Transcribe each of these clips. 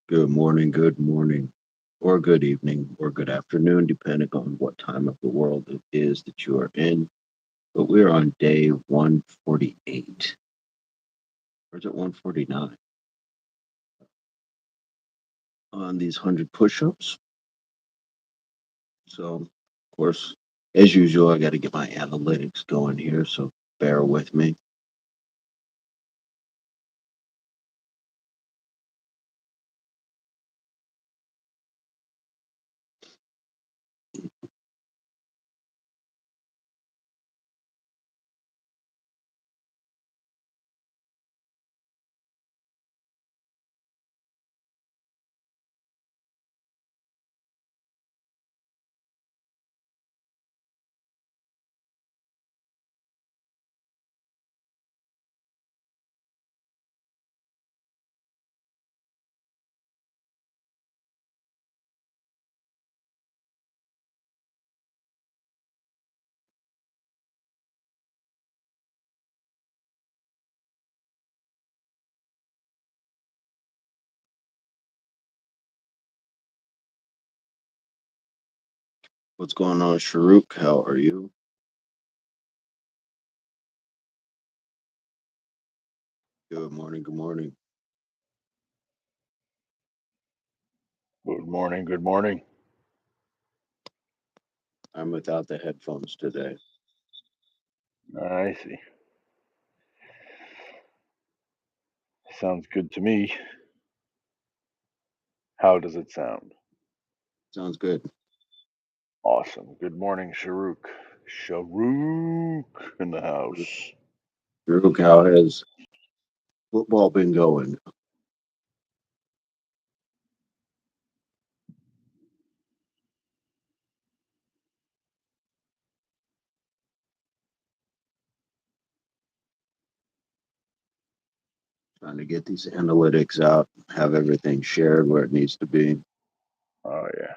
good morning, or good evening, or good afternoon, depending on what time of the world it is that you are in. But we're on day 148. Or is it 149? On these 100 push ups. So, of course, as usual, I got to get my analytics going here. So, bear with me. What's going on, Sharuk? How are you? Good morning. Good morning. Good morning. Good morning. I'm without the headphones today. I see. Sounds good to me. How does it sound? Sounds good. Awesome. Good morning, Sharuk. Sharuk in the house. Sharuk, how has football been going? Trying to get these analytics out, have everything shared where it needs to be. Oh, yeah.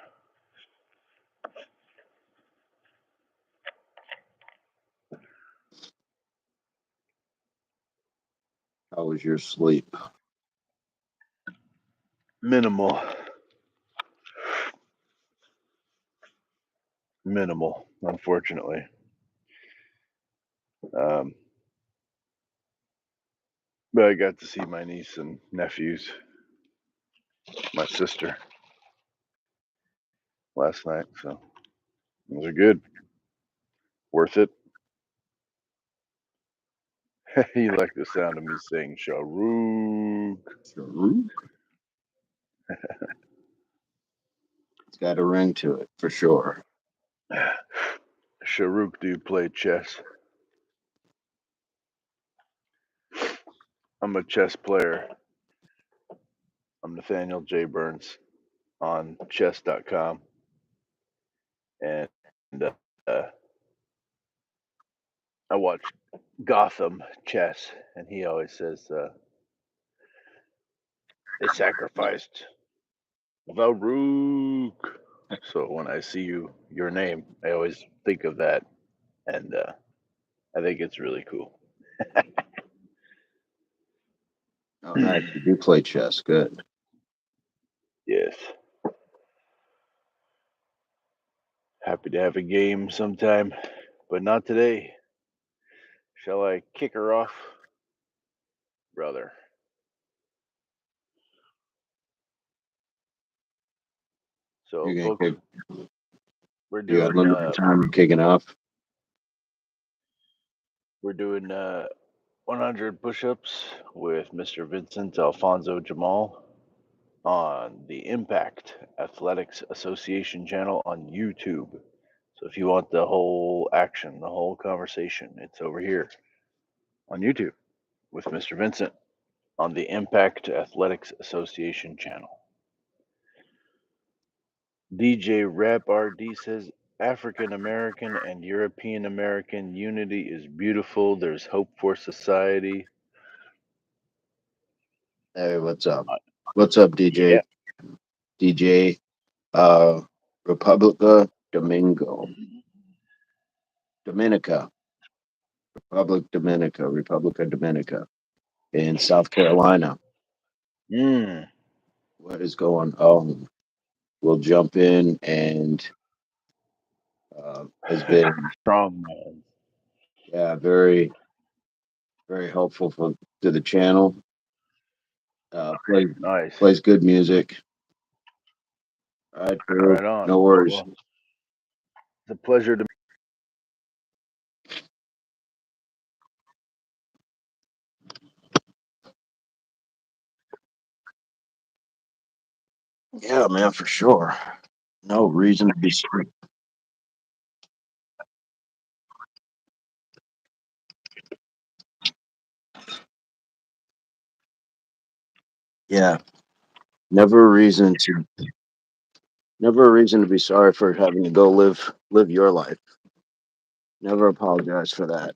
How was your sleep? Minimal. Minimal, unfortunately. Um, but I got to see my niece and nephews, my sister, last night. So those are good. Worth it. You like the sound of me saying Sharuk. Sharuk? It's got a ring to it for sure. Sharuk, do you play chess? I'm a chess player. I'm Nathaniel J Burns on chess.com. And I watch Gotham chess, and he always says they sacrificed Varuk. So when I see your name, I always think of that, and I think it's really cool. Oh, nice. You do play chess. Good. Yes, happy to have a game sometime, but not today. Shall I kick her off, brother? You're So, gonna folks, kick. we're You got doing limited time. You're kicking off. we're doing 100 push-ups with Mr. Vincent Alfonso Jamal on the Impact Athletics Association channel on YouTube. So if you want the whole action, the whole conversation, it's over here on YouTube with Mr. Vincent on the Impact Athletics Association channel. DJ Rap RD says African American and European American unity is beautiful. There's hope for society. Hey, what's up? What's up, DJ? Yeah. DJ uh Republica Domingo. Dominica. Republica Dominica in South Carolina. Mm. What is going on? We'll jump in and has been, Strongman. yeah, very, very helpful to the channel. Plays Nice. plays good music. All right, Drew. Right on. No worries. Well, it's a pleasure to. Yeah, man, for sure. No reason to be strict. Yeah, never a reason to never a reason to be sorry for having to go live your life. Never apologize for that.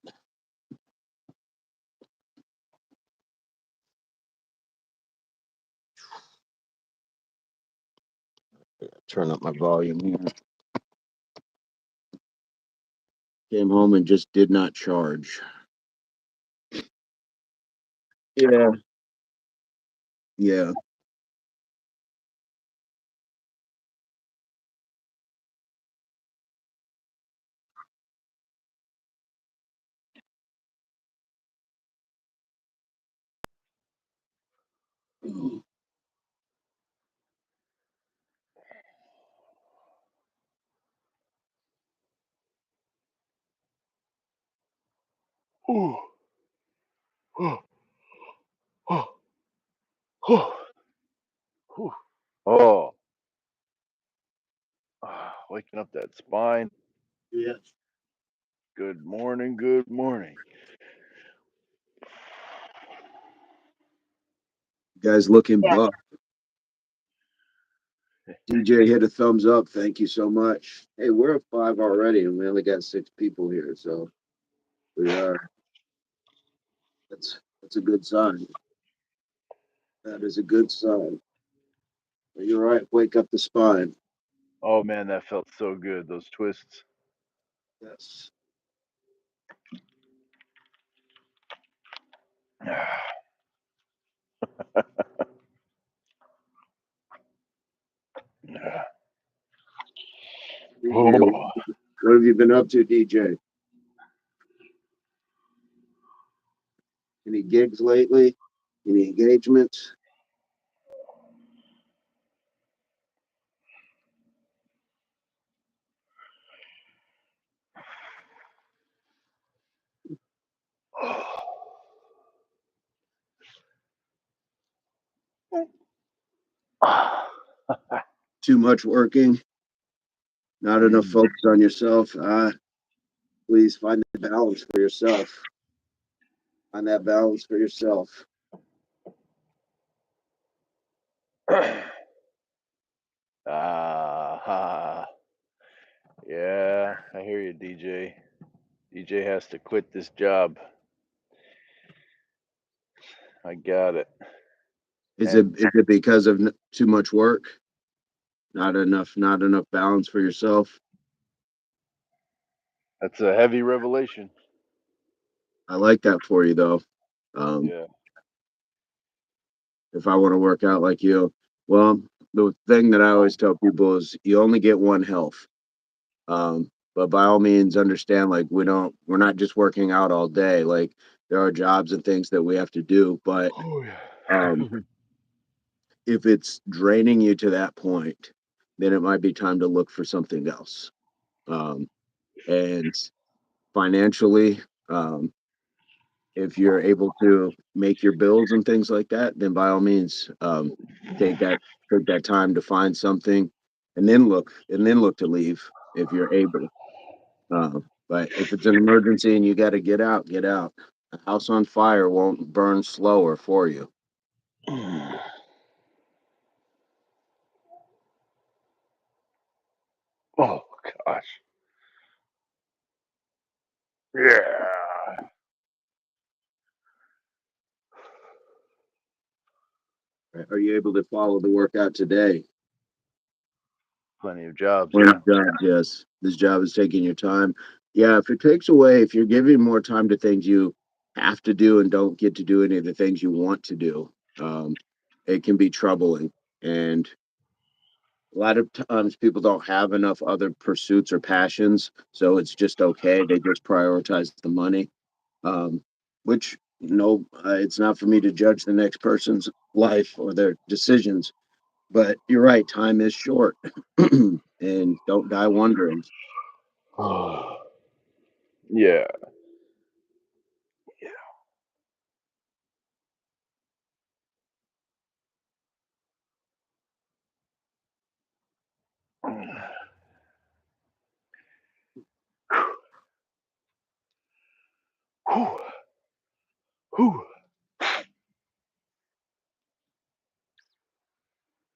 Turn up my volume here. Came home and just did not charge. Yeah, yeah. Ooh, ooh, ooh, ooh, ooh. Oh, waking up that spine. Yes. Good morning. Good morning. Guys looking buff. DJ hit a thumbs up. Thank you so much. Hey, we're at five already, and we only got six people here, so we are. That's a good sign. That is a good sign. You're right. Wake up the spine. Oh man, that felt so good. Those twists. Yes. DJ, Oh. what have you been up to, DJ? Any gigs lately? Any engagements? Too much working? Not enough Mm. focus on yourself? Please find that balance for yourself. Find that balance for yourself. Ah, yeah, I hear you, DJ. DJ has to quit this job. I got it. And Is it because of too much work? Not enough balance for yourself? that's a heavy revelation. I like that for you though. Um, Yeah. if I want to work out like you, well, the thing that I always tell people is you only get one health. But by all means, understand like we're not just working out all day. Like there are jobs and things that we have to do. But Oh um, yeah. if it's draining you to that point, then it might be time to look for something else. Um, and financially, um, if you're able to make your bills and things like that, then by all means, take that take that time to find something, and then look to leave if you're able. But if it's an emergency and you got to get out, get out. A house on fire won't burn slower for you. Oh gosh. Yeah. Right? Are you able to follow the workout today? Plenty of jobs. One Yeah. job, yes. This job is taking your time. Yeah, if it takes away, if you're giving more time to things you have to do and don't get to do any of the things you want to do, it can be troubling. And a lot of times people don't have enough other pursuits or passions, so it's just okay. They just prioritize the money, um, which no, it's not for me to judge the next person's life or their decisions. But you're right, time is short, and don't die wondering. Yeah. Whew. Whew.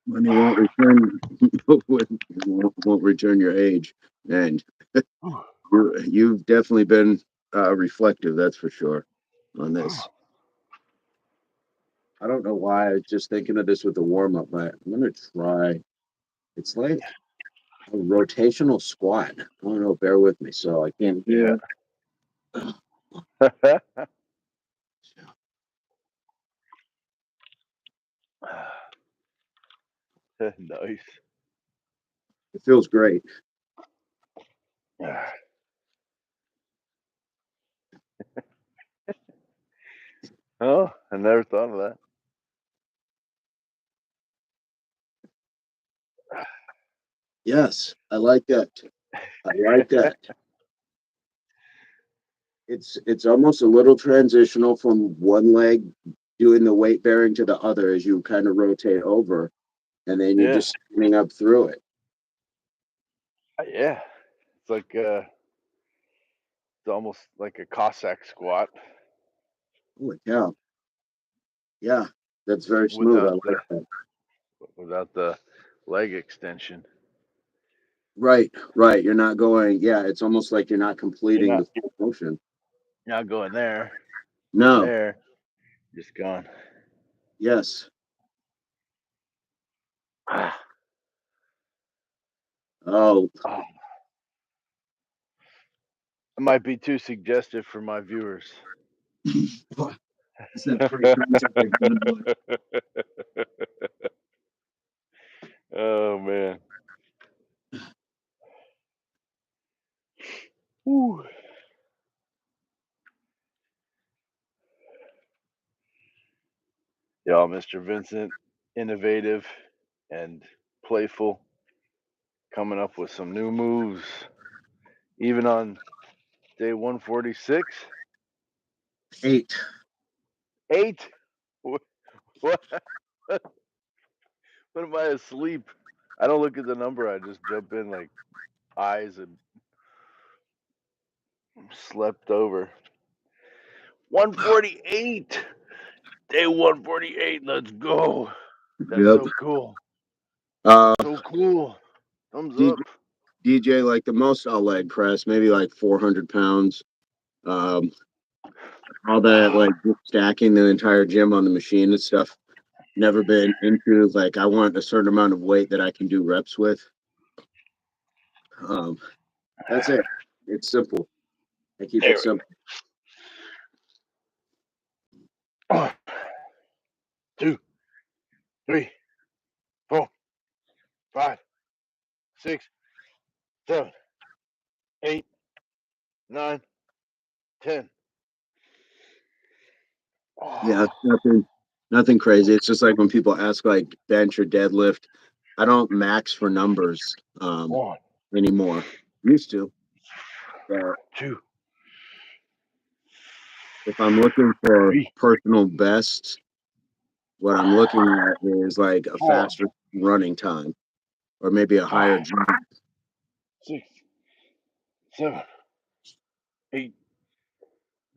Money won't return won't return your age, and you've definitely been reflective. That's for sure on this. I don't know why. I was just thinking of this with the warm up, but I'm gonna try. It's like a rotational squat. I don't know. Bear with me. So I can't Yeah. hear. Nice. It feels great. Oh, I never thought of that. Yes, I like that. I like that. It's almost a little transitional from one leg doing the weight bearing to the other as you kind of rotate over, and then you're Yeah. just standing up through it. Yeah. It's like it's almost like a Cossack squat Holy cow! Yeah, that's very smooth. I without like that. the leg extension. Right, right. You're not going. Yeah, it's almost like you're not You're completing not the full motion. going there and No. there, just gone. Yes. Oh, Oh, it might be too suggestive for my viewers. is that free content? Like, good boy. Oh man. Whew. Y'all, Mr. Vincent, innovative and playful, coming up with some new moves, even on day 146. 8. 8. What? What? When am I asleep? I don't look at the number. I just jump in like eyes and slept over. 148. Day 148. Let's go. That's Yep. so cool. Uh, So cool. Thumbs DJ, up. DJ, like the most I'll leg press, maybe like 400 pounds. Um, all that, like just stacking the entire gym on the machine and stuff. Never been into, like, I want a certain amount of weight that I can do reps with. Um, that's it. It's simple. I keep it There we simple. go. 1, 2, 3, 4, 5, 6, 7, 8, 9, 10. Yeah, Oh, nothing crazy. It's just like when people ask like bench or deadlift, I don't max for numbers 1, anymore. Used to. But 2, if I'm looking for 3, personal best, what I'm looking at is like a 4, faster running time or maybe a 5, higher jump. 6, 7, 8,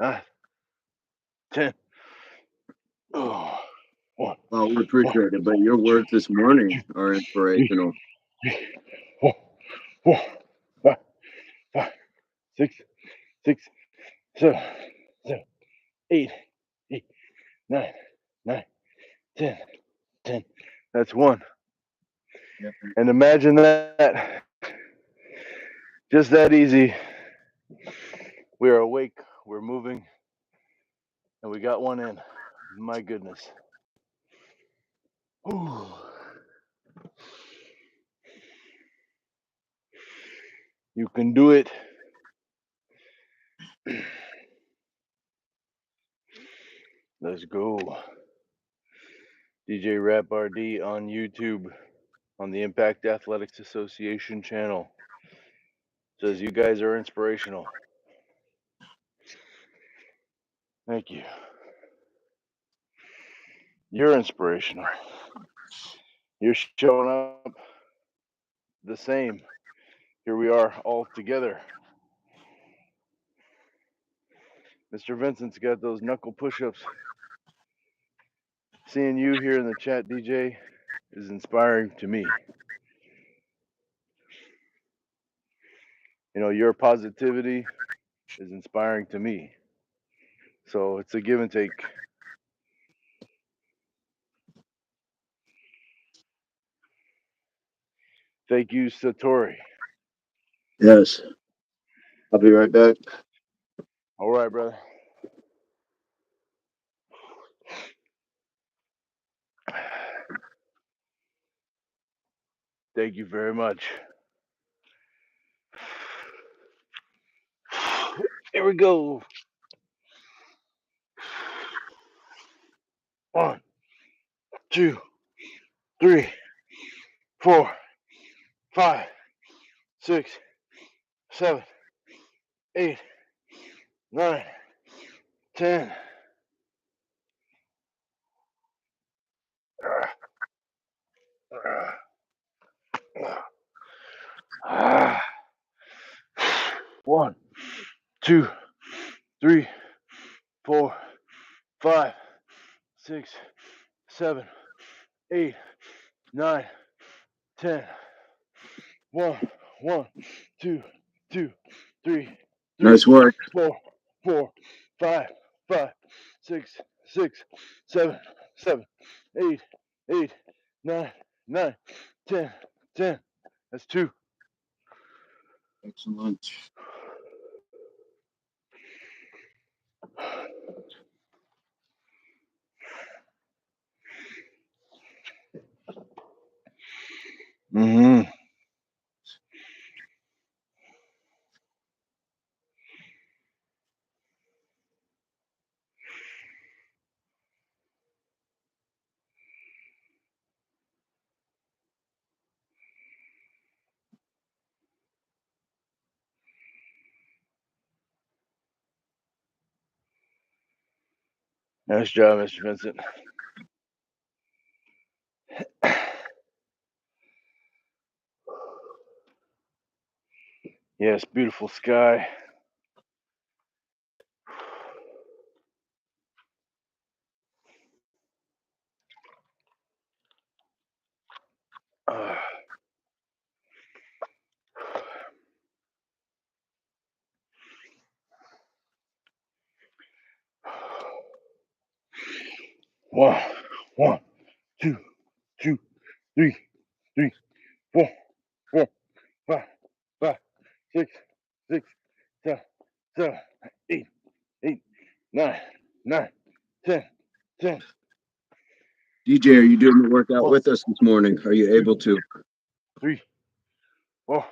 9, 10. Oh, 1, Well, we 1, appreciate it, but your 2, words this morning 2, are 3, inspirational. 4, 4, 5, 5, 6, 6, 7, 7, 8, 8, 9, 9, 10, 10. That's 1. Yep. And imagine that. Just that easy. We are awake, we're moving, and we got one in. My goodness. Whew. You can do it. Let's go. DJ Rap RD on YouTube on the Impact Athletics Association channel. Says you guys are inspirational. Thank you. You're inspirational. You're showing up the same. Here we are all together. Mr. Vincent's got those knuckle push-ups. Seeing you here in the chat, DJ, is inspiring to me. You know, your positivity is inspiring to me. So it's a give and take. Thank you, Satori. Yes. I'll be right back. All right, brother. Thank you very much. Here we go. 1, 2, 3, 4, 5, 6, 7, 8, 9, 10. One, 2, 3, 4, 5, 6, 7, 8, 9, 10. 1, 1, 2, 2, 3, 3, Nice work. 4, 4, 5, 5, 6, 6, 7, 7, 8, 8, 9, 9, 10, 10. That's 2. Excellent. Mm-hmm. Nice job, Mr. Vincent. Yes, beautiful sky. Uh, one, 1, 2, 2, 3, 3, 4, 4, 5, 5, 6, 6, 7, 7, 8, 8, 9, 9, 10, 10. DJ, are you doing the workout 1, with us this morning? Are you 2, able to? 3, 4,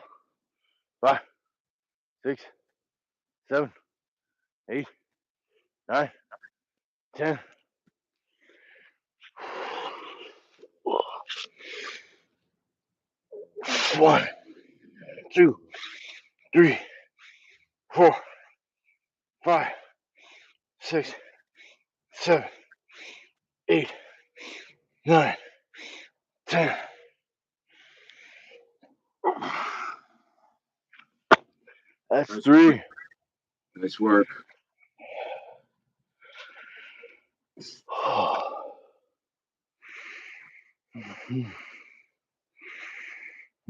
5, 6, 7, 8, 9, 10. 1, 2, 3, 4, 5, 6, 7, 8, 9, 10. That's Nice 3. work. Nice work.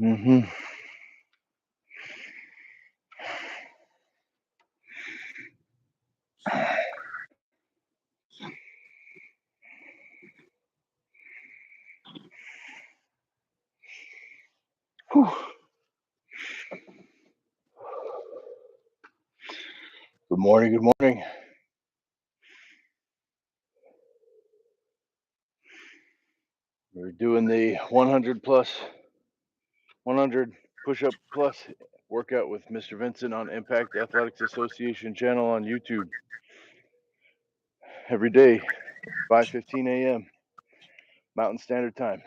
Mm-hmm. Whew. Good morning. Good morning. We're doing the 100 plus, 100 push-up plus Workout with Mr. Vincent on Impact Athletics Association channel on YouTube. Every day, 5:15 a.m. Mountain Standard Time.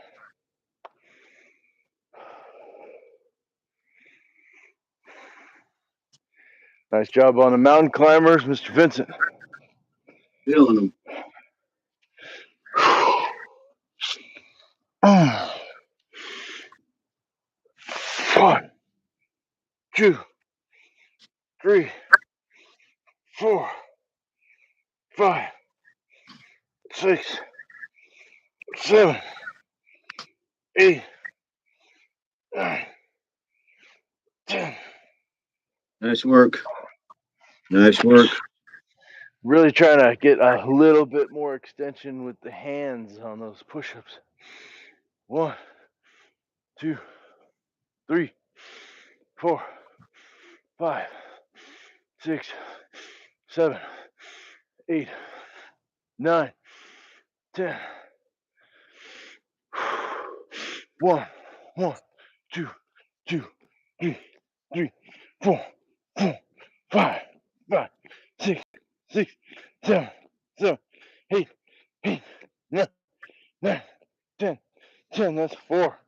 Nice job on the mountain climbers, Mr. Vincent. Feeling them. 1, 2, 3, 4, 5, 6, 7, 8, 9, 10. Nice work. Nice work. Really trying to get a little bit more extension with the hands on those push-ups. 1, 2, 3, 4, 5, 6, 7, 8, 9, 10. 1, 1, 2, 2, 3, 3, 4, 4, 5, 5, 6, 6, 7, 7, 8, 8, 9, 9, 10, 10. That's 4.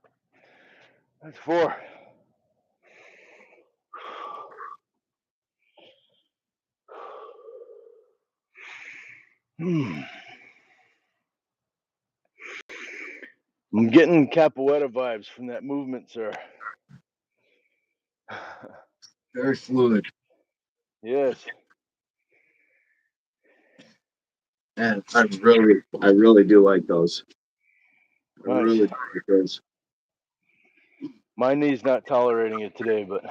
That's 4. I'm getting Capoeira vibes from that movement, sir. Very fluid. Yes. And I really do like those. I Nice. really do like those. My knee's not tolerating it today, but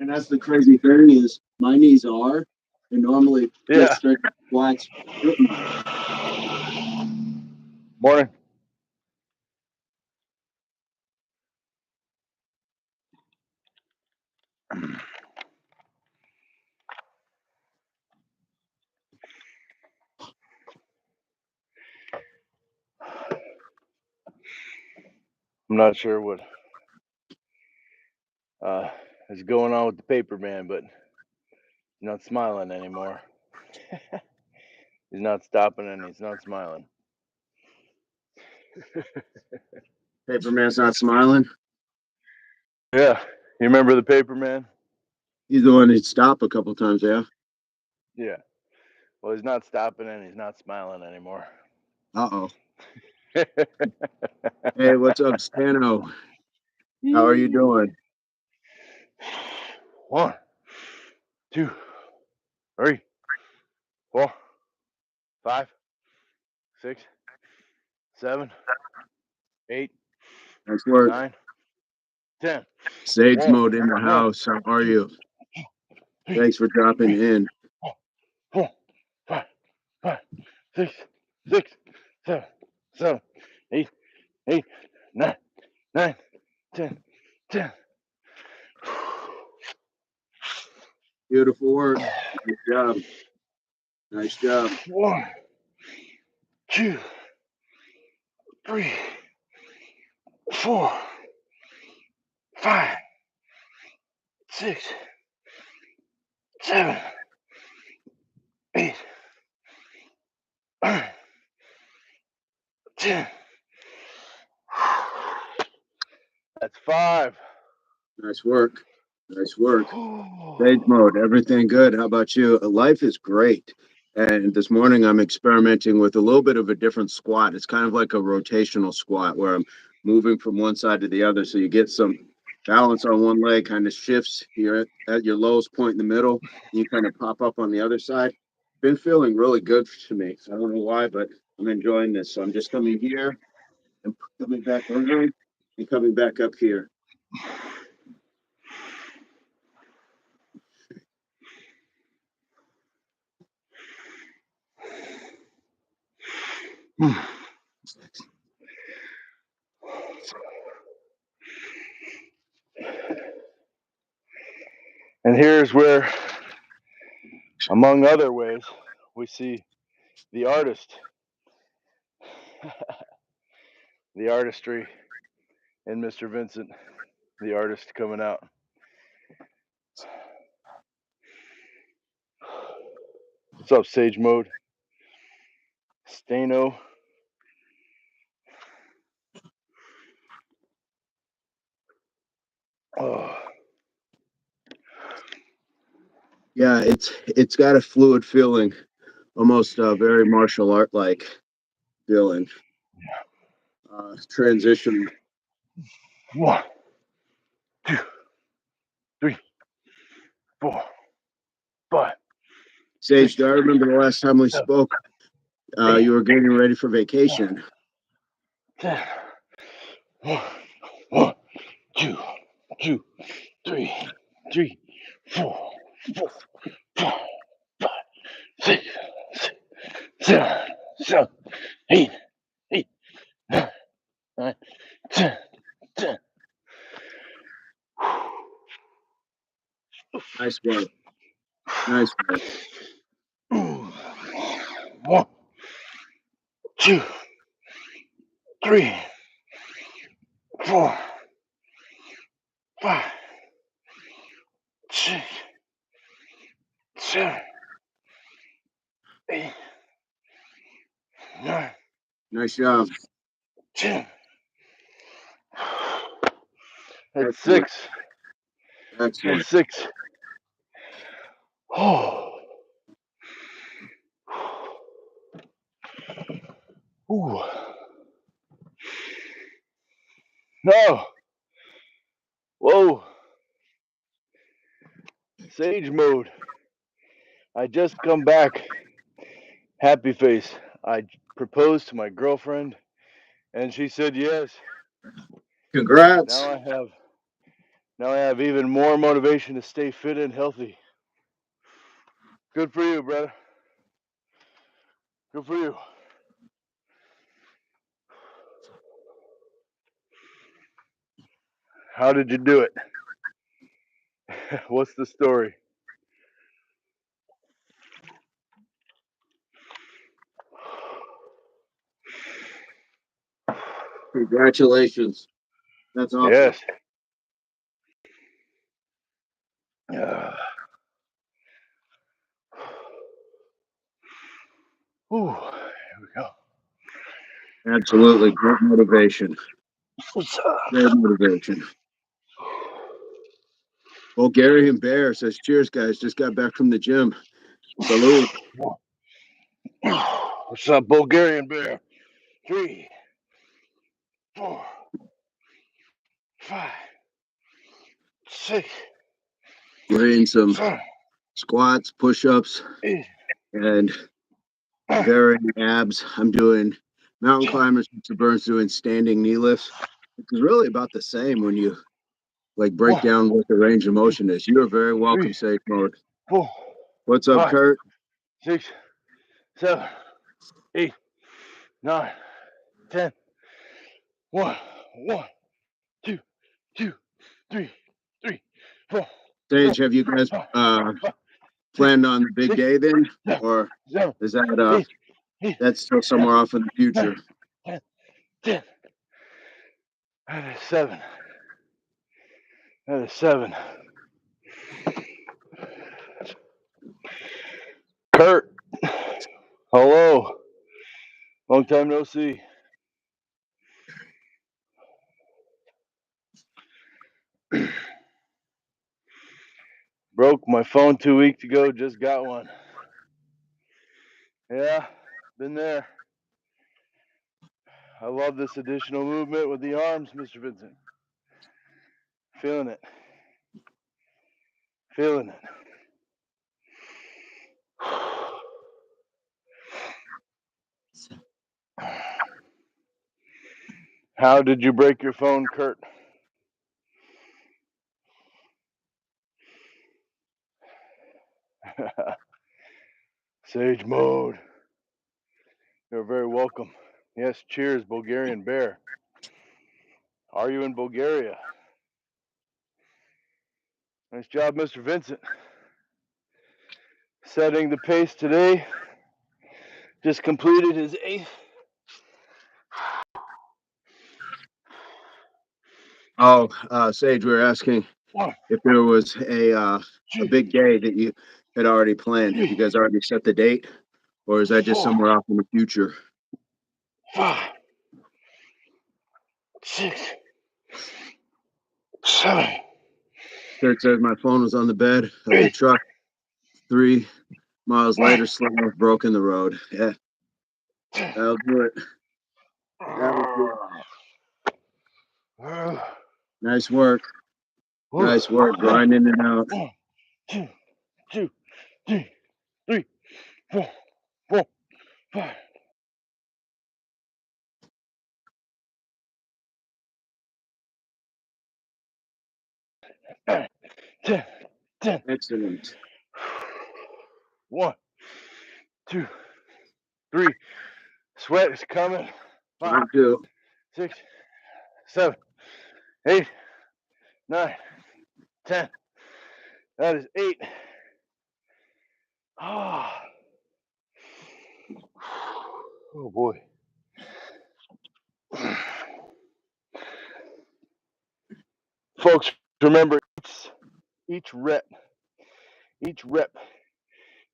And that's the crazy thing is my knees are, and normally yeah. straight squats. Morning. I'm not sure what is going on with the paper man, but he's not smiling anymore. He's not stopping and he's not smiling. Paperman's not smiling. Yeah. You remember the paper man? He's the one that stopped a couple times, yeah. Yeah. Well, he's not stopping and he's not smiling anymore. Uh-oh. Hey, what's up, Stano? How are you doing? 1, 2, 3, 4, 5, 6, 7, 8, Nice work. 9, 10. Sage 1, mode in the 1, house. How are you? 3, Thanks for dropping 3, in. 4, 5, 5, 6, 6, 7, 7, 8, 8, 9, 9, 10, 10. Beautiful work. Nice job. Nice job. 1, 2, 3, 4, 5, 6, 7, 8, 9, 10. That's 5. Nice work. Nice work. Sage mode. Everything good. How about you? Life is great. And this morning I'm experimenting with a little bit of a different squat. It's kind of like a rotational squat where I'm moving from one side to the other. So you get some balance on one leg, kind of shifts. You're at your lowest point in the middle. You kind of pop up on the other side. Been feeling really good to me. So I don't know why, but I'm enjoying this. So I'm just coming here and coming back around and coming back up here. And here's where, among other ways, we see the artist, the artistry in Mr. Vincent, the artist coming out. What's up, Sage Mode? Stano. Oh. Yeah, it's got a fluid feeling, almost very martial art like feeling. Transition. 1, 2, 3, 4, 5, Sage, 6, do I remember the last time we 7, spoke? 8, You were getting ready for 9, vacation. 10. 1, 1, 2, 2, 3, 3, 4, 4, 5, 5, 6, 7, 7, 8, 8, 9, 9, 10, 10. Nice work. Nice work. 1, 2, 3, 4, 5, 6, 7, 8, 9, Nice job. 10. That's Excellent. 6. Excellent. That's 6. Oh. Ooh. No. Whoa. Sage mode. I just come back. Happy face. I proposed to my girlfriend and she said yes. Congrats. Now I have even more motivation to stay fit and healthy. Good for you, brother. Good for you. How did you do it? What's the story? Congratulations. That's awesome. Yes. Uh, Ooh, here we go. Absolutely. Great motivation. Great motivation. Bulgarian Bear says, cheers, guys. Just got back from the gym. Salute. What's up, Bulgarian Bear? 3, 4, 5, 6, Doing some 7, squats, push-ups, 8, and 9, varying abs. I'm doing mountain 10. climbers. Mr. Burns doing standing knee lifts. It's really about the same when you like break 1, down what the range of 2, motion is. You are very 3, welcome, Safe Mode. 4, What's up, 5, Kurt? 6, 7, 8, 9, 10. 1, 1, 2, 2, 3, 3, 4, Sage, 4, have you guys 5, 5, 6, planned on the big 6, day then, 7, or 7, is that 8, 8, that's still 9, somewhere off in the future? 10, 10. That is 7. That is 7. Kurt, hello. Long time no see. Broke my phone 2 weeks ago. Just got one. Yeah, been there. I love this additional movement with the arms, Mr. Vincent. Feeling it. Feeling it. How did you break your phone, Kurt? Sage mode. You're very welcome. Yes, cheers, Bulgarian Bear. Are you in Bulgaria? Nice job, Mr. Vincent. Setting the pace today. Just completed his 8th. Oh, Sage, we were asking 1, if there was a 2, big day that had already planned? Have you guys already set the date? Or is that just 4, somewhere off in the future? 5, 6, 7. Kurt says my phone was on the bed of the truck 3 miles later, slow broke in the road. Yeah, that'll do it. That'll do it. Nice work. Nice work grinding it out. 1, 2, 2, 3, 3, 4, 4, 5. Ten, 10. Excellent. 1, 2, 3. Sweat is coming. 5, 6, 7, 8, 9, 10. That is 8. Ah. Oh boy. Folks, remember each rep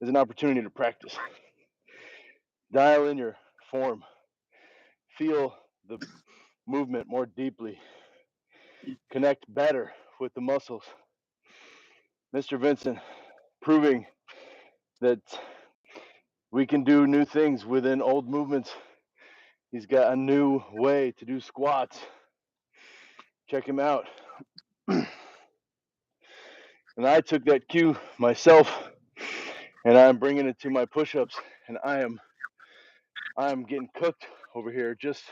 is an opportunity to practice. Dial in your form. Feel the movement more deeply. Connect better with the muscles. Mr. Vincent proving that we can do new things within old movements. He's got a new way to do squats. Check him out. And I took that cue myself, and I'm bringing it to my push-ups, and I am getting cooked over here, just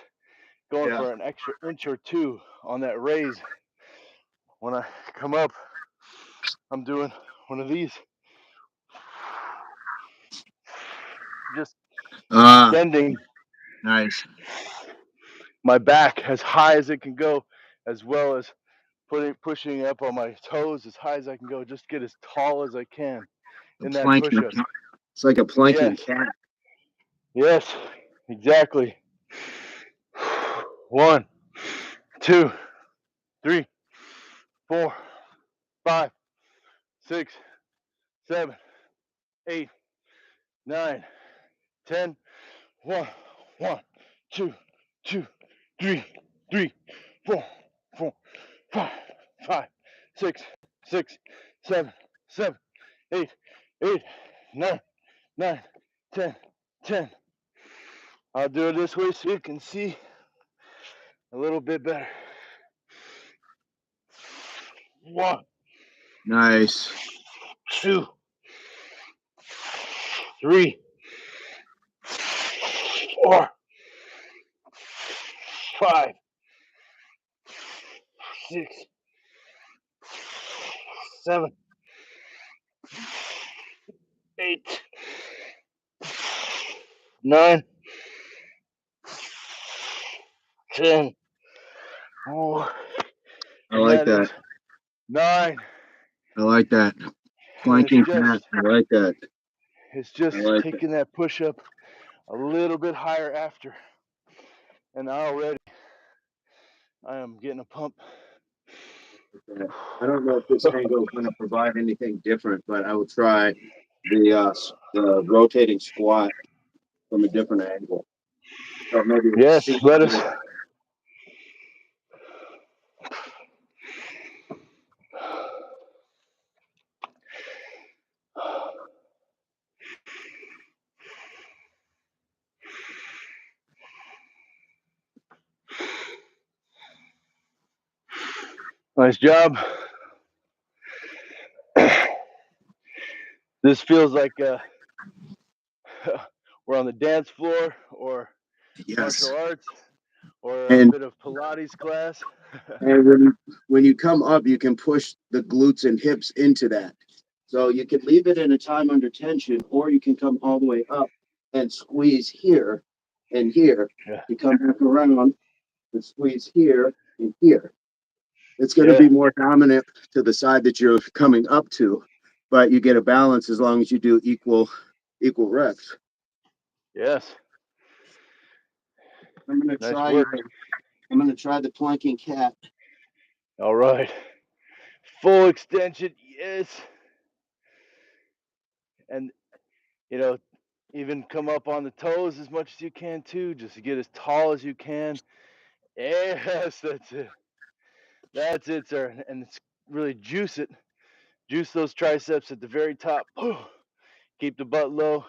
going for an extra inch or two on that raise. When I come up, I'm doing one of these, just extending Nice. my back as high as it can go, as well as pushing up on my toes as high as I can go, just get as tall as I can in that push-up. It's like a planking cat. Yes, exactly. 1, 2, 3, 4, 5, 6, 7, 8, 9, 10. 1, 1, 2, 2, 3, 3, 4, 4, 5, 5, 6, 6, 7, 7, 8, 8, 9, 9, 10, 10. I'll do it this way so you can see a little bit better. 1. Nice. 2, 3, 4, 5, 6, 7, 8, 9, 10. Oh, I like that. 9. I like that. Planking cat. I like that. It's just taking that push up a little bit higher after. And already I am getting a pump. I don't know if this angle is going to provide anything different, but I will try the rotating squat from a different angle. So maybe yes, let us. Nice job. This feels like we're on the dance floor or martial arts or a bit of Pilates class. And when you come up, you can push the glutes and hips into that. So you can leave it in a time under tension, or you can come all the way up and squeeze here and here. You come back around and squeeze here and here. It's going to be more dominant to the side that you're coming up to, but you get a balance as long as you do equal reps. Yes. I'm going to try the planking cat. All right. Full extension. Yes. And you know, even come up on the toes as much as you can too, just to get as tall as you can. Yes, that's it. That's it, sir. And it's really juice it. Juice those triceps at the very top. Keep the butt low.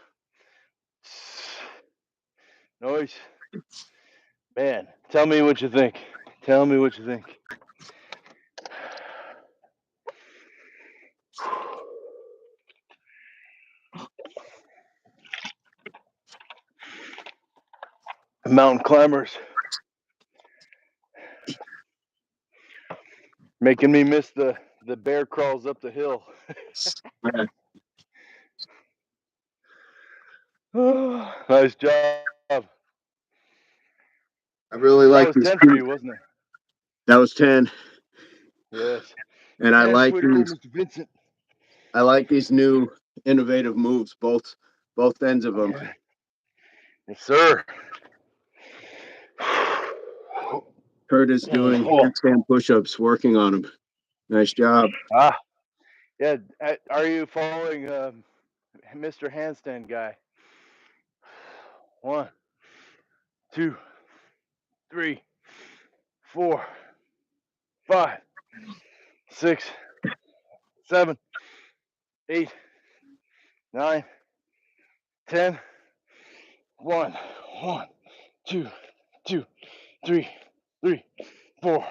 Noise. Man, tell me what you think. Tell me what you think. Mountain climbers making me miss the bear crawls up the hill. Nice job. I really That was like 10 these for you, wasn't it? that was 10. Yes. And 10 way to go, Mr. Vincent. I like these new innovative moves, both ends of them. Yeah. Yes, sir. Kurt is doing handstand push-ups, working on them. Nice job. Ah, yeah. Are you following Mr. Handstand guy? 1, 2, 3, 4, 5, 6, 7, 8, 9, 10. 1, 1, 2, 2, 3, 3, 4,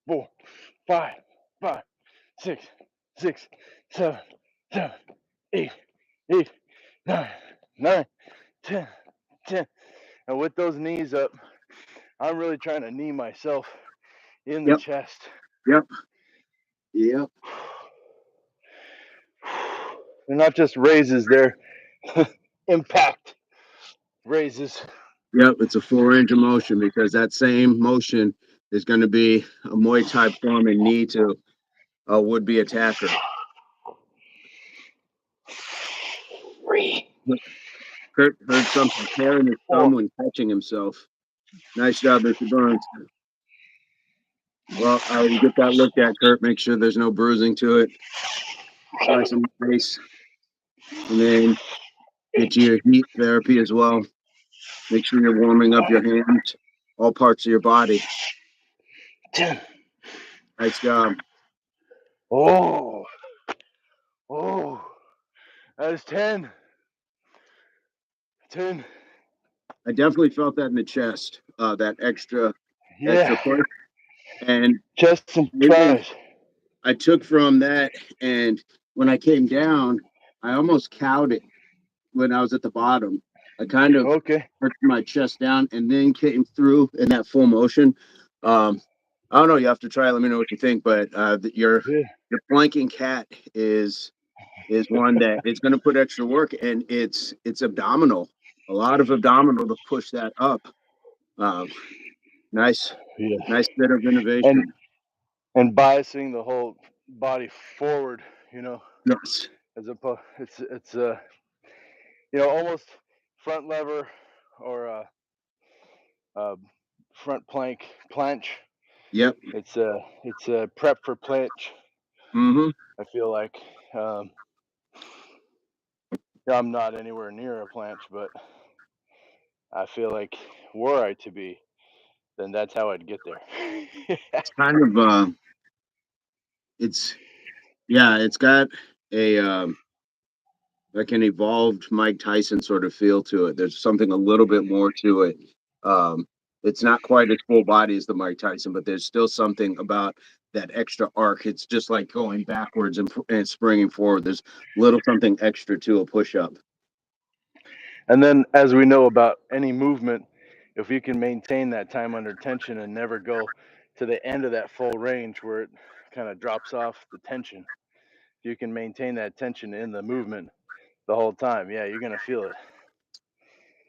4, 5, 5, 6, 6, 7, 7, 8, 8, 9, 9, 10, 10. And with those knees up, I'm really trying to knee myself in the Yep. chest. Yep. Yep. They're not just raises, they're impact raises. Yep. It's a full range of motion because that same motion is going to be a Muay Thai form and knee to a would-be attacker. Kurt heard something tearing his thumb when catching himself. Nice job, Mr. Burns. Well, I will get that looked at, Kurt. Make sure there's no bruising to it. Try some ice, and then get you your heat therapy as well. Make sure you're warming up your hands, all parts of your body. 10. Nice job. Oh, oh, that is 10. 10. I definitely felt that in the chest, that extra Yeah. push. And Chest and even thighs. I took from that, and when I came down, I almost cowed it when I was at the bottom. I kind of Okay. pushed my chest down and then came through in that full motion. I don't know. You have to try. Let me know what you think. But Yeah. your flanking cat is one that it's going to put extra work, and it's abdominal. A lot of abdominal to push that up. Um, nice, Yeah. nice bit of And innovation. biasing the whole body forward, Yes. as opposed it's almost front lever or front planche. Yep. It's a prep for planche. Mm-hmm. I feel like um, I'm not anywhere near a planche, but I feel like were I to be, then that's how I'd get there. It's kind of it's yeah, it's got a like an evolved Mike Tyson sort of feel to it. There's something a little bit more to it. Um, it's not quite as full body as the Mike Tyson, but there's still something about that extra arc. It's just like going backwards and springing forward. There's little something extra to a push up. And then, as we know about any movement, if you can maintain that time under tension and never go to the end of that full range where it kind of drops off the tension, if you can maintain that tension in the movement the whole time, yeah, you're gonna feel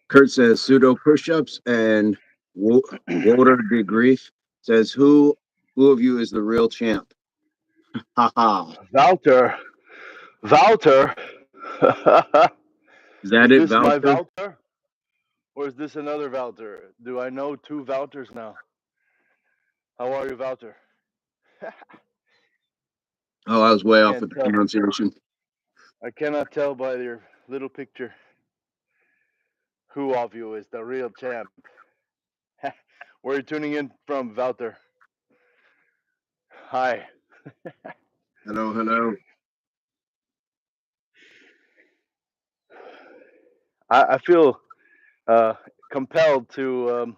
Kurt says pseudo push ups and Water de Grief says who of you is the real champ? Ha ha. it. Walter, Is is that it, this my Valter? Walter, or is this another Walter? Do I know two Walters now? How are you, Walter? Oh, I was way I off can't with the tell. pronunciation. I cannot tell by little picture. Who of you is the real champ? Where are you tuning in from, Walter? Hi. Hello, hello. I feel compelled to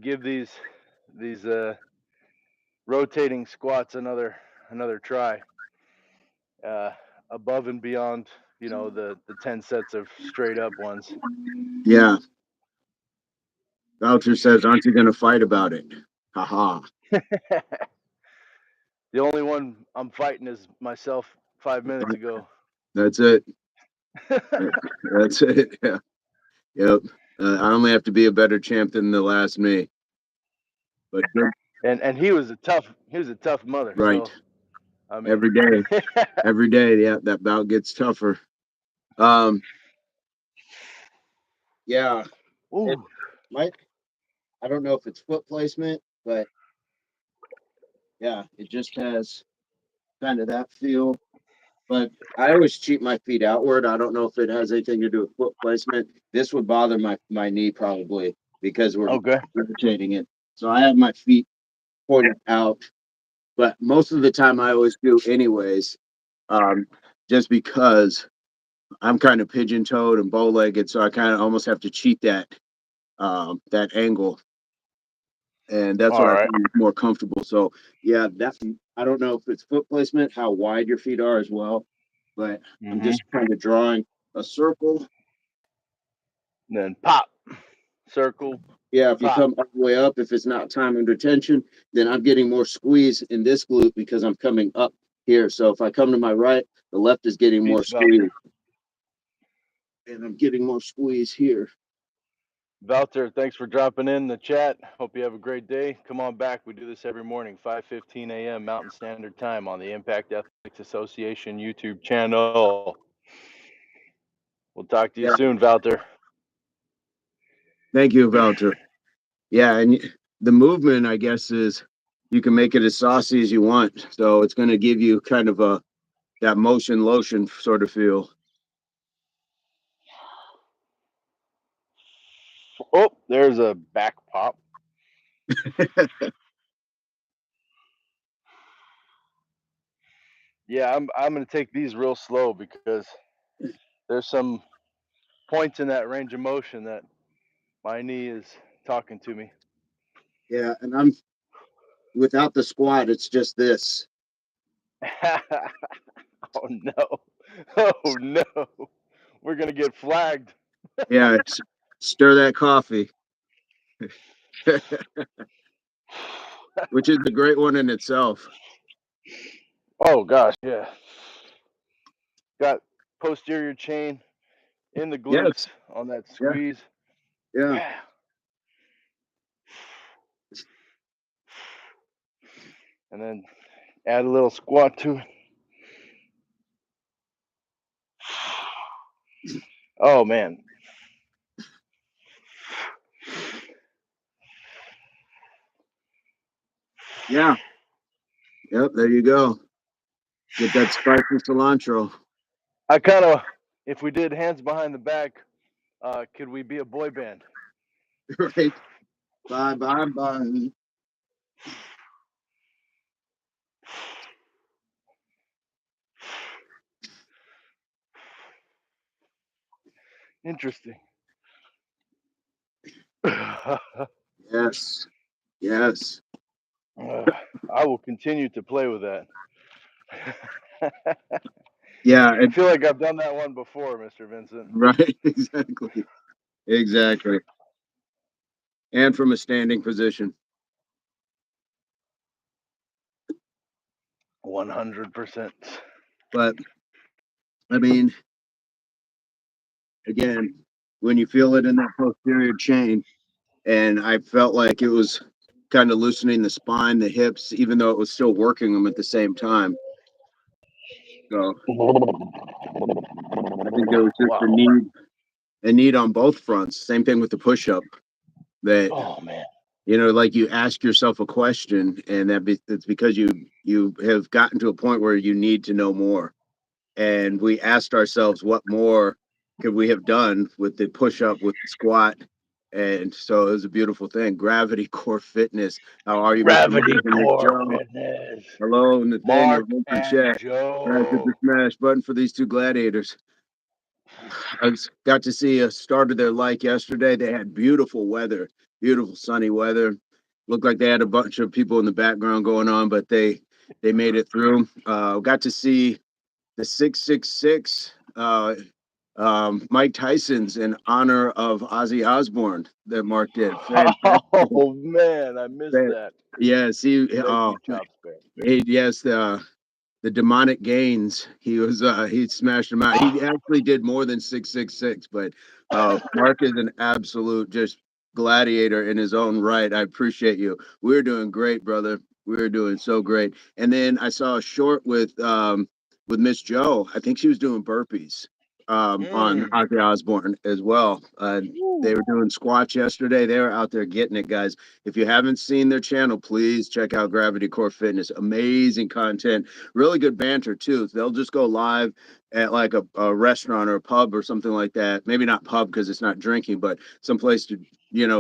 give these rotating squats another try, uh, above and beyond, the 10 sets of straight up ones. Yeah. Voucher says, aren't you going to fight about it? Haha. The only one I'm fighting is myself 5 minutes ago. That's it. That's it. Yeah. Yep. I only have to be a better champ than the last me. But And he was a tough mother. right. So I mean, Every day, yeah, that bout gets tougher. Um, yeah. It ooh, might, I don't know if it's foot placement, but yeah, it just has kind of that feel. But I always cheat my feet outward. I don't know if it has anything to do with foot placement. This would bother my knee probably because we're okay. rotating it. So I have my feet pointed out, but most of the time I always do anyways, just because I'm kind of pigeon toed and bow legged, so I kind of almost have to cheat that angle, and that's All where I right. find more comfortable. So yeah, that's I don't know if it's foot placement, how wide your feet are as well, but I'm Mm-hmm. just kind of drawing a circle. Then pop, circle, Yeah, if you pop. come all the way up, if it's not time under tension, then I'm getting more squeeze in this glute because I'm coming up here. So if I come to my right, the left is getting more Peace, squeeze, Valter. and I'm getting more squeeze here. Valter, thanks for dropping in the chat. Hope you have a great day. Come on back. We do this every morning, 5:15 a.m. Mountain Standard Time on the Impact Athletics Association YouTube channel. We'll talk to you Yeah, soon, Valter. thank you, Walter. Yeah, and the movement, I guess, is you can make it as saucy as you want. So it's going to give you kind of a that motion lotion sort of feel. Oh, there's a back pop. Yeah, I'm gonna take these real slow because there's some points in that range of motion that my knee is talking to me. Yeah, and I'm without the squat, it's just this. Oh no. Oh no. We're gonna get flagged. Yeah, stir that coffee, which is a great one in itself. Oh gosh, yeah. Got posterior chain in the glutes Yes, on that yeah, squeeze. yeah, Yeah. And then add a little squat to it. Oh man. yeah. Yep, there you go. Get that spicy cilantro. I kind of, if we did hands behind the back, could we be a boy band? Right. Bye, bye, bye. Interesting. Yes, yes. I will continue to play with that. Yeah, I feel like I've done that one before, Mr. Vincent. right. Exactly. Exactly. And from a standing position. 100%. But I mean, again, when you feel it in that posterior chain, and I felt like it was kind of loosening the spine, the hips, even though it was still working them at the same time. So I think there was just Wow. a need on both fronts. Same thing with the push up that, Oh man. like you ask yourself a question, and it's because you have gotten to a point where you need to know more. and we asked ourselves what more could we have done with the push up, with the squat. And so it was a beautiful thing. Gravity Core Fitness. How are you, Mr. Mark Gravity and Miss Core Joe? Fitness. Hello, Nathaniel. Mark Welcome, and chat. Guys, hit the Joe. smash button for these two gladiators. Got to see a start of their like yesterday. They had beautiful weather, beautiful sunny weather. Looked like they had a bunch of people in the background going on, but they made it through. Got to see the 666 Mike Tyson's in honor of Ozzy Osbourne that Mark did. Fantastic. Oh man, I missed Fan- that. Yes, he Thank you, Chops Bear. yes, the demonic gains. He smashed him out. He actually did more than 666, but Mark is an absolute just gladiator in his own right. I appreciate you. We're doing great, brother. We're doing so great. And then I saw a short with Miss Joe. I think she was doing burpees on Mm. Ozzy Osbourne as well. They Woo. were doing squats yesterday. They were out there getting it, guys. If you haven't seen their channel, please check out Gravity Core Fitness. Amazing content, really good banter too. They'll just go live at like a restaurant or a pub or something like that. Maybe not pub because it's not drinking, but someplace to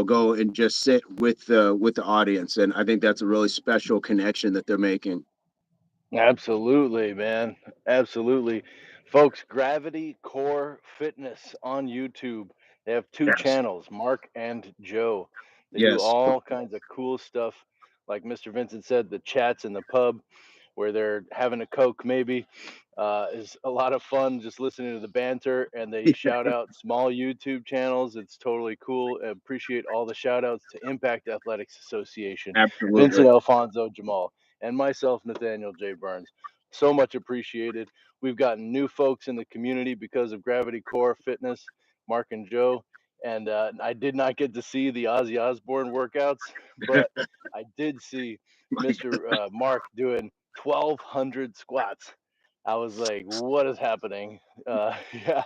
go and just sit with the audience. And I think that's a really special connection that they're making. Absolutely, man. Absolutely. Folks, Gravity Core Fitness on YouTube. They have two Yes, channels, Mark and Joe. They do yes, all kinds of cool stuff. Like Mr. Vincent said, the chats in the pub where they're having a Coke, maybe, is a lot of fun just listening to the banter. And they shout out small YouTube channels. It's totally cool. I appreciate all the shout outs to Impact Athletics Association, absolutely, Vincent Alfonso Jamal, and myself, Nathaniel J Burns. So much appreciated. We've gotten new folks in the community because of Gravity Core Fitness, Mark and Joe. And I did not get to see the Ozzy Osbourne workouts, but I did see Mr. Mark doing 1,200 squats. I was like, what is happening? Yeah,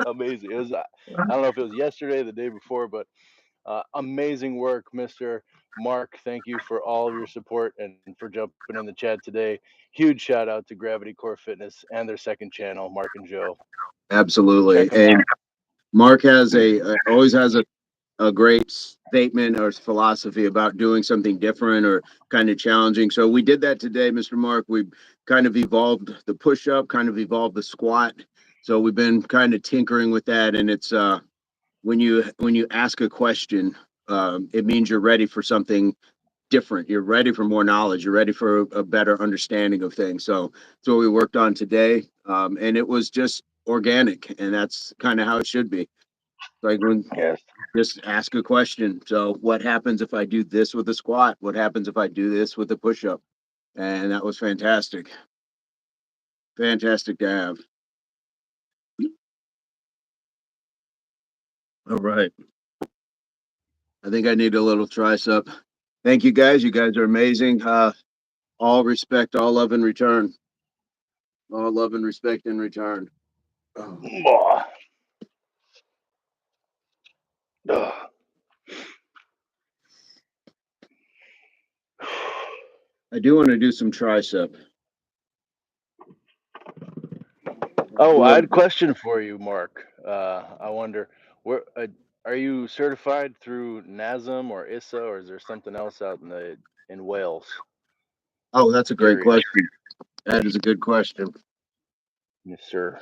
amazing. It was, I don't know if it was yesterday, the day before, but amazing work, Mr. Mark. Thank you for all of your support and for jumping in the chat today. Huge shout out to Gravity Core Fitness and their second channel, Mark and Joe. Check absolutely. them And out. Mark has always has a great statement or philosophy about doing something different or kind of challenging. So we did that today, Mr. Mark. We kind of evolved the push up, kind of evolved the squat. So we've been kind of tinkering with that, and it's when you ask a question, it means you're ready for something different. You're ready for more knowledge. You're ready for a better understanding of things. So that's what we worked on today, and it was just organic, and that's kind of how it should be. Like when Yes. just ask a question. So, what happens if I do this with a squat? What happens if I do this with a push up? And that was fantastic. Fantastic to have. All right. I think I need a little tricep. Thank you guys. You guys are amazing. All respect, all love in return. All love and respect in return. Oh, Mwah. Ugh. I do want to do some tricep. Oh, Do I have had a question for you, Mark. I wonder, where are you certified through NASM or ISA, or is there something else out in Wales? Oh, that's a great Curious. question. That is a good question. Yes, sir.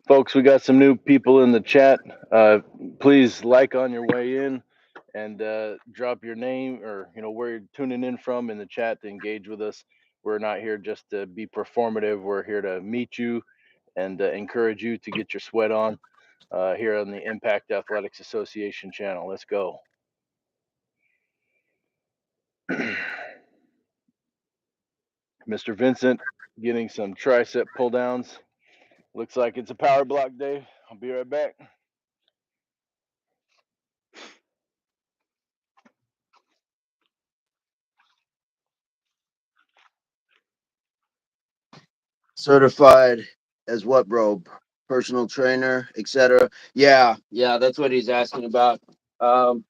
Folks, we got some new people in the chat. Please like on your way in and drop your name or where you're tuning in from in the chat to engage with us. We're not here just to be performative. We're here to meet you and encourage you to get your sweat on here on the Impact Athletics Association channel. Let's go. Mr. Vincent getting some tricep pull downs. Looks like it's a power block day. I'll be right back. Certified as what, bro? Personal trainer, etc. Yeah, yeah, that's what he's asking about. Um,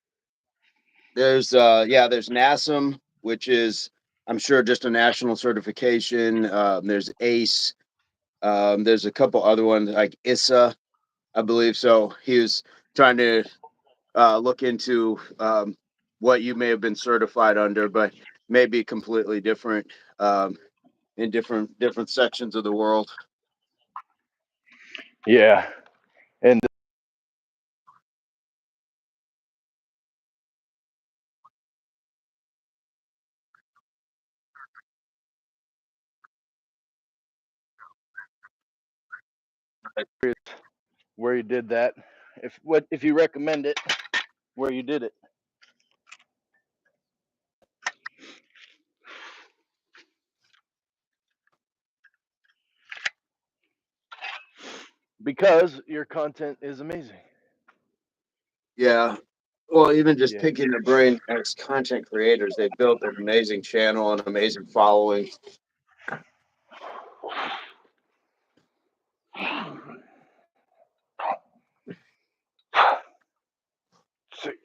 there's NASM. which is, I'm sure, just a national certification. There's ACE. There's a couple other ones like ISA, I believe. So he was trying to look into what you may have been certified under, but maybe completely different in different sections of the world. Yeah, and where you did that, if you recommend it, where you did it. Because your content is amazing. Yeah. Well, even just Yeah. picking the brain as content creators, they've built an amazing channel and an amazing following. Six.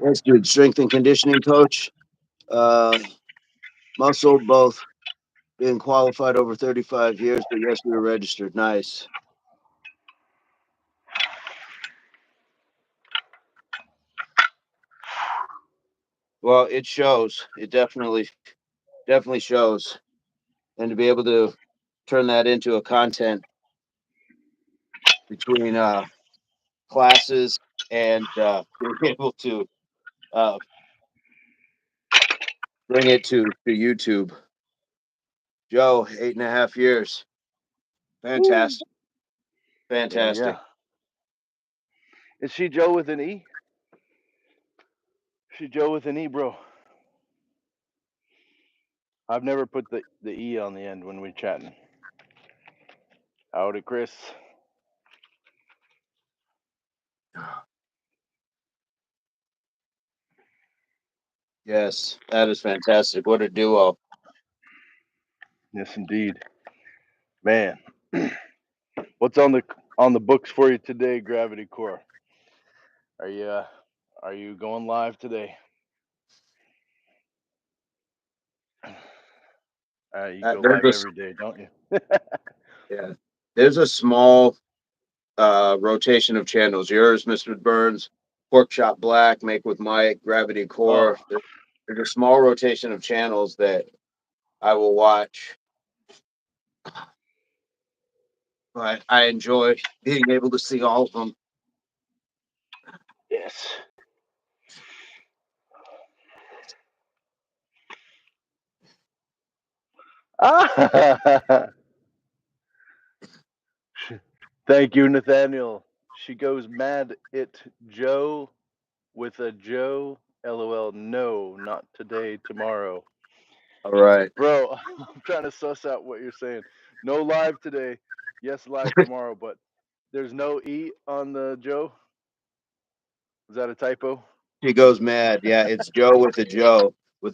Yes, dude, strength and conditioning coach. Uh, muscle both been qualified over 35 years, but yes, we were registered. Nice. Well, it shows. It definitely shows. And to be able to turn that into a content between classes and being able to uh, bring it to YouTube. Joe, 8.5 years. Woo. Fantastic. Hell Fantastic. yeah. Is she Joe with an E? She Joe with an E, bro. I've never put the E on the end when we chatting. Howdy, Chris. Yes, that is fantastic. What a duo. Yes, indeed, man. What's on the books for you today, Gravity Core? Are you uh, are you going live today? You go live There's every day, don't you? yeah, there's a small rotation of channels. Yours, Mr. Burns, Pork Chop Black, Make with Mike, Gravity Oh, Core. There's a small rotation of channels that I will watch, but I enjoy being able to see all of them. yes. Ah, thank you, Nathaniel. She goes mad at Joe with a Joe. LOL. No, not today. Tomorrow. All right. Bro, I'm trying to suss out what you're saying. No live today. Yes, live tomorrow, but there's no E on the Joe. Is that a typo? She goes mad. Yeah, it's Joe with a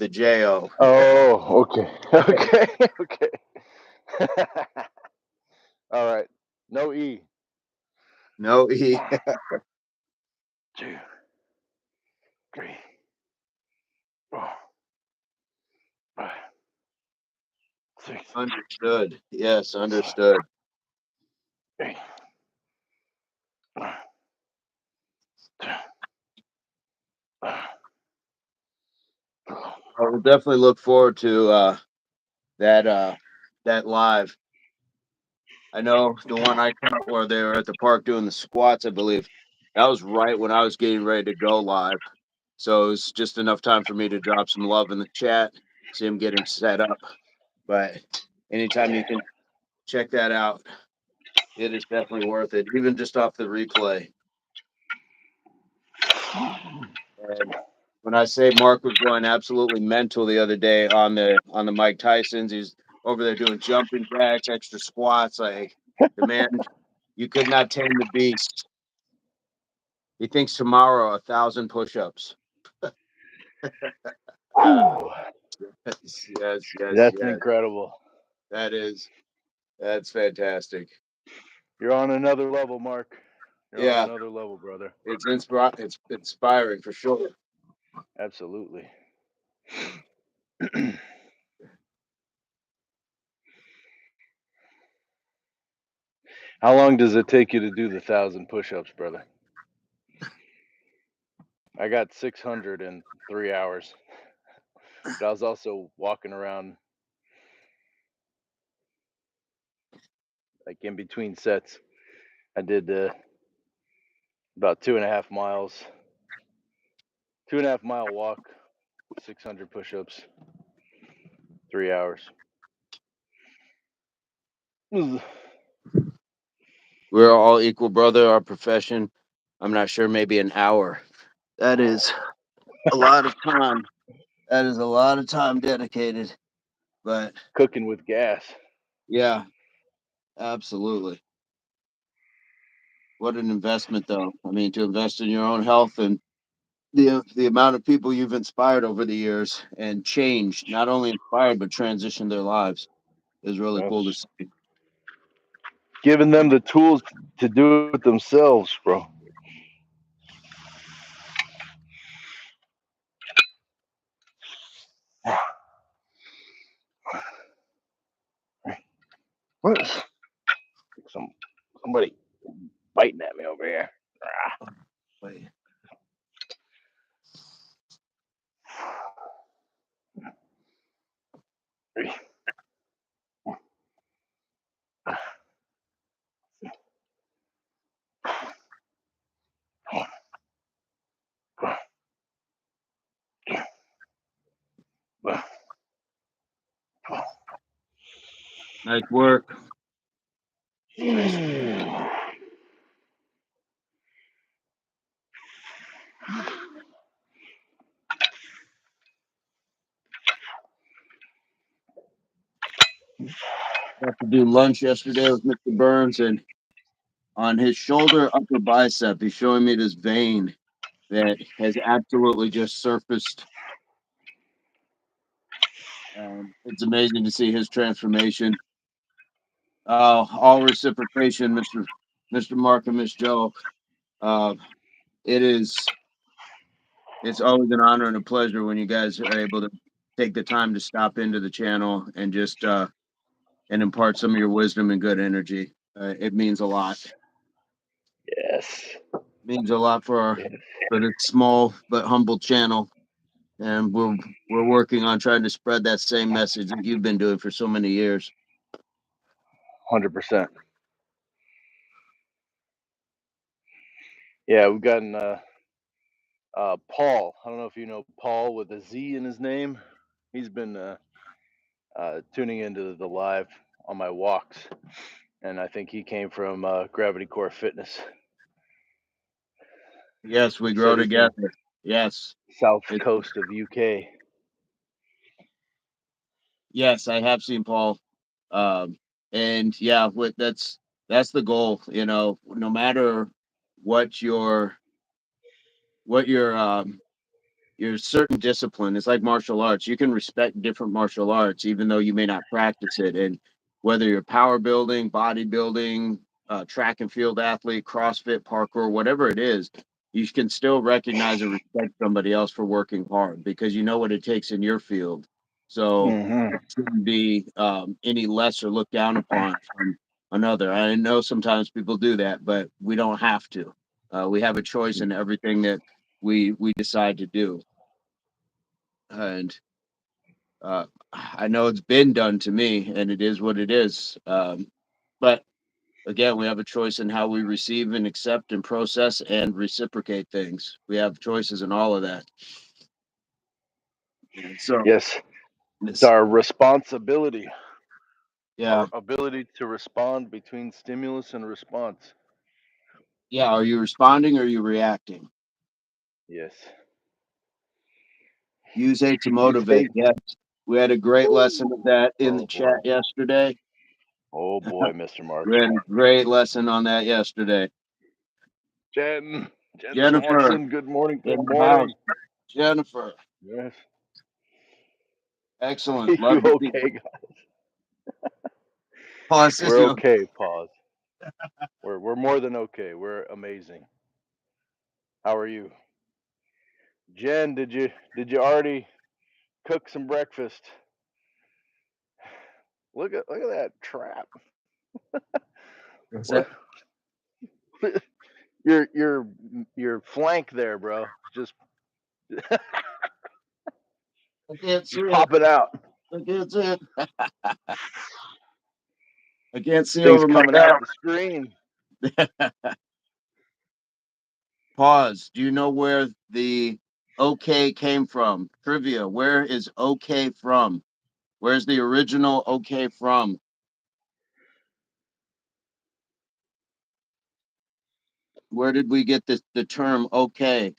J O. Oh, okay. Okay. Okay. All right. No E. No E. One, two, three, four, five, six, Understood. Yes, seven, understood. 8, 9, 10, 11, 12. I will definitely look forward to that that live. I know the one I caught where they were at the park doing the squats, I believe. That was right when I was getting ready to go live. So it was just enough time for me to drop some love in the chat, see him getting set up. But anytime you can check that out, it is definitely worth it, even just off the replay. And when I say Mark was going absolutely mental the other day on the Mike Tyson's, he's over there doing jumping jacks, extra squats. Like the man, you could not tame the beast. He thinks tomorrow 1,000 push-ups. Ooh, Yes. that's incredible. That is that's fantastic. You're on another level, Mark. You're on Yeah, another level, brother. it's inspiring for sure. Absolutely. How long does it take you to do the 1,000 push-ups, brother? I got 600 in 3 hours, but I was also walking around like in between sets. I did about 2.5 miles, 2.5 mile walk, 600 push-ups, 3 hours. We're all equal, brother. Our profession. I'm not sure, maybe an hour. That is a lot of time. That is a lot of time dedicated. But Cooking with gas. yeah, absolutely. What an investment, though. I mean, to invest in your own health and the amount of people you've inspired over the years and changed, not only inspired but transitioned their lives, is really cool to That's see. giving them the tools to do it themselves, bro. What? Some somebody biting at me over here. Wait. Nice work. Nice. Got to do lunch yesterday with Mr. Burns, and on his shoulder upper bicep, he's showing me this vein that has absolutely just surfaced. It's amazing to see his transformation. All reciprocation, Mr. Mark and Miss Joe. Uh, it is it's always an honor and a pleasure when you guys are able to take the time to stop into the channel and just and impart some of your wisdom and good energy. It means a lot. Yes. Means a lot Yes. for this small but humble channel, and we're working on trying to spread that same message that you've been doing for so many years. 100%. Yeah, we've gotten Paul. I don't know if you know Paul with a Z in his name. He's been tuning into the live on my walks, and I think he came from Gravity Core Fitness. Yes, we He grow said he's from together. Yes, south it, coast of UK. yes, I have seen Paul, um, and yeah, that's the goal. You know, no matter what your certain discipline. It's like martial arts. You can respect different martial arts, even though you may not practice it. And whether you're power building, bodybuilding, track and field athlete, CrossFit, parkour, whatever it is, you can still recognize and respect somebody else for working hard because you know what it takes in your field. So Hmm. it shouldn't be any less or looked down upon from another. I know sometimes people do that, but we don't have to. We have a choice in everything that we decide to do, and I know it's been done to me, and it is what it is. But again, we have a choice in how we receive and accept and process and reciprocate things. We have choices in all of that. And so, Yes, it's it's, our responsibility, yeah, our ability to respond between stimulus and response. yeah. Are you responding or are you reacting? Yes. Use hate to Use motivate. hate. Yes, we had a great lesson of that in the Oh chat boy. yesterday. Oh boy, Mr. Mark. We had a great lesson on that yesterday. Jen. Jen Jennifer Swanson, good morning. in Good the house. morning. Jennifer, Yes. excellent. You Love to see. okay, guys? Pause. This We're is okay. Pause. We're more than okay. We're amazing. How are you? Jen, did you already cook some breakfast? Look at that trap. What's What that? your your flank there, bro? Just I can't see just it. pop it out. I can't see it. I can't see Things over my coming out cow. the screen. Pause. Do you know where the OK came from? Trivia. Where is OK from? Where's the original OK from? Where did we get the term OK?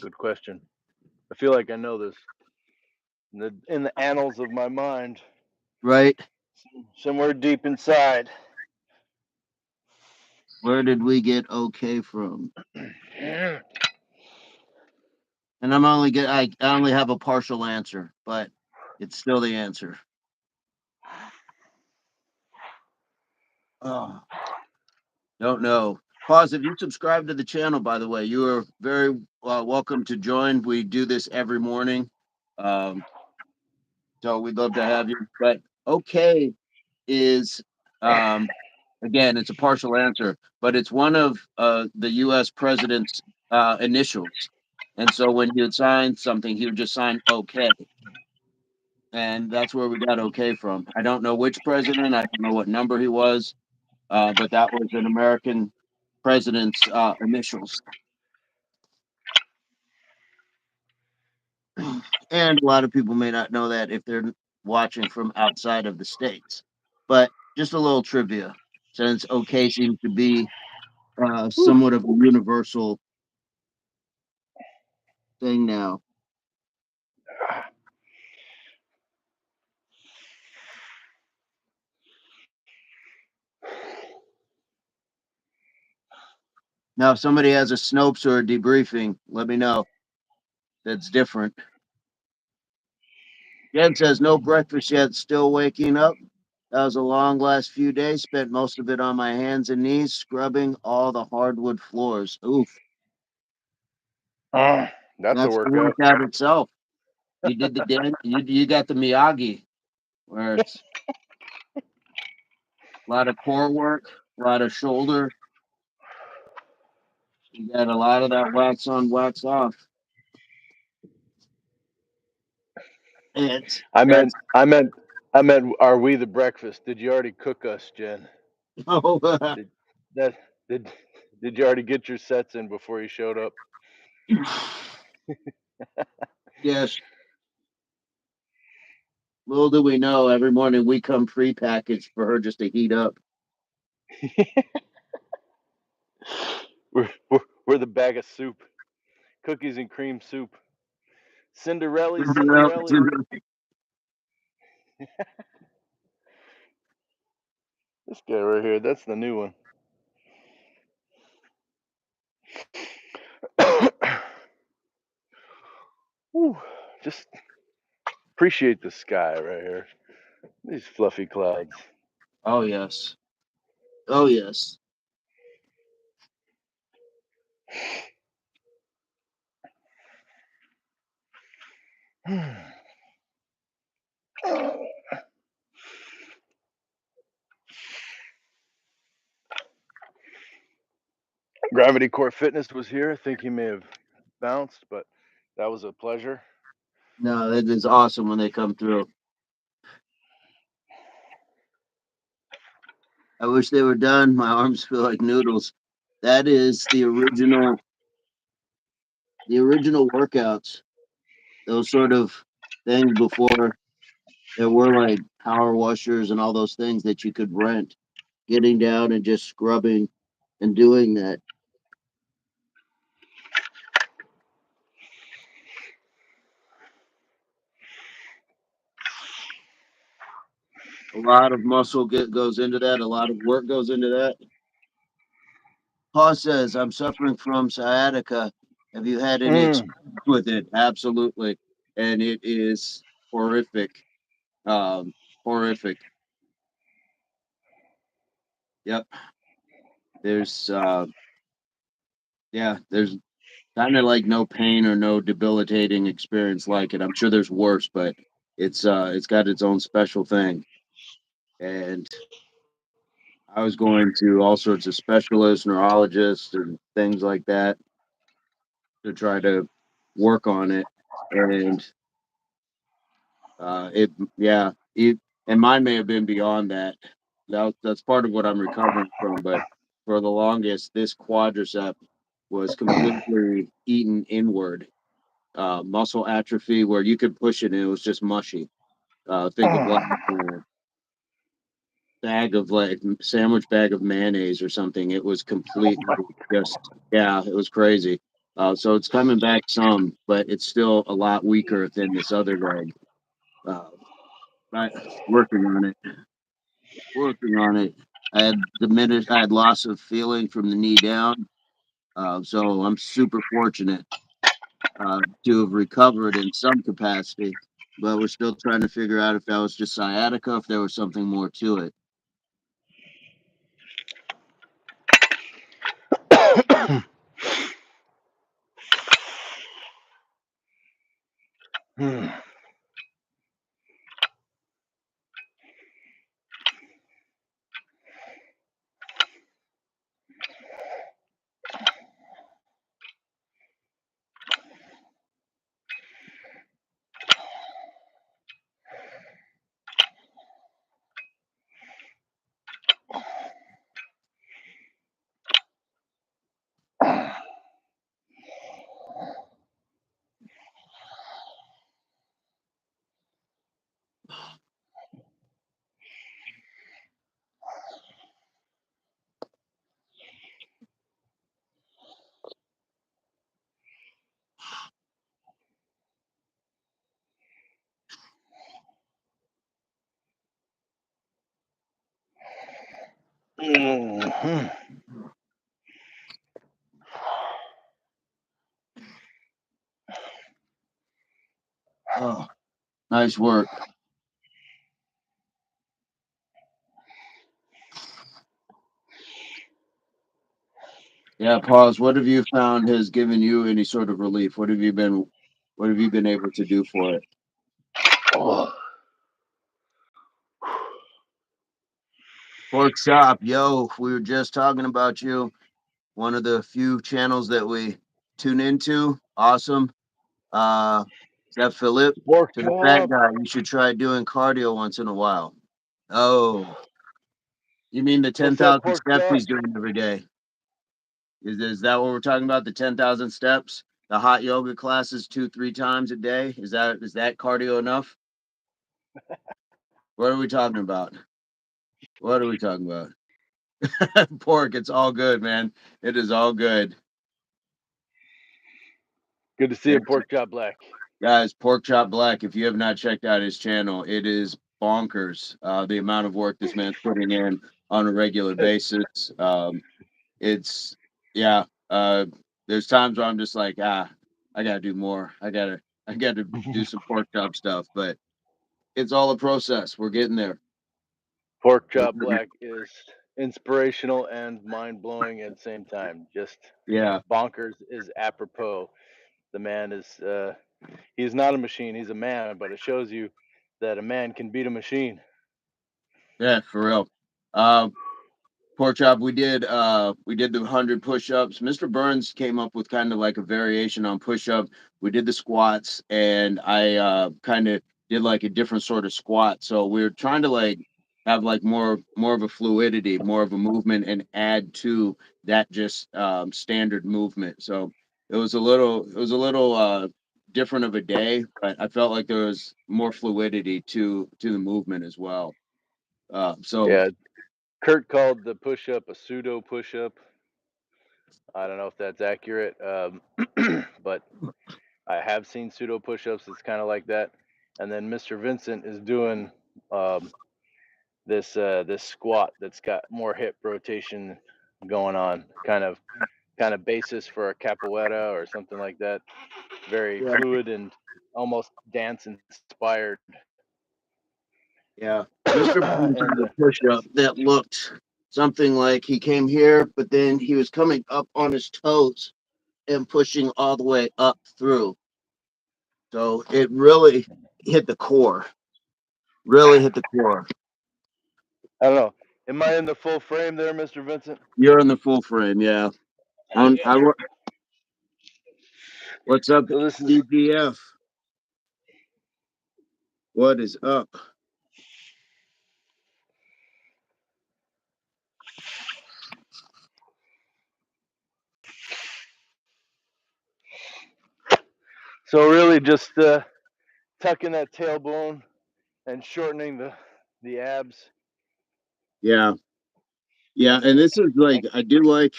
Good question. I feel like I know this in the annals of my mind, Right? somewhere deep inside. Where did we get OK from? And I only have a partial answer, but it's still the answer. Oh, don't know. Pause. If you subscribe to the channel, by the way, you are very welcome to join. We do this every morning. Um, so we'd love to have you. But okay is again, it's a partial answer, but it's one of the U.S. president's initials. And so when he would sign something, he would just sign okay. And that's where we got okay from. I don't know which president, I don't know what number he was, but that was an American president's initials. And a lot of people may not know that if they're watching from outside of the States. But just a little trivia, since okay seems to be somewhat of a universal thing now. Now, if somebody has a Snopes or a debriefing, let me know. That's different. Jen says, no breakfast yet, still waking up. That was a long last few days. Spent most of it on my hands and knees, scrubbing all the hardwood floors. Oof. That's a That's the workout. workout itself. You did the dance. You got the Miyagi, where it's a lot of core work, a lot of shoulder. You got a lot of that wax on, wax off. It's I that's meant, I meant, I meant. Are we the breakfast? Did you already cook us, Jen? oh Did that? Did Did you already get your sets in before you showed up? yes. Little do we know, every morning we come pre-packaged for her just to heat up. We're the bag of soup, cookies and cream soup. Cinderella. This guy right here. That's the new one. Whew, just appreciate the sky right here. These fluffy clouds. Oh yes. Oh yes. Gravity Core Fitness was here. I think he may have bounced, but that was a pleasure. No, it is awesome when they come through. I wish they were done. My arms feel like noodles. That is the original workouts. Those sort of things before there were like power washers and all those things that you could rent. Getting down and just scrubbing and doing that. A lot of goes into that. A lot of work goes into that. Paul says, "I'm suffering from sciatica. Have you had any Mm. experience with it?" Absolutely, and it is horrific. Um, Horrific. Yep. There's yeah, there's kind of like no pain or no debilitating experience like it. I'm sure there's worse, but it's got its own special thing. And I was going to all sorts of specialists, neurologists, and things like that to try to work on it. And it, yeah, and mine may have been beyond that. That's part of what I'm recovering from. But for the longest, this quadricep was completely eaten inward, muscle atrophy, where you could push it and it was just mushy. Think of like a bag of like sandwich bag of mayonnaise or something. It was completely just, yeah, it was crazy. So it's coming back some, but it's still a lot weaker than this other leg. Uh, but working on it, working on it. I had loss of feeling from the knee down. So I'm super fortunate to have recovered in some capacity, but we're still trying to figure out if that was just sciatica, if there was something more to it. Mm. Mhm. Oh, nice work. Yeah, pause. What have you found has given you any sort of relief? What have you been able to do for it? Oh. Pork chop, yo, we were just talking about you. One of the few channels that we tune into. Awesome. Is that Philip? Pork To the fat chop. guy, you should try doing cardio once in a while. Oh, you mean the What's up, 10,000 pork steps chop? he's doing every day? Is that what we're talking about? The 10,000 steps? The hot yoga classes 2, 3 times a day? Is that cardio enough? What are we talking about? What are we talking about? Pork, it's all good, man. It is all good. Good to see you, pork chop black. Guys, Pork Chop Black, if you have not checked out his channel, it is bonkers. The amount of work this man's putting in on a regular basis. It's yeah. There's times where I'm just like, I gotta do more. I gotta do some pork chop stuff, but it's all a process. We're getting there. Pork chop black is inspirational and mind blowing at the same time. Just Yeah, bonkers is apropos. The man is he's not a machine, he's a man, but it shows you that a man can beat a machine. yeah, for real. Um, Pork chop, we did the 100 push-ups. Mr. Burns came up with kind of like a variation on push-up. We did the squats, and I kind of did like a different sort of squat. So we are trying to like have like more of a fluidity, more of a movement, and add to that just standard movement. So it was a little different of a day, but I felt like there was more fluidity to the movement as well. So Yeah, Kurt called the push up a pseudo push up. I don't know if that's accurate, but I have seen pseudo push ups. It's kind of like that. And then Mr. Vincent is doing um, this squat that's got more hip rotation going on, kind of basis for a capoeira or something like that. Very Yeah. fluid and almost dance inspired. Yeah. Mr. Burns And had a push up that looked something like he came here, but then he was coming up on his toes and pushing all the way up through. So it really hit the core. Really hit the core. I don't know. Am I in the full frame there, Mr. Vincent? You're in the full frame, yeah. What's up, So this is DGF? What is up? so really just tucking that tailbone and shortening the abs. Yeah, yeah, And and this is like and I do like.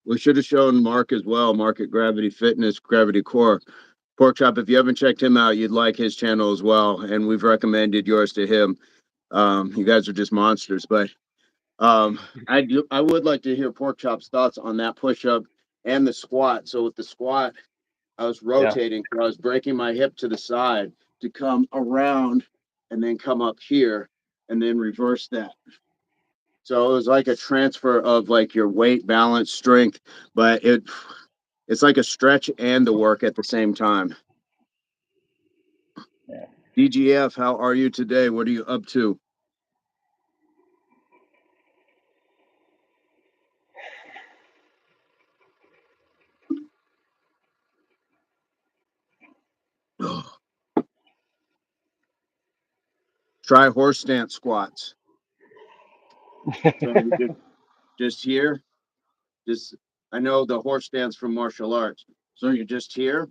We should have shown Mark as well. Mark at Gravity Fitness, Gravity Core, Pork Chop. If you haven't checked him out, you'd like his channel as well. And we've recommended yours to him. You guys are just monsters. But I would like to hear Pork Chop's thoughts on that push up and the squat. So with the squat, I was yeah, rotating, so I was breaking my hip to the side to come around and then come up here and then reverse that. So it was like a transfer of like your weight, balance, strength, but it's like a stretch and the work at the same time. yeah. DGF, how are you today? What are you up to? Try horse stance squats. So you just here, just I know the horse stance from martial arts. So you're just here,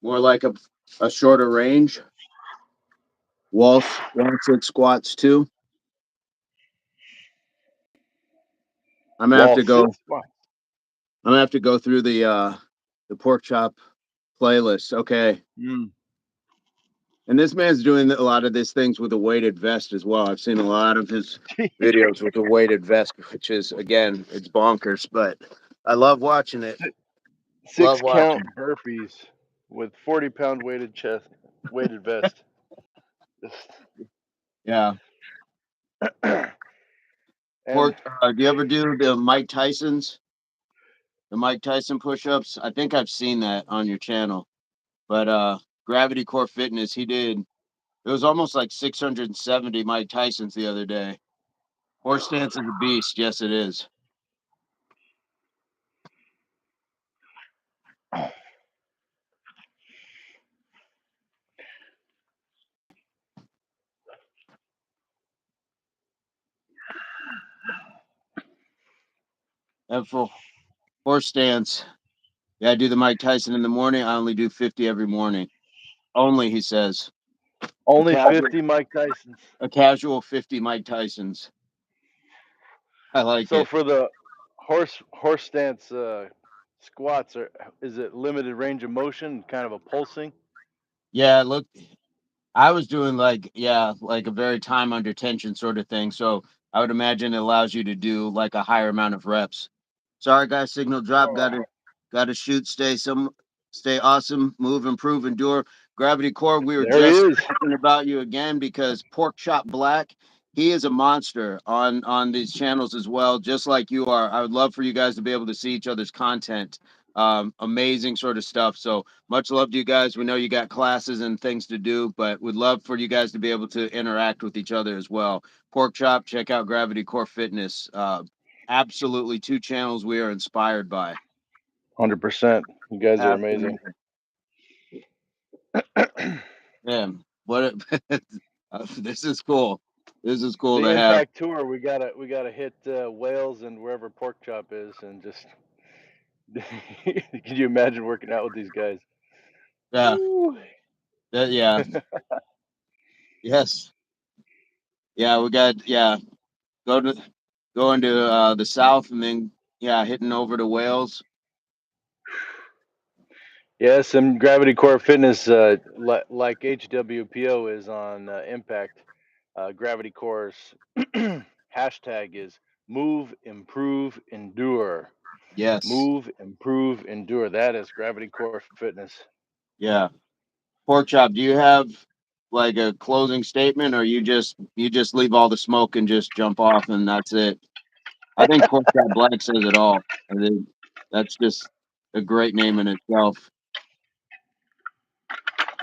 more like a shorter range. Wall sit squats too. I'm gonna have Wall to go. sit squat. I'm gonna have to go through the pork chop playlist. Okay. Mm. And this man's doing a lot of these things with a weighted vest as well. I've seen a lot of his videos with a weighted vest, which is again, it's bonkers, but I love watching it. Love Six watching count it. burpees with 40-pound weighted vest. Yeah. And Do you ever do the Mike Tyson's? The Mike Tyson push-ups? I think I've seen that on your channel. But Gravity Core Fitness, he did. It was almost like 670 Mike Tyson's the other day. Horse stance is a beast. Yes, it is. And for horse stance, yeah, I do the Mike Tyson in the morning. I only do 50 every morning. Only, he says. A only casual, 50 Mike Tysons. a casual 50 Mike Tysons. I like So it. for the horse stance squats, is it limited range of motion, kind of a pulsing? Yeah, look, I was doing like, yeah, like a very time under tension sort of thing. So I would imagine it allows you to do like a higher amount of reps. Sorry, guys, signal drop. Oh, Gotta shoot. Stay awesome. Move, improve, endure. Gravity Core. We were there he just is. talking about you again because Pork Chop Black. He is a monster on these channels as well, just like you are. I would love for you guys to be able to see each other's content. Amazing sort of stuff. So much love to you guys. We know you got classes and things to do, but would love for you guys to be able to interact with each other as well. Pork Chop, check out Gravity Core Fitness. Absolutely two channels we are inspired by. 100%. You guys are amazing. Absolutely. Yeah. What this is cool. This is cool The to have. Impact Tour, we gotta hit Wales and wherever Pork Chop is, and just can you imagine working out with these guys? Yeah. Woo. Yeah. Yes. Yeah, we got go to going to the south and then yeah, hitting over to Wales. Yes, and Gravity Core Fitness, like HWPO is on Impact. Gravity Core's hashtag is move, improve, endure. Yes. Move, improve, endure. That is Gravity Core Fitness. Yeah. Pork chop, do you have like a closing statement, or you just leave all the smoke and just jump off and that's it? I think Pork Chop Black says it all. I think that's just a great name in itself.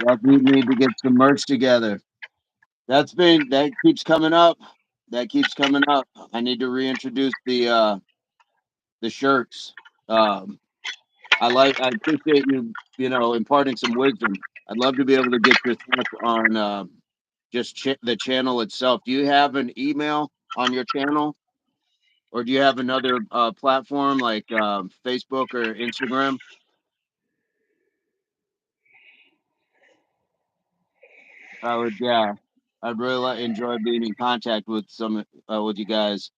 Yep, we need to get some merch together. That keeps coming up. That keeps coming up. I need to reintroduce the shirts. Um, I appreciate you, imparting some wisdom. I'd love to be able to get your thoughts on just the channel itself. Do you have an email on your channel, or do you have another platform like Facebook or Instagram? I would, yeah, I'd really enjoy being in contact with some with you guys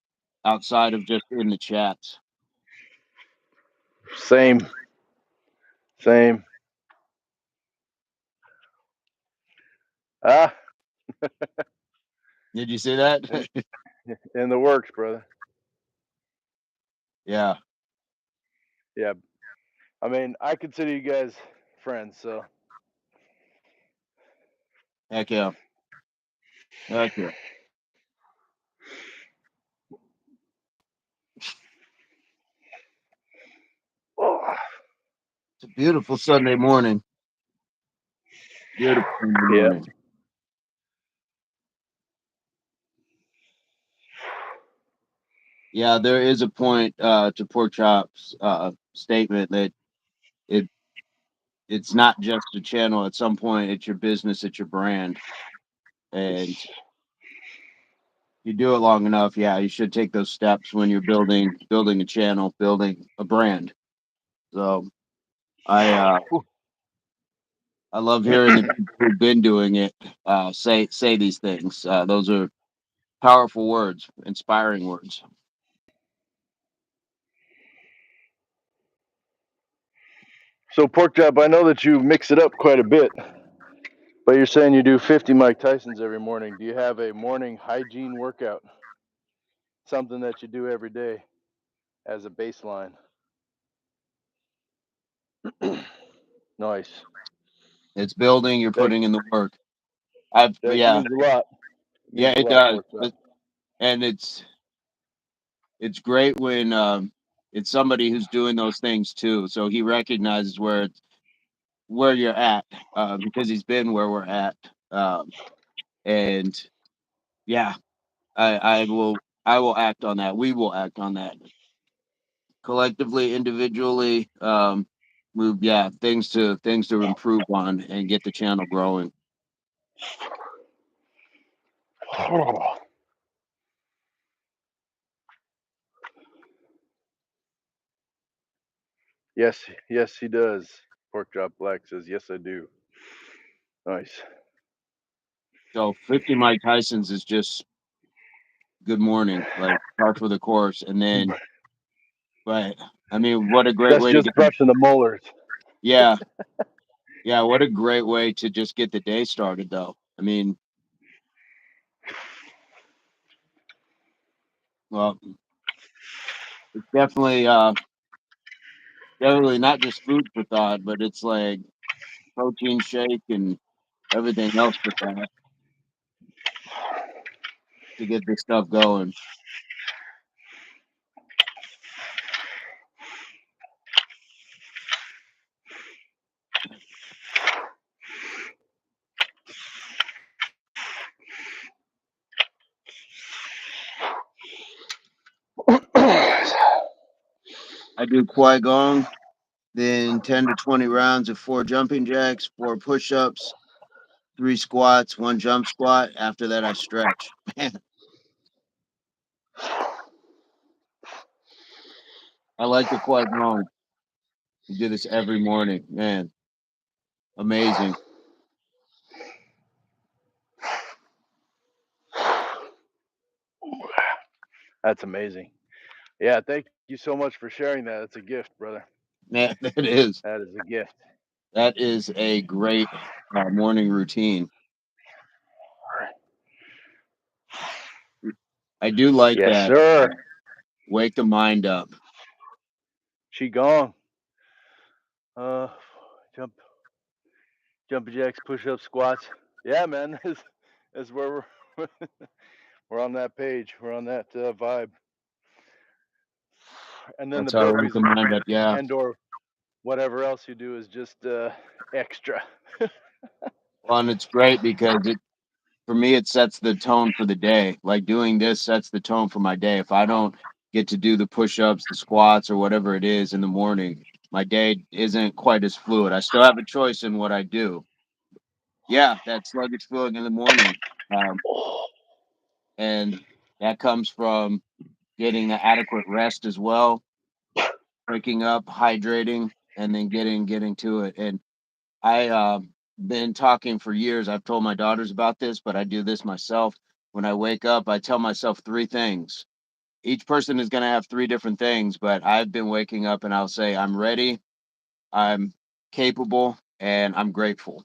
outside of just in the chats. Same, same. Ah, Did you see that? in, in the works, brother. Yeah, Yeah, I mean, I consider you guys friends, so heck yeah, heck yeah. oh, It's a beautiful Sunday morning. Beautiful Sunday yeah. morning. Yeah, there is a point to Pork Chop's statement that it it's not just a channel. At some point, it's your business, it's your brand, and It's you do it long enough. Yeah, you should take those steps when you're building a channel, building a brand. So I I love hearing the people who've been doing it say these things. Those are powerful words, inspiring words. so pork chop. I know that you mix it up quite a bit, but you're saying you do 50 Mike Tysons every morning. Do you have a morning hygiene workout? Something that you do every day as a baseline. Nice. It's building. You're That putting in the work. I've that yeah means a lot. It yeah means a it lot, does, pork chop. and it's great when it's somebody who's doing those things too. So he recognizes where you're at because he's been where we're at. And yeah, I will act on that. We will act on that collectively, individually. Yeah, things to improve on and get the channel growing. Yes, yes, he does. Pork chop black says, "Yes, I do." Nice. So 50 Mike Tyson's is just good morning, like starts with a course, and then right. I mean, what a great That's way to just get. brushing the molars. Yeah, yeah, what a great way to just get the day started, though. I mean, well, it's definitely not just food for thought, but it's like protein shake and everything else with that to get this stuff going. I do Qui Gong, then 10 to 20 rounds of 4 jumping jacks, 4 push-ups, 3 squats, 1 jump squat. After that, I stretch. Man, I like the Qui Gong. You do this every morning. Man, amazing. That's amazing. Yeah, thank you so much for sharing that. That's a gift, brother. Man, it is. That is a gift. That is a great morning routine. I do like Yes, that. sir. Wake the mind up. Qigong, uh, jump, jumping jacks, push-ups, squats. Yeah, man, that's where we're we're on that page. We're on that vibe. And then the That's how I wake burpees the mind up. Yeah. and or whatever else you do is just extra. Well, and it's great because it for me it sets the tone for the day. Like doing this sets the tone for my day. If I don't get to do the push-ups, the squats, or whatever it is in the morning, my day isn't quite as fluid. I still have a choice in what I do. Yeah, that sluggish feeling in the morning. Um, and that comes from getting the adequate rest as well, waking up, hydrating, and then getting to it. And I been talking for years. I've told my daughters about this, but I do this myself. When I wake up, I tell myself three things. Each person is going to have three different things, but I've been waking up and I'll say, I'm ready, I'm capable, and I'm grateful.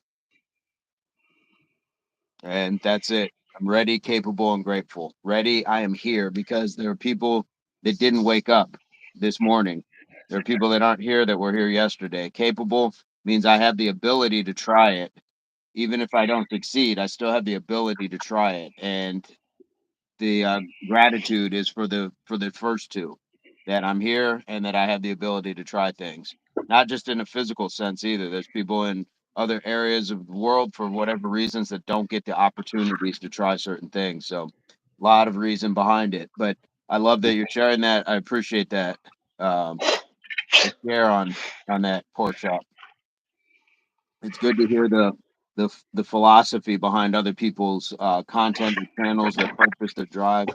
And that's it. I'm ready, capable, and grateful. Ready, I am here because there are people that didn't wake up this morning. There are people that aren't here that were here yesterday. Capable means I have the ability to try it. Even if I don't succeed, I still have the ability to try it. And the gratitude is for the first two, that I'm here and that I have the ability to try things. Not just in a physical sense either. There's people in other areas of the world for whatever reasons that don't get the opportunities to try certain things. So a lot of reason behind it. But I love that you're sharing that. I appreciate that. Um, the share on that pork chop. It's good to hear the philosophy behind other people's content, their channels, their purpose, their drive,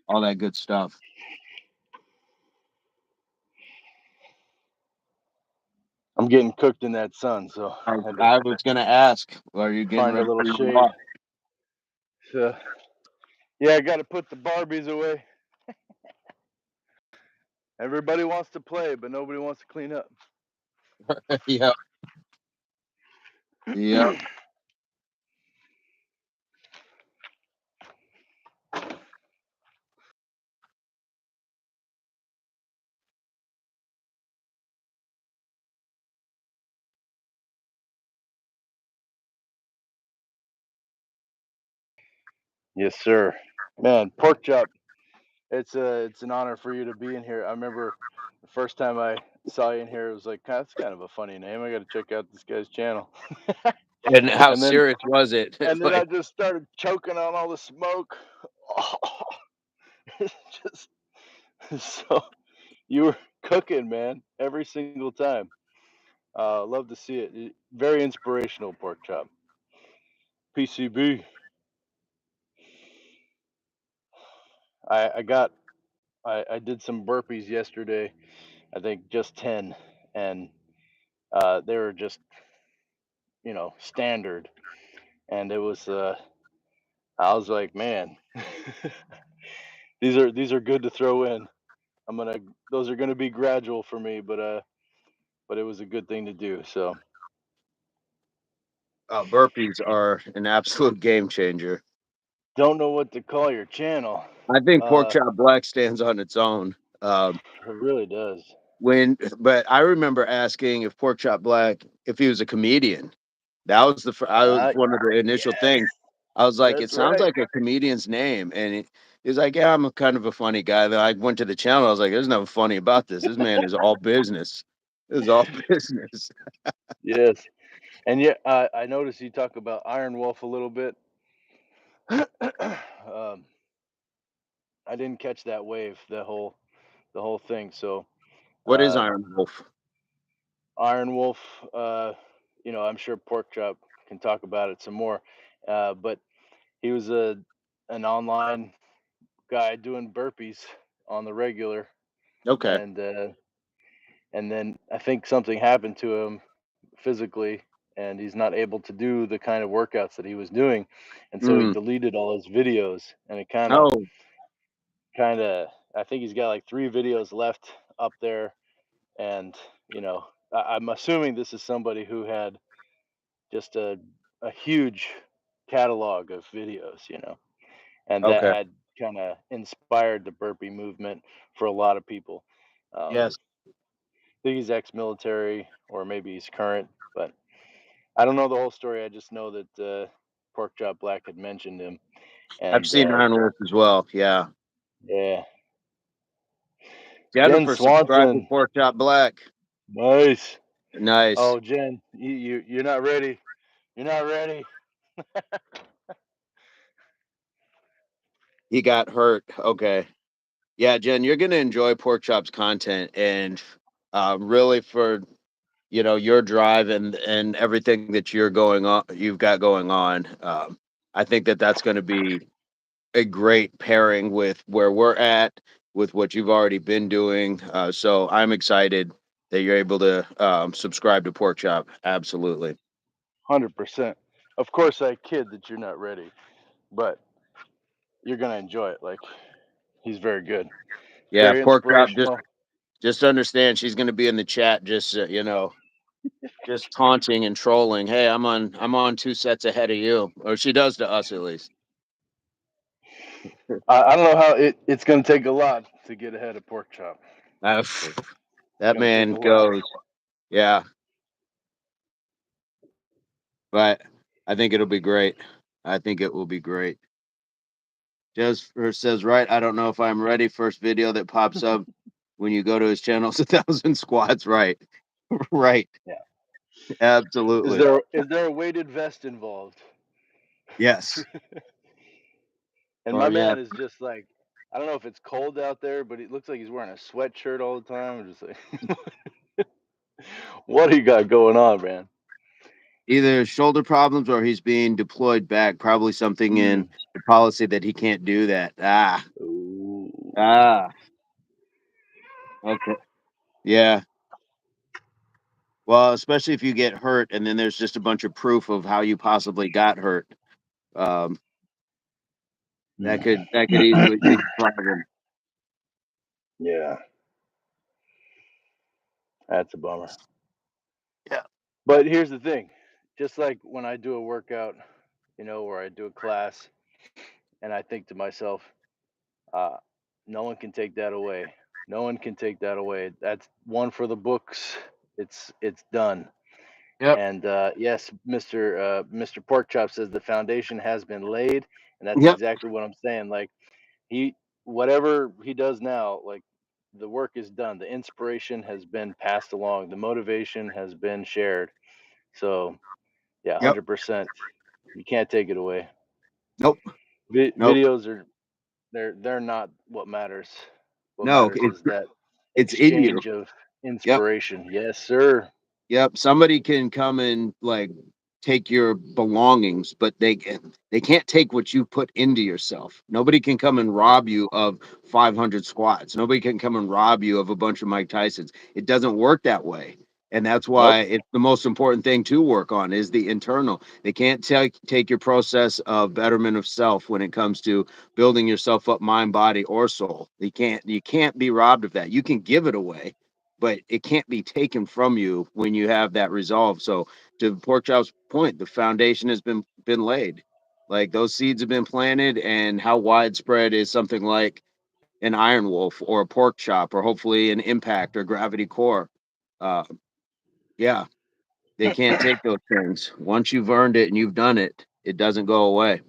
all that good stuff. I'm getting cooked in that sun, so I, I had to I was gonna ask, are you getting find a ready little for your shade. walk? So yeah, I got to put the Barbies away. Everybody wants to play, but nobody wants to clean up. Yep, yep. Yes, sir. Man, pork chop. It's an honor for you to be in here. I remember the first time I saw you in here, it was like, that's kind of a funny name. I got to check out this guy's channel. And how and then serious was it? and then I Like, just started choking on all the smoke. It's just so you were cooking, man, every single time. Love to see it. Very inspirational pork chop. PCB. I got I did some burpees yesterday. I think just 10, and they were just standard. And it was I was like, man, these are good to throw in. I'm gonna those are gonna be gradual for me, but it was a good thing to do. So burpees are an absolute game changer. don't know what to call your channel. I think pork Uh, chop black stands on its own. it really does. But I remember asking if pork chop black if he was a comedian. That was I was one of the initial Yes, things. I was like, it that's sounds right. like a comedian's name, and he was like, yeah, I'm a kind of a funny guy. Then I went to the channel. I was like, there's nothing funny about this. This man is all business. It was all business. Yes, and yeah, I noticed you talk about Iron Wolf a little bit. I didn't catch that wave, the whole thing. So What is uh, Iron Wolf? Iron Wolf, I'm sure Pork Chop can talk about it some more. But he was an online guy doing burpees on the regular, Okay. and then I think something happened to him physically, and he's not able to do the kind of workouts that he was doing, and so he Mm. deleted all his videos, and it Oh, kind of I think he's got like 3 videos left up there, and you know I'm assuming this is somebody who had just a huge catalog of videos, and that Okay. had kind of inspired the burpee movement for a lot of people. Um, Yes. I think he's ex-military or maybe he's current, but I don't know the whole story. I just know that Pork Chop Black had mentioned him, I've and seen Iron Wolf as well. Yeah. yeah, Jen Jennifer, subscribe to Swanson, Pork Chop Black. nice. Nice. Oh, Jen, you're not ready. You're not ready. He got hurt. Okay. Yeah, Jen, you're gonna enjoy Pork Chop's content, and really for your drive and everything that you've got going on. I think that that's going to be a great pairing with where we're at, with what you've already been doing. So I'm excited that you're able to subscribe to Pork Chop. Absolutely. 100%. Of course, I kid that you're not ready, but you're gonna enjoy it. Like he's very good, Yeah, very Pork Chop. inspirational. Just understand she's going to be in the chat. Just just taunting and trolling. Hey, I'm on two sets ahead of you, or she does to us at least. I don't know how it's gonna take a lot to get ahead of Pork Chop. Uh, It's that gonna take man a lot. goes. Yeah, but I think it'll be great. I think it will be great. Jasper says, right, I don't know if I'm ready. First video that pops up when you go to his channel is 1,000 squats. Right. Right. Yeah. Is Absolutely. there a weighted vest involved? Yes. And my Or yeah. man is just like, I don't know if it's cold out there, but it looks like he's wearing a sweatshirt all the time. I'm just like, what do you got going on, man? Either shoulder problems or he's being deployed back. Probably something in Mm. the policy that he can't do that. Ah. Ooh. Ah. Okay. Yeah. Well, especially if you get hurt and then there's just a bunch of proof of how you possibly got hurt. Um, that could easily be a problem. Yeah, that's a bummer. Yeah. But here's the thing, just like when I do a workout, or I do a class, and I think to myself, uh, no one can take that away. No one can take that away. That's one for the books. It's done. Yep. And yes, Mr. Porkchop says the foundation has been laid, and that's Yep. exactly what I'm saying. Like he, whatever he does now, like the work is done. The inspiration has been passed along. The motivation has been shared. So yeah, Yep. 100%. You can't take it away. Nope. Nope. Videos are they're not what matters. What No, matters is that it's in you. exchange of Yep. inspiration. Yes, sir. Yep. Somebody can come and like take your belongings, but they can't take what you put into yourself. Nobody can come and rob you of 500 squats. Nobody can come and rob you of a bunch of Mike Tysons. It doesn't work that way. And that's Nope. why it's the most important thing to work on is the internal. They can't take your process of betterment of self when it comes to building yourself up mind, body, or soul. You can't be robbed of that. You can give it away, but it can't be taken from you when you have that resolve. So to Porkchop's point, the foundation has been laid. Like those seeds have been planted, and how widespread is something like an Iron Wolf or a Pork Chop, or hopefully an Impact or Gravity Core. Uh, yeah, they can't take those things. Once you've earned it and you've done it, it doesn't go away.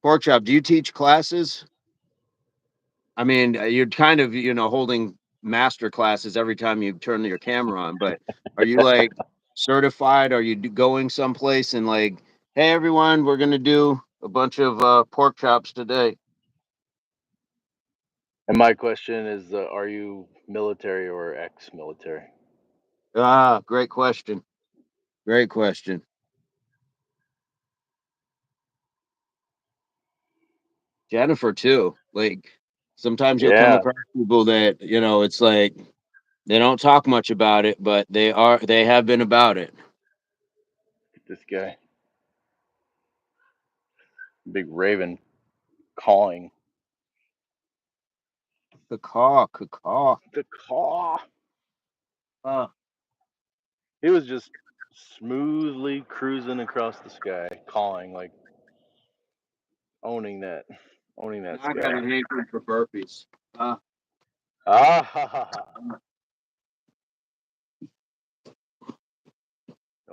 Pork Chop, do you teach classes? I mean, you're kind of, holding master classes every time you turn your camera on, but are you like certified? Are you going someplace and like, hey, everyone, we're going to do a bunch of pork chops today? And my question is, are you military or ex-military? Ah, great question. Great question. Jennifer, too. Like, sometimes you'll come Yeah, across people that, it's like they don't talk much about it, but they have been about it. this guy, big raven cawing. Caw, caw. The caw. He was just smoothly cruising across the sky, cawing, like owning that I sky. got an hankering for burpees. Ah ha ha ha.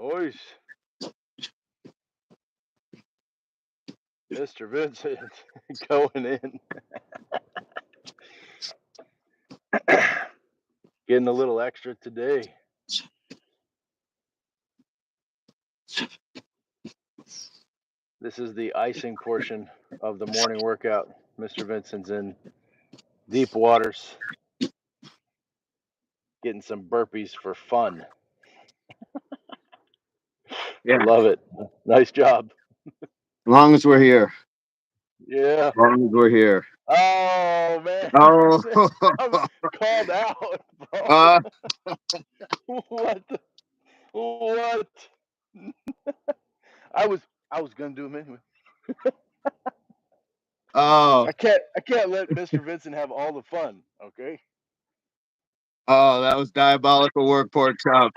Nice. Mr. Vincent going in. Getting a little extra today. This is the icing portion of the morning workout. Mr. Vincent's in deep waters, getting some burpees for fun. Yeah. Love it. Nice job. As long as we're here. Yeah. As long as we're here. Oh man. Oh. I'm called out, bro. What? What? I was gonna do them anyway. Oh. I can't let Mr. Vincent have all the fun. Okay. Oh, that was diabolical work, pork chop.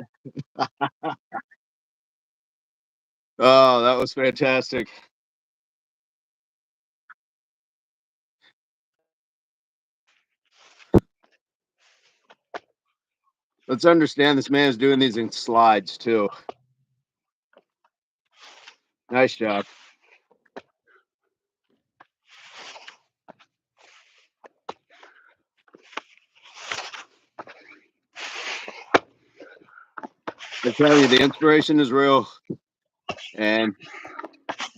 Oh, that was fantastic. Let's understand this man is doing these in slides too. Nice job. I tell you, the inspiration is real. And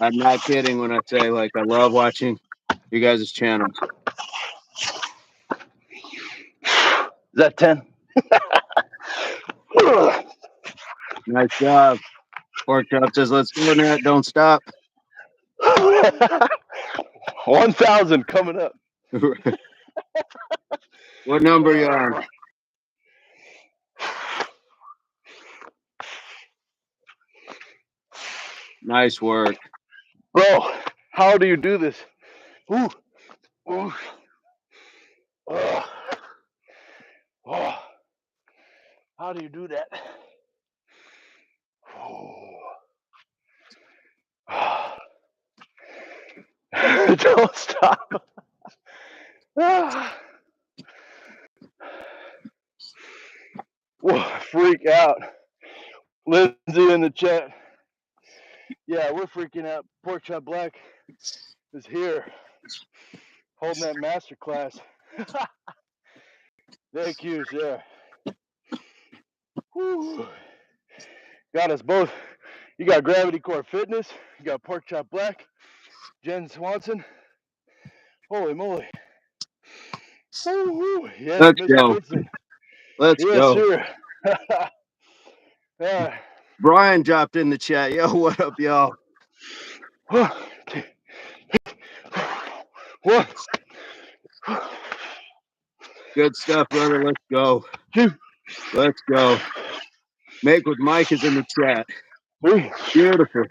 I'm not kidding when I say, like, I love watching you guys' channels. Is that 10? Nice job. Pork chop says, let's go, Nat. Don't stop. 1,000 coming up. What number are you on? Nice work. Bro, how do you do this? Ooh. Ooh. Oh. Oh. How do you do that? Oh. Don't stop. Whoa, freak out. Lindsay in the chat. Yeah, we're freaking out. Pork Chop Black is here holding that master class. Thank you, sir. Whew. Got us both. You got Gravity Core Fitness. You got Pork Chop Black. Jen Swanson. Holy moly. Woo-hoo. Yes, Let's Mr. go. Vincent. Let's Yes, go. Sir. Brian dropped in the chat. Yo, what up, y'all? What? Good stuff, brother. Let's go. Let's go. Make with Mike is in the chat. Beautiful.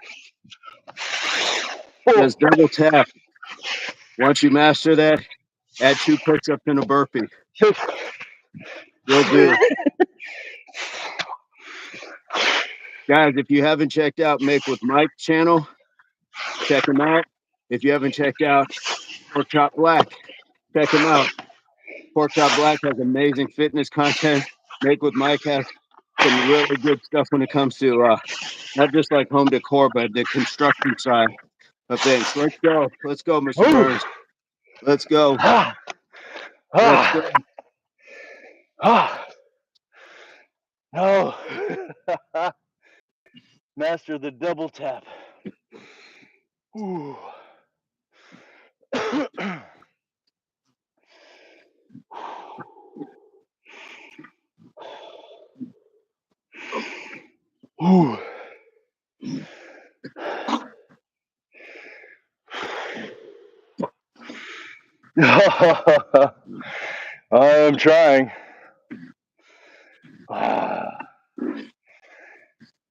Says double tap. Once you master that, add 2 push-ups and a burpee. Will do. Guys, if you haven't checked out Make with Mike's channel, check him out. If you haven't checked out Pork Chop Black, check him out. Pork Chop Black has amazing fitness content. Make with Mike has some really good stuff when it comes to not just like home decor, but the construction side of things. Let's go. Let's go, Mr. Burns. Let's go. Let's go. No. Master the double tap. Ooh. Ooh. I am trying.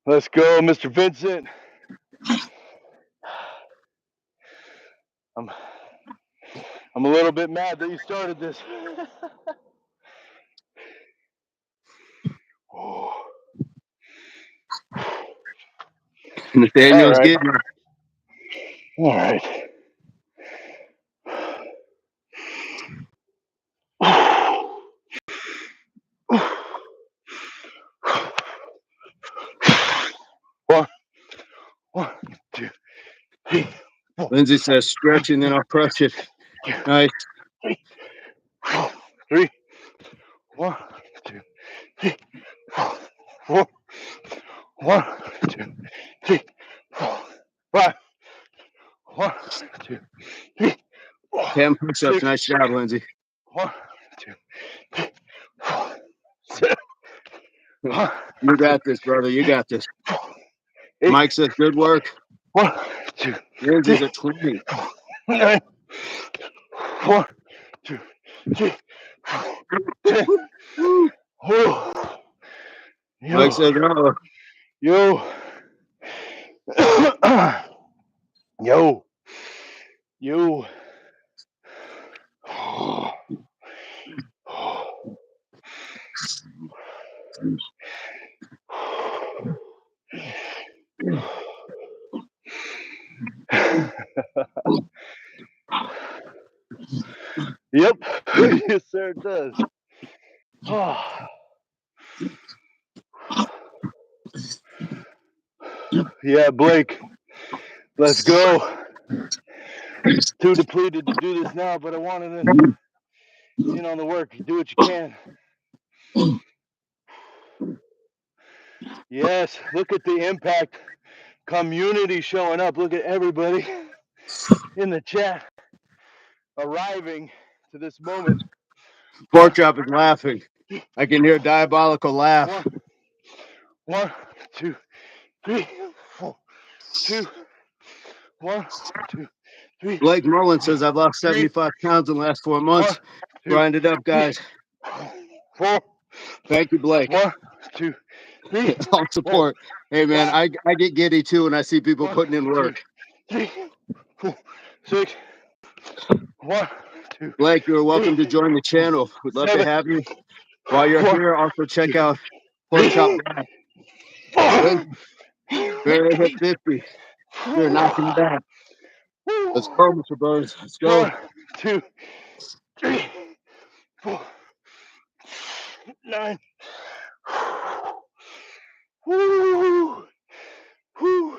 Let's go, Mr. Vincent. I'm a little bit mad that you started this. Nathaniel's right. getting All right. One, two, three, four, Lindsay says stretching, then I'll crush it. Nice. three, four, three. 1, 2, 3, 4, 4. 1, 2, 3, 4, 5. 1, 2, 3, 4, 10 push-ups. 6. Nice job, Lindsay. 1, 2, 3, 4, 7. You got this, brother. You got this. 8. Mike says good work. 1, 2, Lindsay's 3, at 20. 9. 1, 2, 3, 4, 10. Oh. Mike says no. Yo. Yo. Yo. Yep. Yes, sir, it does. Yeah, Blake. Let's go. Too depleted to do this now, but I wanted to in on the work. Do what you can. Yes, look at the impact. Community showing up. Look at everybody in the chat arriving to this moment. Pork chop is laughing. I can hear a diabolical laugh. 1, 2, 3, 4, 2, 1, 2, 3. Blake Mullen says I've lost 75 pounds in the last 4 months. 1, 2, Grind it up, guys. 4. Thank you, Blake. 1, 2, 3. All support. Hey, man, I get giddy too when I see people putting in work. 3, 4, 6. 1, 2. Blake, you're welcome to join the channel. We'd love to have you. While you're here, also check out Pork Chop Back. Barely hit 50. You're knocking it out. Let's go, Mr. Burns. Let's go. 1, 2, 3, 4, 9. Woo! Woo!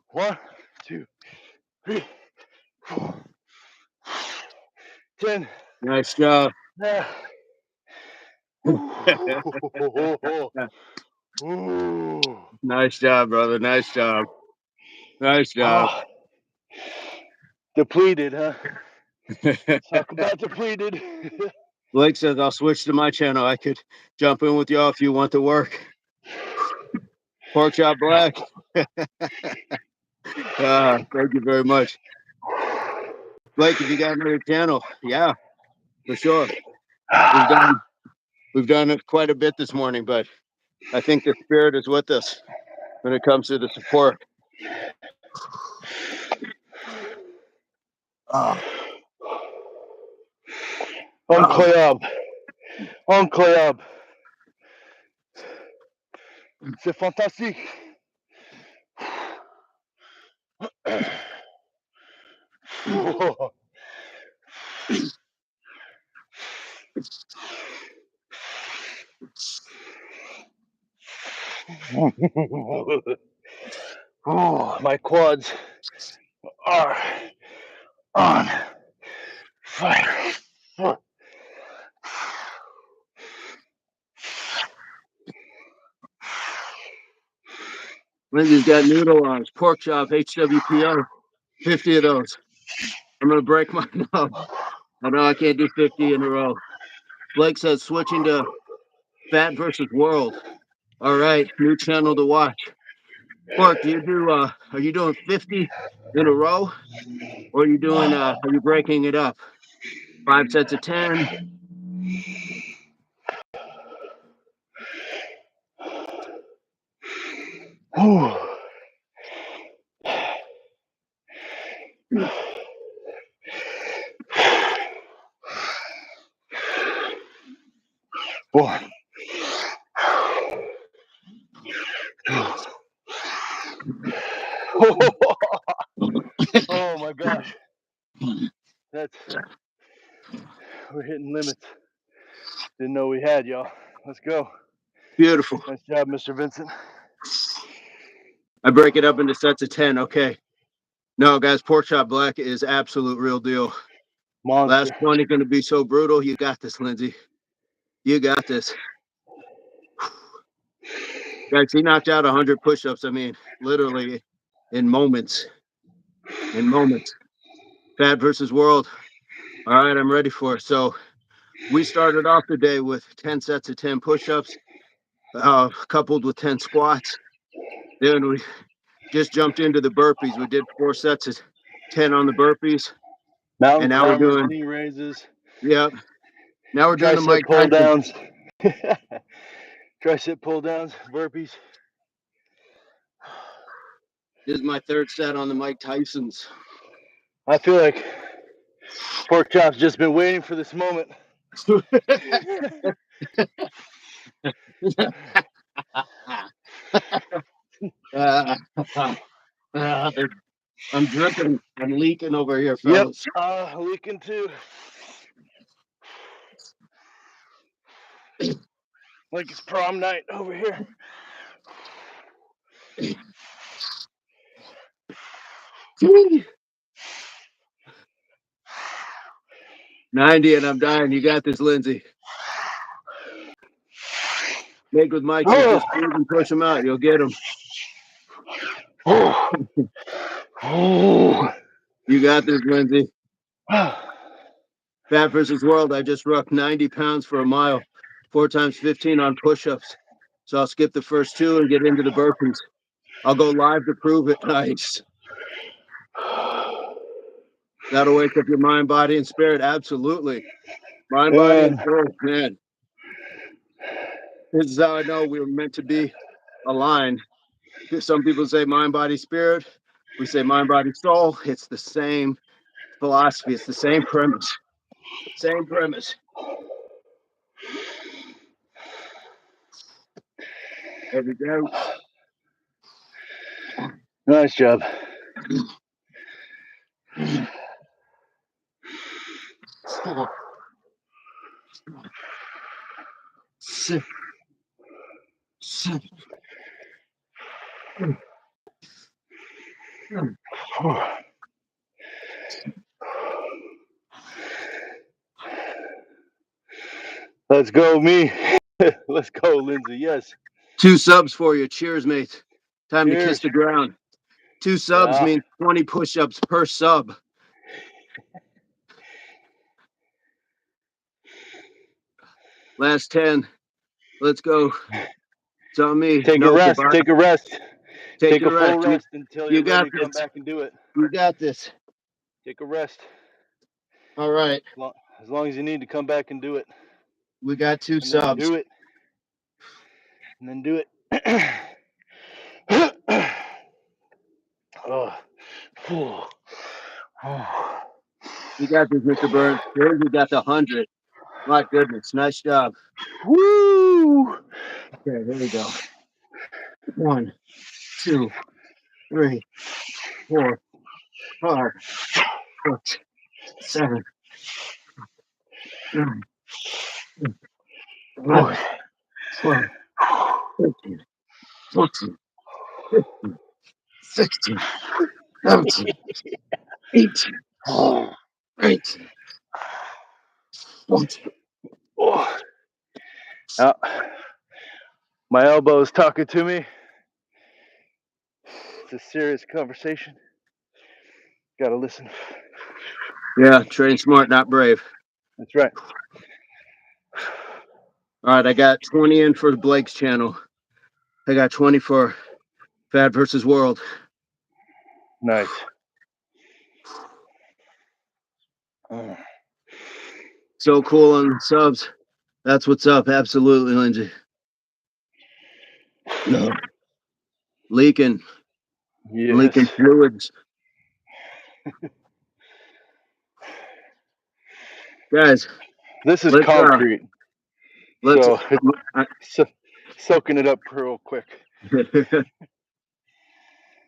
1, 2, 3, 4, 10. Nice job. Yeah. Nice job, brother. Nice job. Nice job. Depleted, huh? Talk about depleted. Blake says I'll switch to my channel. I could jump in with y'all if you want to work. Pork Chop Black. Thank you very much. Blake, if you got another channel, yeah, for sure. We've done it quite a bit this morning, but I think the spirit is with us when it comes to the support. Incroyable. Incroyable. C'est fantastique. Oh, my quads are on fire. Lindsay's got noodle arms, pork chop, HWPO, 50 of those. I'm going to break mine up. I know I can't do 50 in a row. Blake says switching to Fat versus World. All right, new channel to watch. Pork, do you do are you doing 50 in a row? Or are you doing are you breaking it up? 5 sets of 10. One. 2. Oh my gosh. We're hitting limits. Didn't know we had, y'all. Let's go. Beautiful. Nice job, Mr. Vincent. I break it up into sets of 10. Okay. No, guys, pork chop black is absolute real deal. Monster. Last 20 going to be so brutal. You got this, Lindsay. You got this. Guys, he knocked out 100 push-ups. I mean, literally in moments. In moments. Fat versus world. All right, I'm ready for it. So we started off the day with 10 sets of 10 push-ups, coupled with 10 squats. Then we just jumped into the burpees. We did 4 sets of 10 on the burpees. Mountain And now we're climbers, doing, knee raises. yep. Now we're doing the Tricep Mike pull Tyson. downs. Tricep pull downs, burpees. This is my 3rd set on the Mike Tysons. I feel like pork chop's just been waiting for this moment. I'm dripping. I'm leaking over here, fellas. Yep, leaking too. Like it's prom night over here. 90 and I'm dying. You got this, Lindsay. Make with Mike is just breathe and push him out. You'll get him. You got this, Lindsay. Fat versus world. I just rucked 90 pounds for a mile, 4 times 15 on push-ups. So I'll skip the first 2 and get into the burpees. I'll go live to prove it. Nice. That'll wake up your mind, body, and spirit. Absolutely. Mind, body, and spirit, man. This is how I know we were meant to be aligned. Some people say mind, body, spirit. We say mind, body, soul. It's the same philosophy. It's the same premise. Same premise. There we go. Nice job. 4, 6, 7, 8, 9. Let's go, me. Let's go, Lindsay. Yes. 2 subs for you. Cheers, mate. Time Cheers. to kiss the ground. 2 subs means 20 push-ups per sub. Last 10. Let's go. It's on me. Take a rest. Take a rest. Take a full rest until you're ready to come back and do it. You got this. Take a rest. All right. As long as you need to come back and do it. We got 2 subs. Do it. And then do it. You got this, Mr. Burns. Here we got the 100. My goodness. Nice job. Woo! Okay, here we go. 1, 2, 3, 4, 5, 6, 7, 9, 10, 11, 12, 13, 14, 15, 16, 17, 18, 19, 20. My elbow is talking to me. It's a serious conversation. Gotta listen. Yeah, train smart, not brave. That's right. All right, I got 20 in for Blake's channel. I got 20 for Fat versus World. Nice. So cool on the subs. That's what's up. Absolutely, Lindsay. No. Leaking. Yes. Leaking fluids. Guys. This is concrete. Let's soaking it up real quick.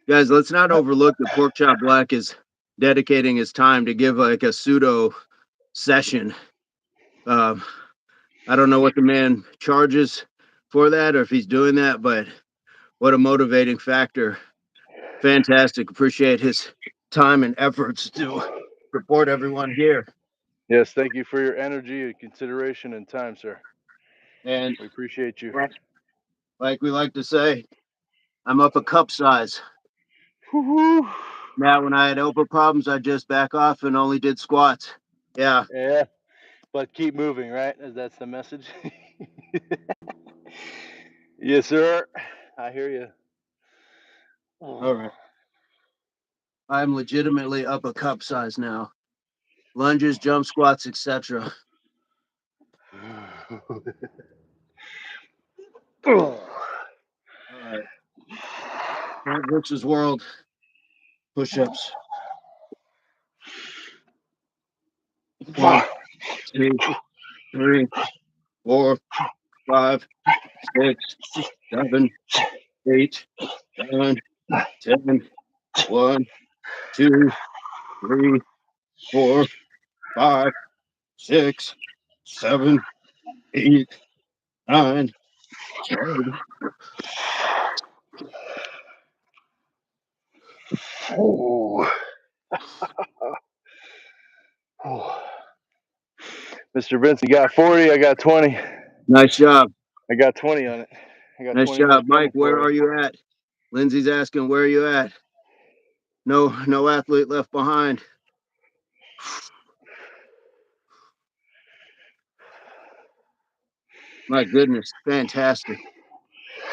Guys, let's not overlook that Pork Chop Black is dedicating his time to give like a pseudo session. Um, I don't know what the man charges for that or if he's doing that, but what a motivating factor. Fantastic. Appreciate his time and efforts to support everyone here. Yes, thank you for your energy and consideration and time, sir. And We appreciate you. like we like to say, I'm up a cup size. Woo-hoo. Now, when I had elbow problems, I just back off and only did squats. Yeah. Yeah, but keep moving, right? As that's the message. Yes, sir. I hear you. All right. I'm legitimately up a cup size now. Lunges, jump squats, etc. Oh. All right. Ant versus world push-ups. 1, 2, 3, 4, 5, 6, 7, 8, 9, 10. 1, 2, 3, 4, 5, 6, 7, 8, 9, 10. Oh. Mr. Vince, you got 40. I got 20. Nice job. I got 20 on it. I got Nice 20 more job, coming Mike. Where for you. are you at? Lindsay's asking, where are you at? No athlete left behind. My goodness, fantastic,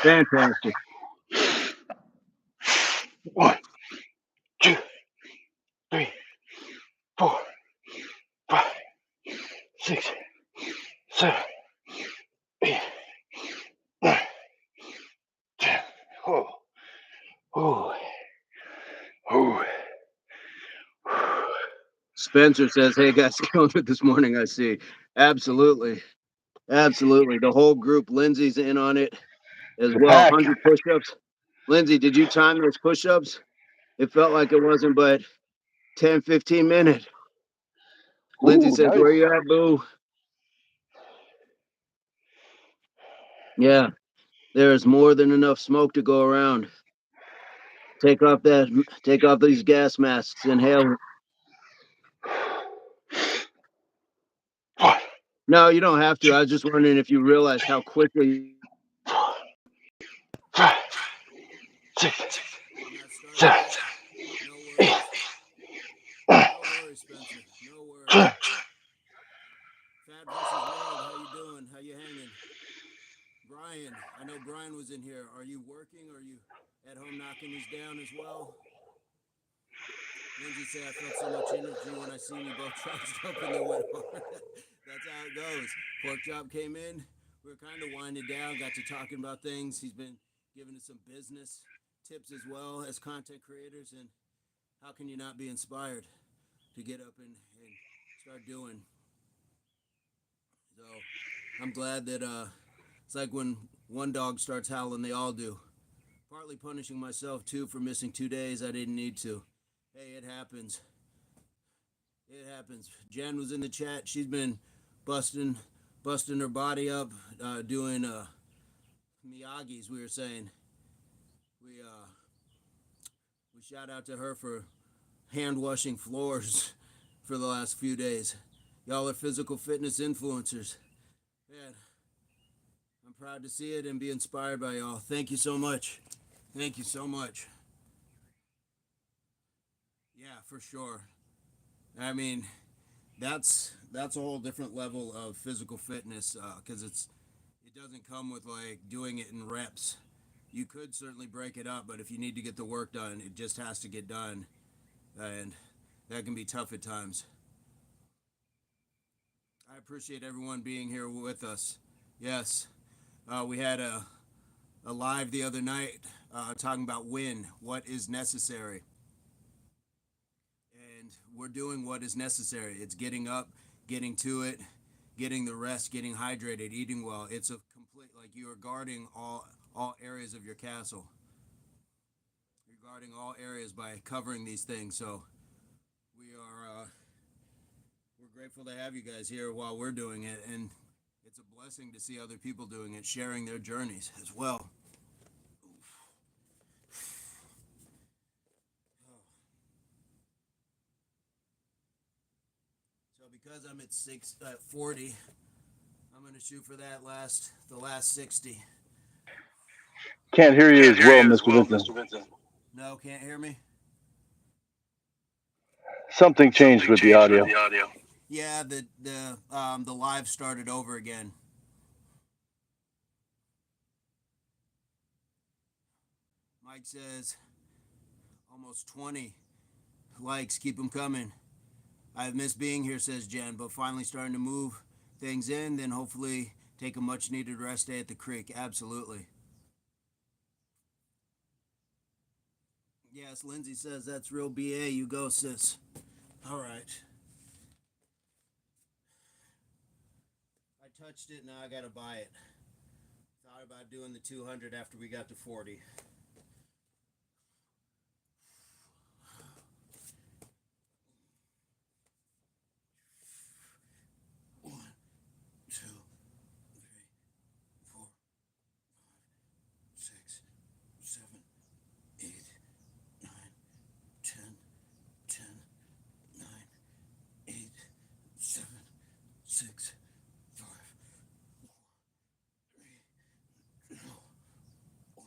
fantastic. 1, 2, 3, 4, 5, 6, 7, 8, 9, 10. Oh, oh, oh. Spencer says, "Hey guys, killing it this morning." I see. Absolutely, absolutely. The whole group. Lindsay's in on it as The well. pack. 100 push-ups. Lindsay, did you time those push-ups? It felt like it wasn't but 10, 15 minutes. Lindsay Ooh, says, "Where nice. you at, boo?" Yeah, there's more than enough smoke to go around. Take off these gas masks. Inhale. 1, No, you don't have to. 2, I was just wondering if you realized how quickly. 4, 5, 6, You're not started 7, yet? No 8, worries. 9, No worries, Spencer. No worries. 10. Fat versus World, how you doing? How you hanging? Brian, I know Brian was in here. Are you working? Or are you at home knocking these down as well? Lindsay said, I felt so much energy when I seen you both charged up and they went hard. That's how it goes. Pork Chop came in. We were kind of winding down, got to talking about things. He's been giving us some business tips as well as content creators. And how can you not be inspired to get up and start doing? So I'm glad that it's like when one dog starts howling, they all do. Partly punishing myself too for missing 2 days. I didn't need to. Hey, it happens. It happens. Jen was in the chat. She's been busting, busting her body up, doing Miyagi's. We were saying we shout out to her for hand washing floors for the last few days. Y'all are physical fitness influencers. Man, I'm proud to see it and be inspired by y'all. Thank you so much. Thank you so much. Yeah, for sure. I mean, that's a whole different level of physical fitness because it doesn't come with like doing it in reps. You could certainly break it up, but if you need to get the work done, it just has to get done, and that can be tough at times. I appreciate everyone being here with us. Yes, we had a live the other night talking about what is necessary. And we're doing what is necessary. It's getting up, getting to it, getting the rest, getting hydrated, eating well. It's a complete like you are guarding all areas of your castle. You're regarding all areas by covering these things. So we're grateful to have you guys here while we're doing it, and it's a blessing to see other people doing it, sharing their journeys as well. So because I'm at 40, I'm gonna shoot for the last 60. Can't hear you as well, Mr. Vincent. No, can't hear me. Something changed with the audio. Yeah, the live started over again. Mike says almost 20 likes. Keep them coming. I've missed being here, says Jen, but finally starting to move things in. Then hopefully take a much needed rest day at the creek. Absolutely. Yes, Lindsay says that's real BA. You go, sis. All right. I touched it. Now I got to buy it. Thought about doing the 200 after we got to 40. One, two, three, four, 5, 6, 7, 8, 9, 10, 10, 9, 8, 7, 6, 5, 4, 3, 2, 1.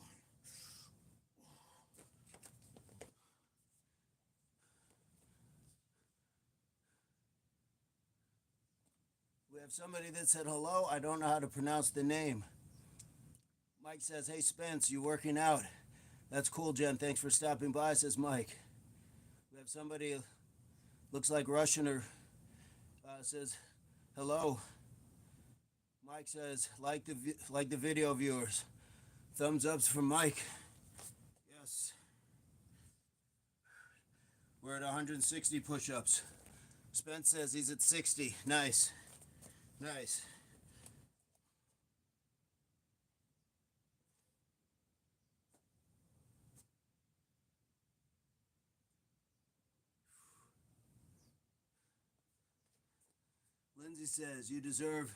We have somebody that said hello. I don't know how to pronounce the name. Mike says, hey, Spence, you working out? That's cool, Jen. Thanks for stopping by, says Mike. We have somebody, looks like Russian, or says, hello. Mike says, like the video viewers. Thumbs ups from Mike. Yes. We're at 160 push-ups. Spence says he's at 60. Nice. Nice. Lindsay says, you deserve,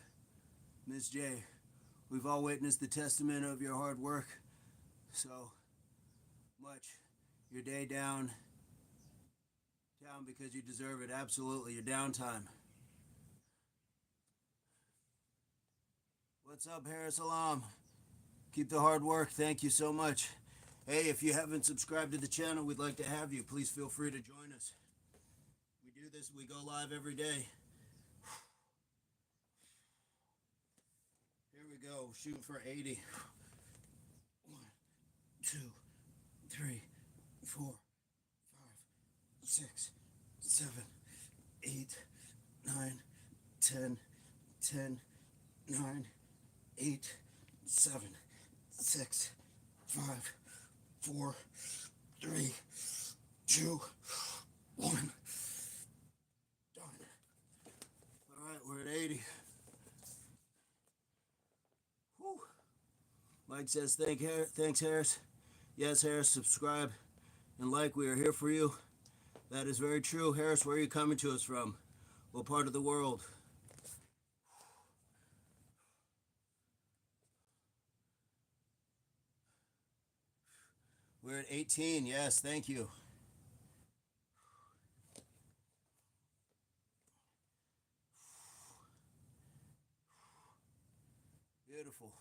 Miss J. We've all witnessed the testament of your hard work so much. Your day down because you deserve it. Absolutely. Your downtime. What's up, Harris Alam? Keep the hard work. Thank you so much. Hey, if you haven't subscribed to the channel, we'd like to have you. Please feel free to join us. We do this, we go live every day. Here we go, shooting for 80. 1, 2, 3, 4, 5, 6, 7, 8, 9, 10, 10, 9, 8, 7, 6, 5, 4, 3, 2, 1. Done. All right, we're at 80. Whew. Mike says, thanks, Harris. Yes, Harris, subscribe and like. We are here for you. That is very true. Harris, where are you coming to us from? What part of the world? We're at 18. Yes, thank you. Beautiful.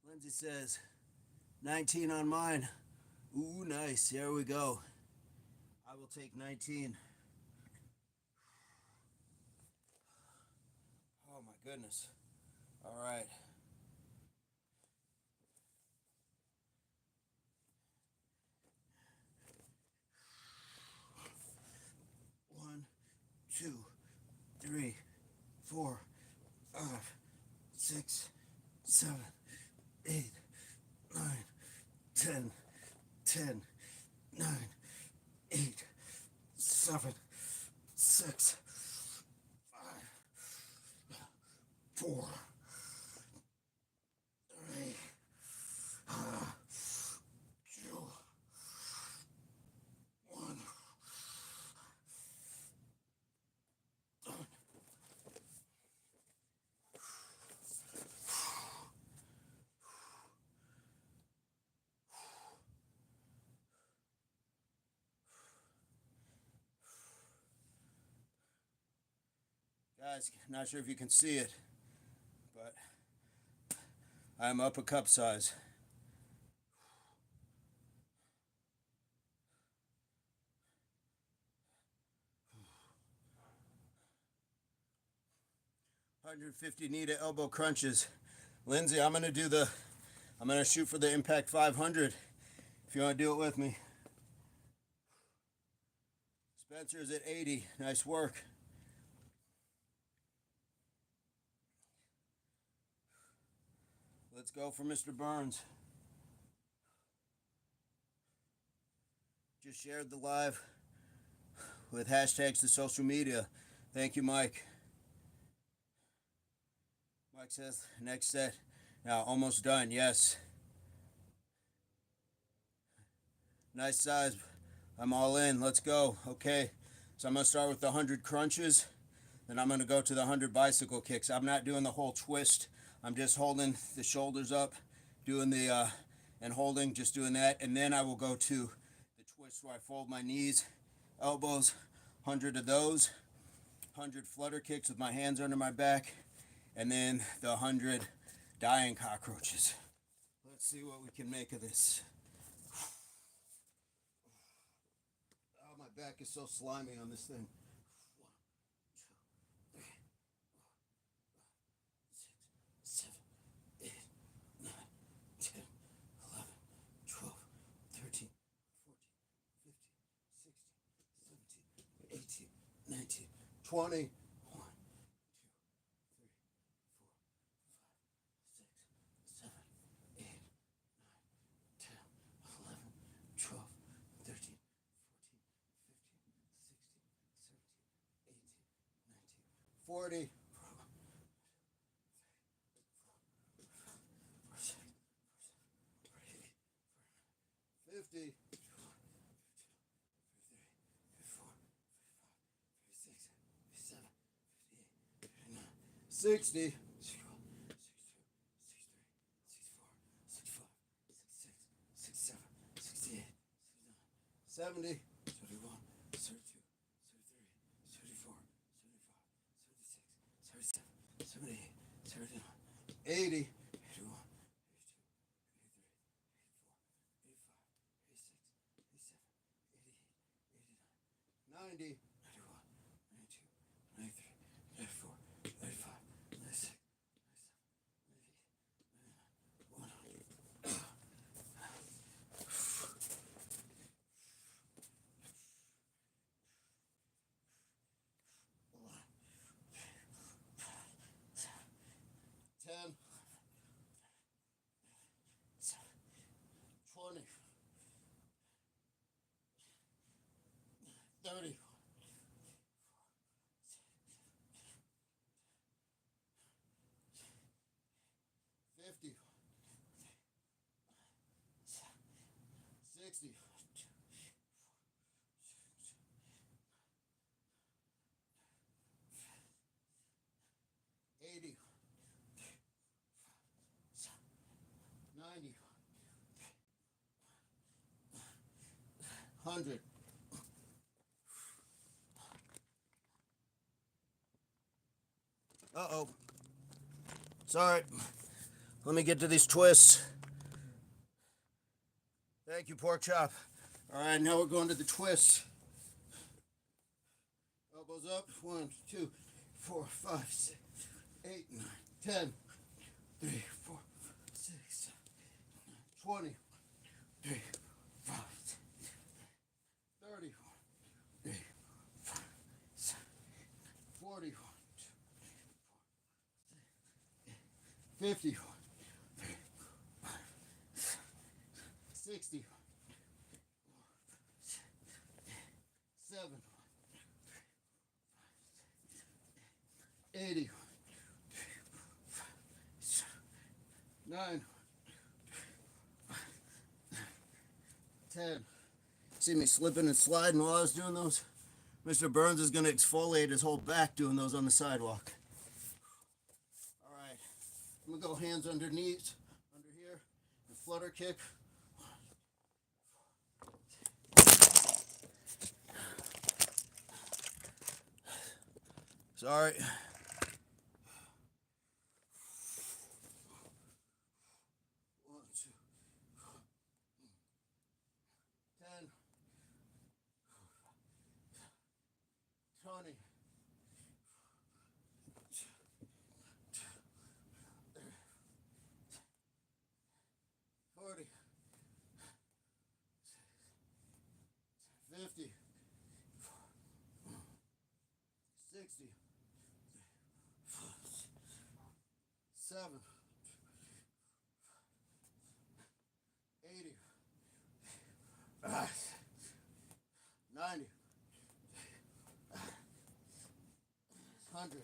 Lindsay says, 19 on mine. Ooh, nice. Here we go. I will take 19. Oh, my goodness. All right. One, 2, 3, 4, 5, 6, 7, 8, 9, 10, 10, 9, 8, 7, 6, 5, 4, 3, Guys, not sure if you can see it, but I'm up a cup size. $150 knee to elbow crunches. Lindsay, I'm gonna shoot for the impact 500. If you want to do it with me. Spencer's at 80. Nice work. Let's go for Mr. Burns. Just shared the live with hashtags to social media. Thank you, Mike. Mike says, next set. Now, almost done. Yes. Nice size. I'm all in. Let's go. Okay. So I'm going to start with the 100 crunches. Then I'm going to go to the 100 bicycle kicks. I'm not doing the whole twist. I'm just holding the shoulders up, doing the, and holding, just doing that. And then I will go to the twist where I fold my knees, elbows, 100 of those, 100 flutter kicks with my hands under my back, and then the 100 dying cockroaches. Let's see what we can make of this. Oh, my back is so slimy on this thing. 1, 2, 3, 4, 5, 6, 7, 8, 9, 10, 11, 12, 13, 14, 15, 16, 17, 18, 19, 20. 1, 2, 3, 4, 5, 6, 7, 8, 9, 10, 11, 12, 13, 14, 15, 16, 17, 18, 19, 40. 50, 60, 70, 71, 72, 73, 74, 75, 76, 77, 78, 79, 80, 81, 82, 83, 84, 85, 86, 87, 88, 89, 90, 91, 92, 93, 94, 95, 96, 97, 10, 20, 30, 50, 60, 80, 90, 100. Uh-oh. Sorry. Let me get to these twists. Thank you, pork chop. All right, now we're going to the twists. Elbows up. 1, 2, 4, 5, 6, 8, 9, 10, 3, 4, 6, 7, 20, 3, 5, 30, 3, 5, 7, 40, 50, 60, 7, 80, 9, 10. See me slipping and sliding while I was doing those? Mr. Burns is going to exfoliate his whole back doing those on the sidewalk. All right, I'm going to go hands underneath, under here, and flutter kick. Sorry, 60, 7, 80, 90, 100.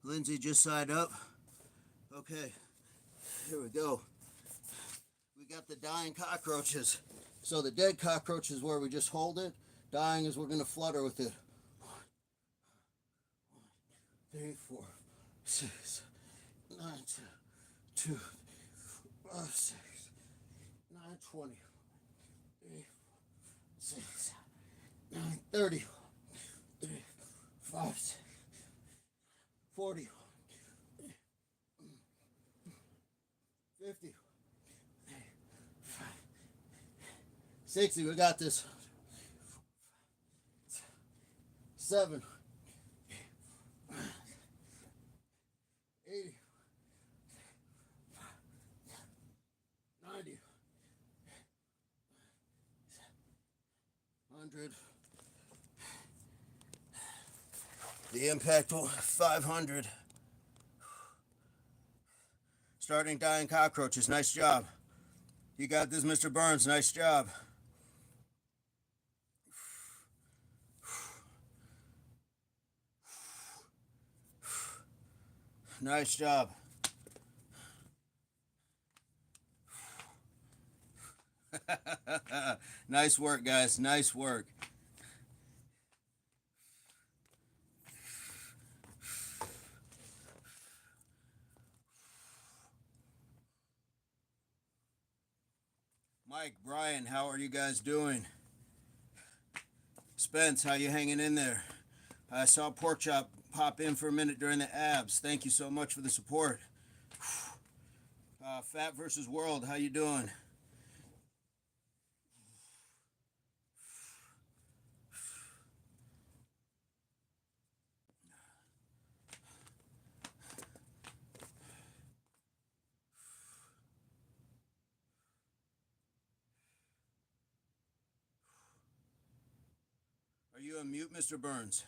Lindsay just signed up. Okay, here we go. We got the dying cockroaches. So the dead cockroach is where we just hold it. Dying is we're going to flutter with it. 1, 3, 4, 6, 9, 10, 2, 5, 6, 9, 20, 3, 6, 9, 30, 3, 5, 6, 40, 50, 60. We got this. 7, 80, 90, 100. The impact 500. Starting dying cockroaches. Nice job. You got this, Mr. Burns. Nice job. Nice job. Nice work, guys. Nice work. Mike, Brian, how are you guys doing? Spence, how you hanging in there? I saw Pork Chop pop in for a minute during the abs. Thank you so much for the support. Fat versus World, how you doing? Are you on mute, Mr. Burns?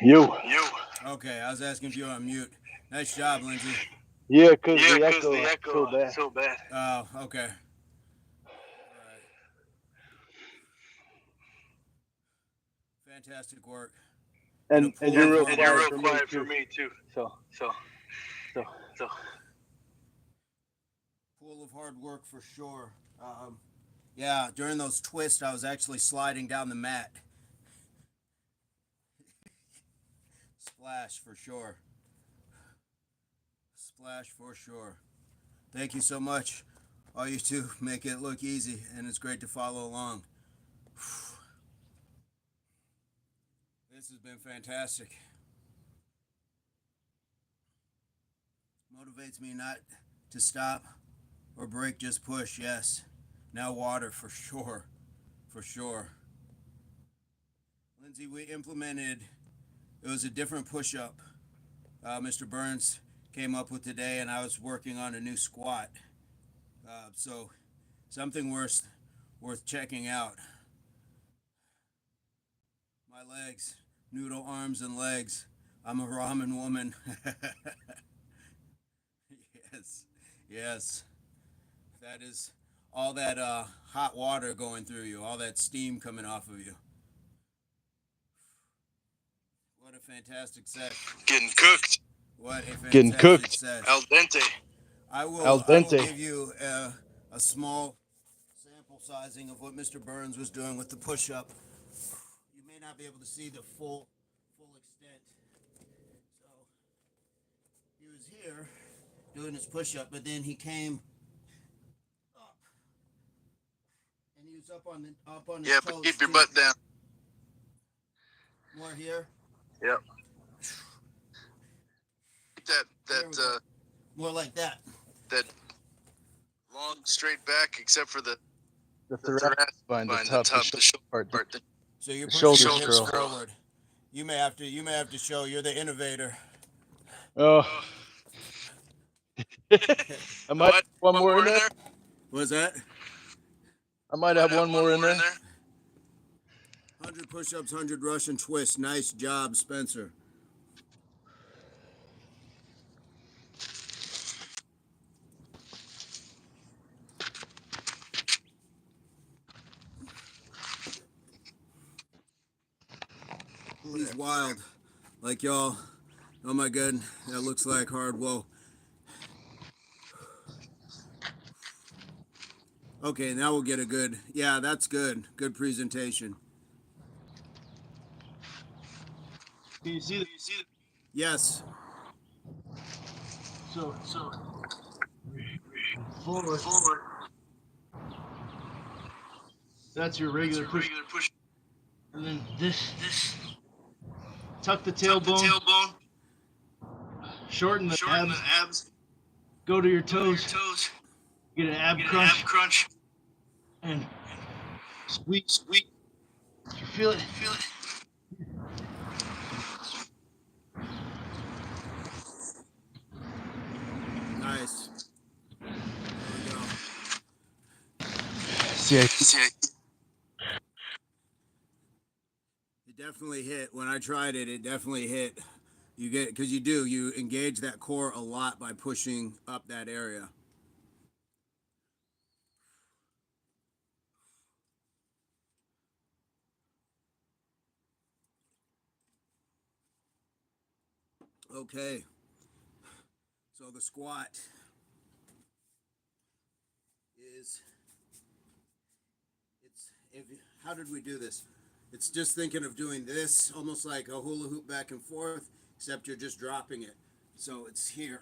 You. Okay, I was asking if you were on mute. Nice job, Lindsay. Yeah, because the echo is so bad. Oh, okay. Fantastic work. And you're real quiet quiet for me too. So. Pool of hard work for sure. Yeah, during those twists, I was actually sliding down the mat. Splash for sure. Splash for sure. Thank you so much. All you two make it look easy, and it's great to follow along. This has been fantastic. Motivates me not to stop or break, just push, yes. Now water, for sure. For sure. Lindsay, we implemented, it was a different push-up Mr. Burns came up with today, and I was working on a new squat. So something worth checking out. My legs, noodle arms and legs. I'm a ramen woman. Yes. That is all that hot water going through you, all that steam coming off of you. What a fantastic set. Getting cooked. What a fantastic Getting cooked. set. Al dente. I will give you a small sample sizing of what Mr. Burns was doing with the push-up. You may not be able to see the full extent. So he was here doing his push-up, but then he came up, and he was up on his Yeah, toes. but keep your too. butt down. More here. Yep. That More like that. that long straight back, except for the the thoracic spine, the top, the shoulder part. So you're The pushing shoulders your hips curl. forward. You may have to show you're the innovator. Oh, I might have one more in there. What's that? I might have one more in there. 100 push-ups, 100 Russian twists. Nice job, Spencer. He's wild. Like y'all. Oh my god, that looks like hard. Whoa. Okay, now we'll get a good. Yeah, that's good. Good presentation. Can you see that? Yes. So forward. That's your regular push. And then this. Tuck the tailbone. Shorten the abs. Go to your toes. Get an ab crunch. And squeeze. You feel it. Nice. There we go. See, It definitely hit. When I tried it, it definitely hit. You get, because you engage that core a lot by pushing up that area. Okay. So the squat is, how did we do this? It's just thinking of doing this, almost like a hula hoop back and forth, except you're just dropping it. So it's here,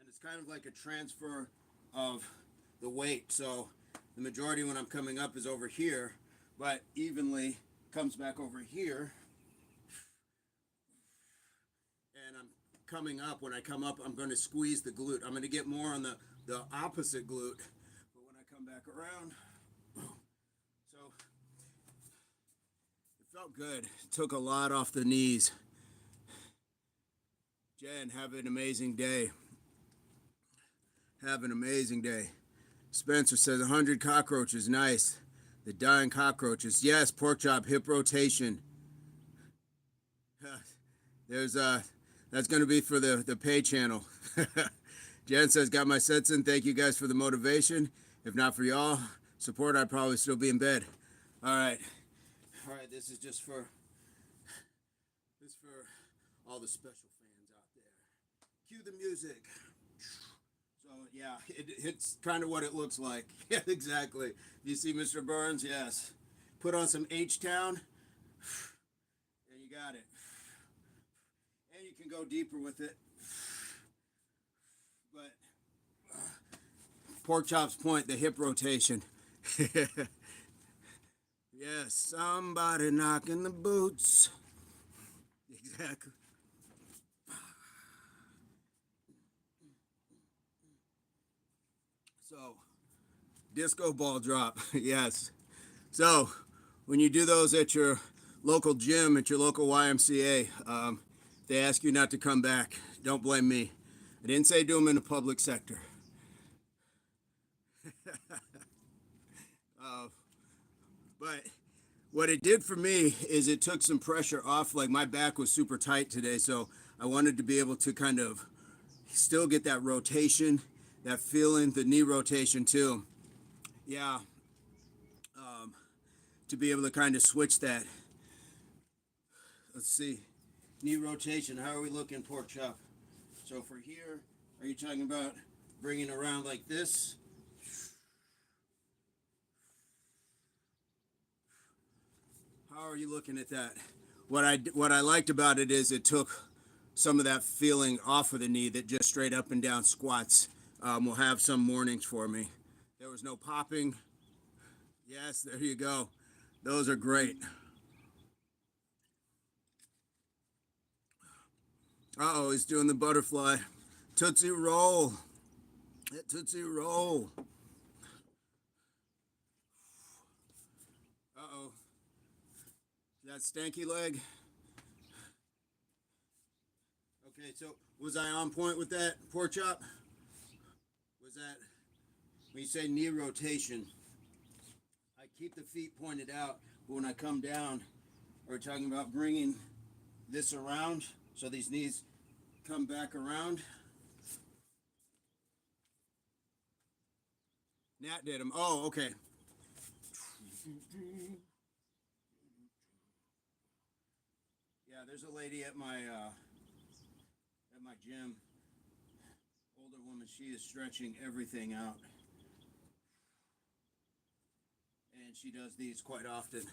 and it's kind of like a transfer of the weight. So the majority when I'm coming up is over here, but evenly comes back over here. And I'm coming up. When I come up, I'm going to squeeze the glute. I'm going to get more on the opposite glute. But when I come back around, so it felt good. It took a lot off the knees. Jen, have an amazing day. Have an amazing day. Spencer says 100 cockroaches. Nice. The dying cockroaches. Yes, pork chop, hip rotation. There's that's going to be for the pay channel. Jen says, got my sets in. Thank you guys for the motivation. If not for y'all support, I'd probably still be in bed. All right. This is just for all the special fans out there. Cue the music. So yeah, it's kind of what it looks like. Yeah, exactly. You see Mr. Burns? Yes. Put on some H-Town, and you got it. And you can go deeper with it. But pork chops point, the hip rotation. Yes, somebody knocking the boots. Exactly. So, disco ball drop. Yes. So, when you do those at your local gym, at your local YMCA, they ask you not to come back. Don't blame me. I didn't say do them in the public sector. But what it did for me is it took some pressure off. Like my back was super tight today, so I wanted to be able to kind of still get that rotation, that feeling, the knee rotation too. Yeah. To be able to kind of switch that. Let's see. Knee rotation. How are we looking, pork chop? So for here, are you talking about bringing around like this? How are you looking at that? What I liked about it is it took some of that feeling off of the knee that just straight up and down squats will have some mornings for me. There was no popping. Yes, there you go. Those are great. Uh-oh, he's doing the butterfly. Tootsie Roll. That Tootsie Roll. Uh-oh. That stanky leg. Okay, so was I on point with that pork chop? Was that, when you say knee rotation, I keep the feet pointed out, but when I come down, we're talking about bringing this around, so these knees come back around. Nat did them. Oh, okay. Yeah, there's a lady at my gym, older woman. She is stretching everything out, and she does these quite often.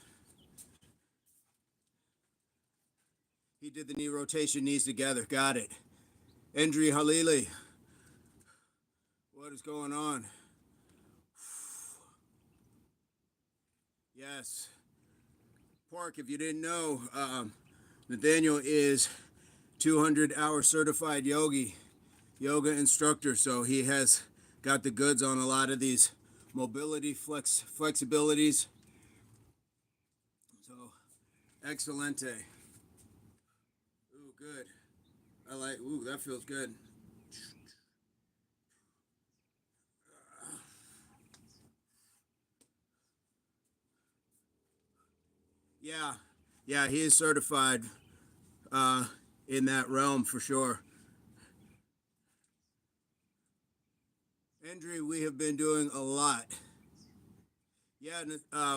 He did the knee rotation, knees together. Got it. Endri Halili. What is going on? Yes. Park, if you didn't know, Nathaniel is 200-hour certified yoga instructor, so he has got the goods on a lot of these mobility flexibilities. So, excelente. Ooh, good. I like, ooh, that feels good. Yeah, he is certified in that realm for sure. Andrew, we have been doing a lot. Yeah,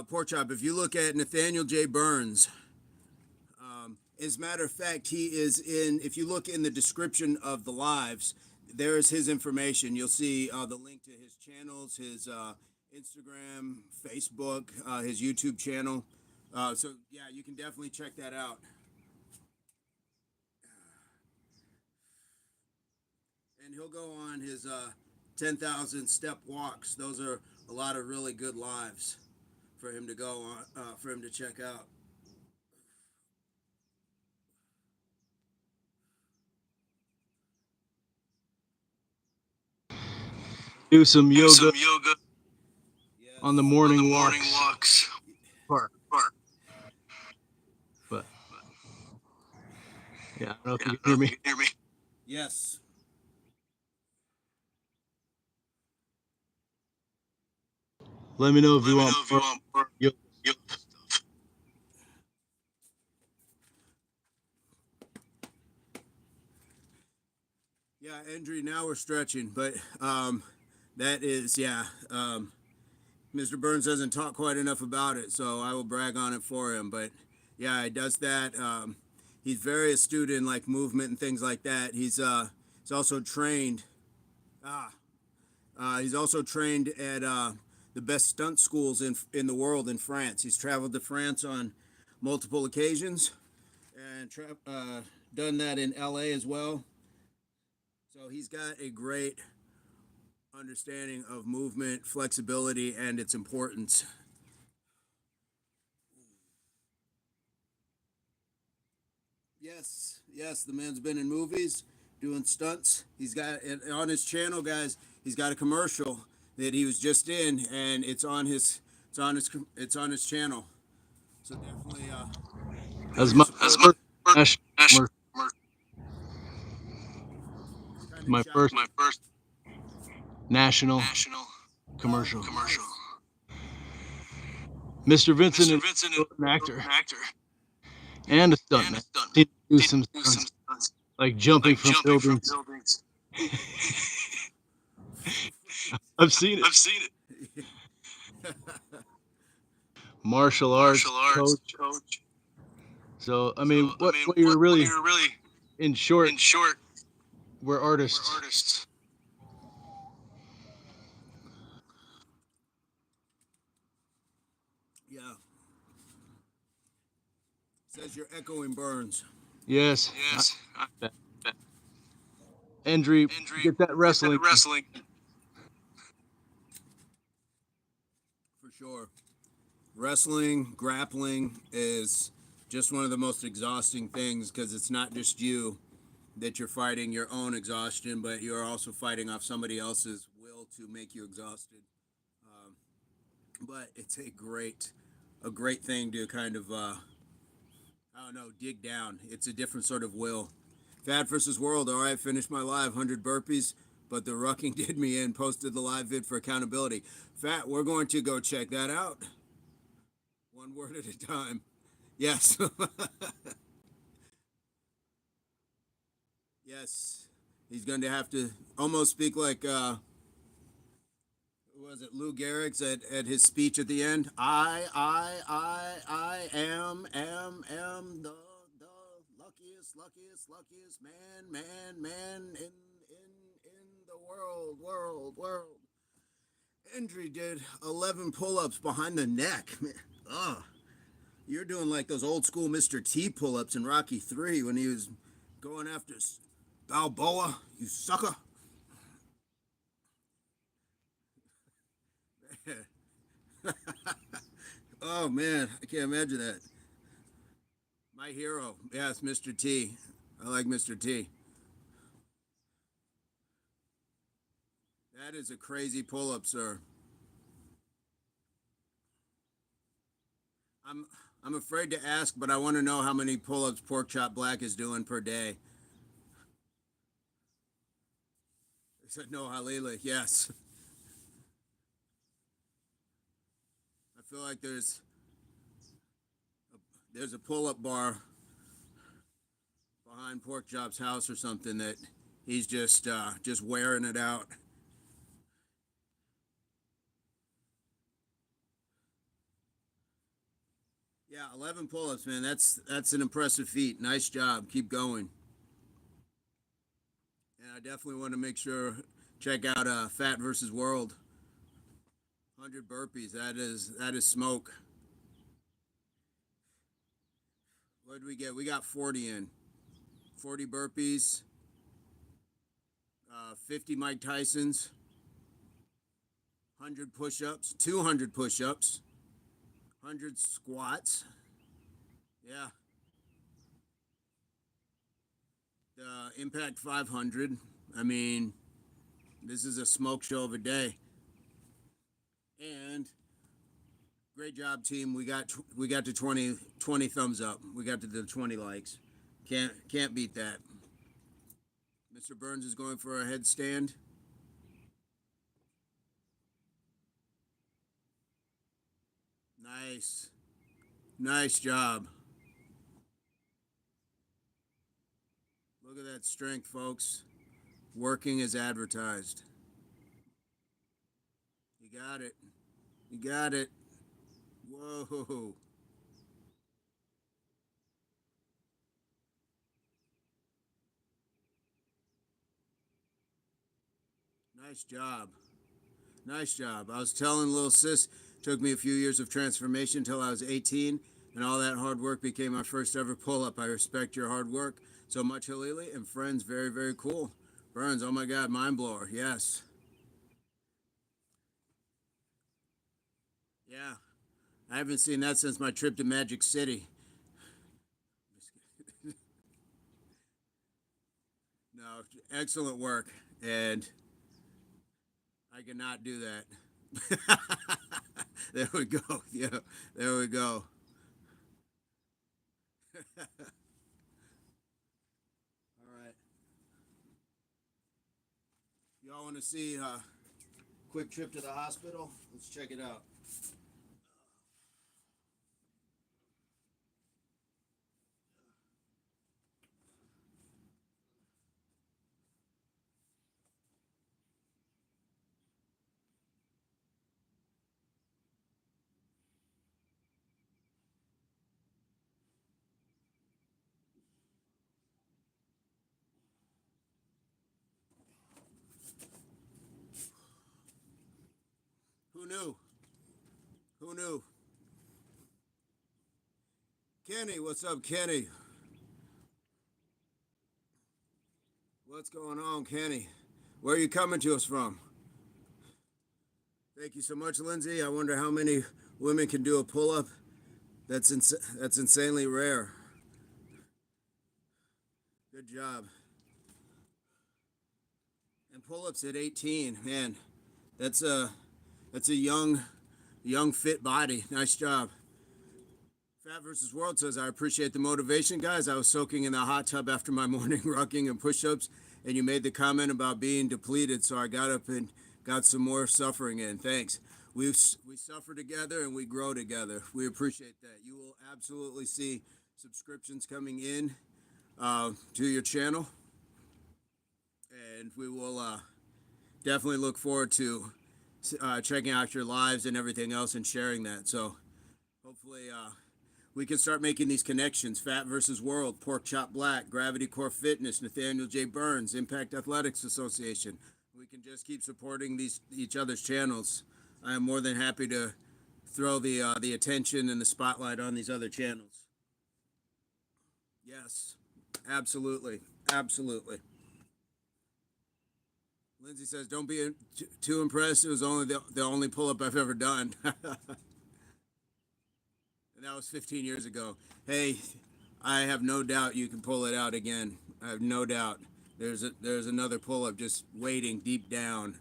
pork chop. If you look at Nathaniel J Burns, as a matter of fact, he is in. If you look in the description of the lives, there is his information. You'll see the link to his channels, his Instagram, Facebook, his YouTube channel. So yeah, you can definitely check that out. And he'll go on his 10,000 step walks. Those are a lot of really good lives for him to go on, for him to check out. Do some Do yoga some yoga Yes. on the on the morning morning walks. walks. Park. Park. But yeah, I don't know if Yeah, you I can don't know hear if me. you can hear me. Yes. Let me know if Let you me want know if you more want more yoga. yoga stuff. Yeah, Andrew, now we're stretching, but that is, yeah. Mr. Burns doesn't talk quite enough about it, so I will brag on it for him. But yeah, he does that. He's very astute in like movement and things like that. He's also trained. He's also trained at the best stunt schools in the world in France. He's traveled to France on multiple occasions and done that in LA as well. So he's got a great understanding of movement, flexibility, and its importance. Yes, the man's been in movies, doing stunts. He's got on his channel, guys. He's got a commercial that he was just in, and it's on his channel. So definitely go As and my support. first First national national commercial, It's kind of my choppy. first my first national national Oh, commercial. commercial. Mr. Vincent Mr. is Vincent is an actor an actor and a and a stuntman. stuntman. He do He some do some stunts stunts like jumping like from jumping from buildings. buildings. I've seen it. I've seen it. Martial arts Martial arts coach. coach. So I So mean, I what mean, what you're what really, you're really, in short, in short, we're we're artists. artists. Yeah. Says you're echoing Burns. Yes, Yes, Andrew, Andrew, get that get that wrestling. wrestling. For sure. Wrestling, grappling is just one of the most exhausting things because it's not just you. that you're fighting your own exhaustion, but you're also fighting off somebody else's will to make you exhausted. Um, but it's a great thing to kind of, I don't know, dig down. It's a different sort of will. Fat versus World. All right, finished my live 100 burpees, but the rucking did me in. Posted the live vid for accountability. Fat, we're going to go check that out. One word at a time. Yes. Yes. He's going to have to almost speak like, who was it, Lou Gehrig's at his speech at the end? I am the luckiest man in the world. Endry did 11 pull-ups behind the neck. Ugh. You're doing like those old school Mr. T pull-ups in Rocky 3 when he was going after Balboa, you sucker. Oh man, I can't imagine that. My hero, yes, Mr. T. I like Mr. T. That is a crazy pull-up, sir. I'm I'm afraid to ask, but I want to know how many pull-ups Pork Chop Black is doing per day. They said no, Halili. Yes. I feel like there's a pull-up bar behind Pork Chop's house or something that he's just wearing it out. Yeah, 11 pull-ups, man. That's an impressive feat. Nice job. Keep going. And I definitely want to make sure check out Fat versus World. 100 burpees. That is smoke. What did we get? We got 40 in. 40 burpees. 50 Mike Tysons. 100 push-ups. 200 push-ups. 100 squats. Yeah. The Impact 500. I mean, this is a smoke show of a day. And great job, team. We got to 20 thumbs up. We got to the 20 likes. Can't beat that. Mr. Burns is going for a headstand. Nice. Nice job. Look at that strength, folks. Working as advertised. You got it. You got it. Whoa. Nice job. Nice job. I was telling little sis, took me a few years of transformation until I was 18, and all that hard work became my first ever pull-up. I respect your hard work so much, Halili, and friends, very, very cool. Burns, oh my God, mind blower. Yes. Yeah. I haven't seen that since my trip to Magic City. No, excellent work, and I cannot do that. There we go. Yeah, there we go. All right. Y'all want to see a quick trip to the hospital? Let's check it out. Who knew? Who knew? Kenny, what's up, Kenny? What's going on, Kenny? Where are you coming to us from? Thank you so much, Lindsay. I wonder how many women can do a pull-up. That's insanely rare. Good job. And pull-ups at 18, man, that's a young fit body. Nice job. Fat versus World says, I appreciate the motivation, guys. I was soaking in the hot tub after my morning rucking and push-ups, and you made the comment about being depleted, so I got up and got some more suffering in. Thanks. We suffer together and we grow together. We appreciate that. You will absolutely see subscriptions coming in to your channel, and we will definitely look forward to checking out your lives and everything else and sharing that. So hopefully we can start making these connections. Fat versus World, Pork Chop Black, Gravity Core Fitness, Nathaniel J Burns, Impact Athletics Association. We can just keep supporting each other's channels. I am more than happy to throw the attention and the spotlight on these other channels. Yes, absolutely, absolutely. Lindsay says, "Don't be too impressed. It was only the only pull-up I've ever done." And that was 15 years ago. Hey, I have no doubt you can pull it out again. I have no doubt. There's another pull-up just waiting deep down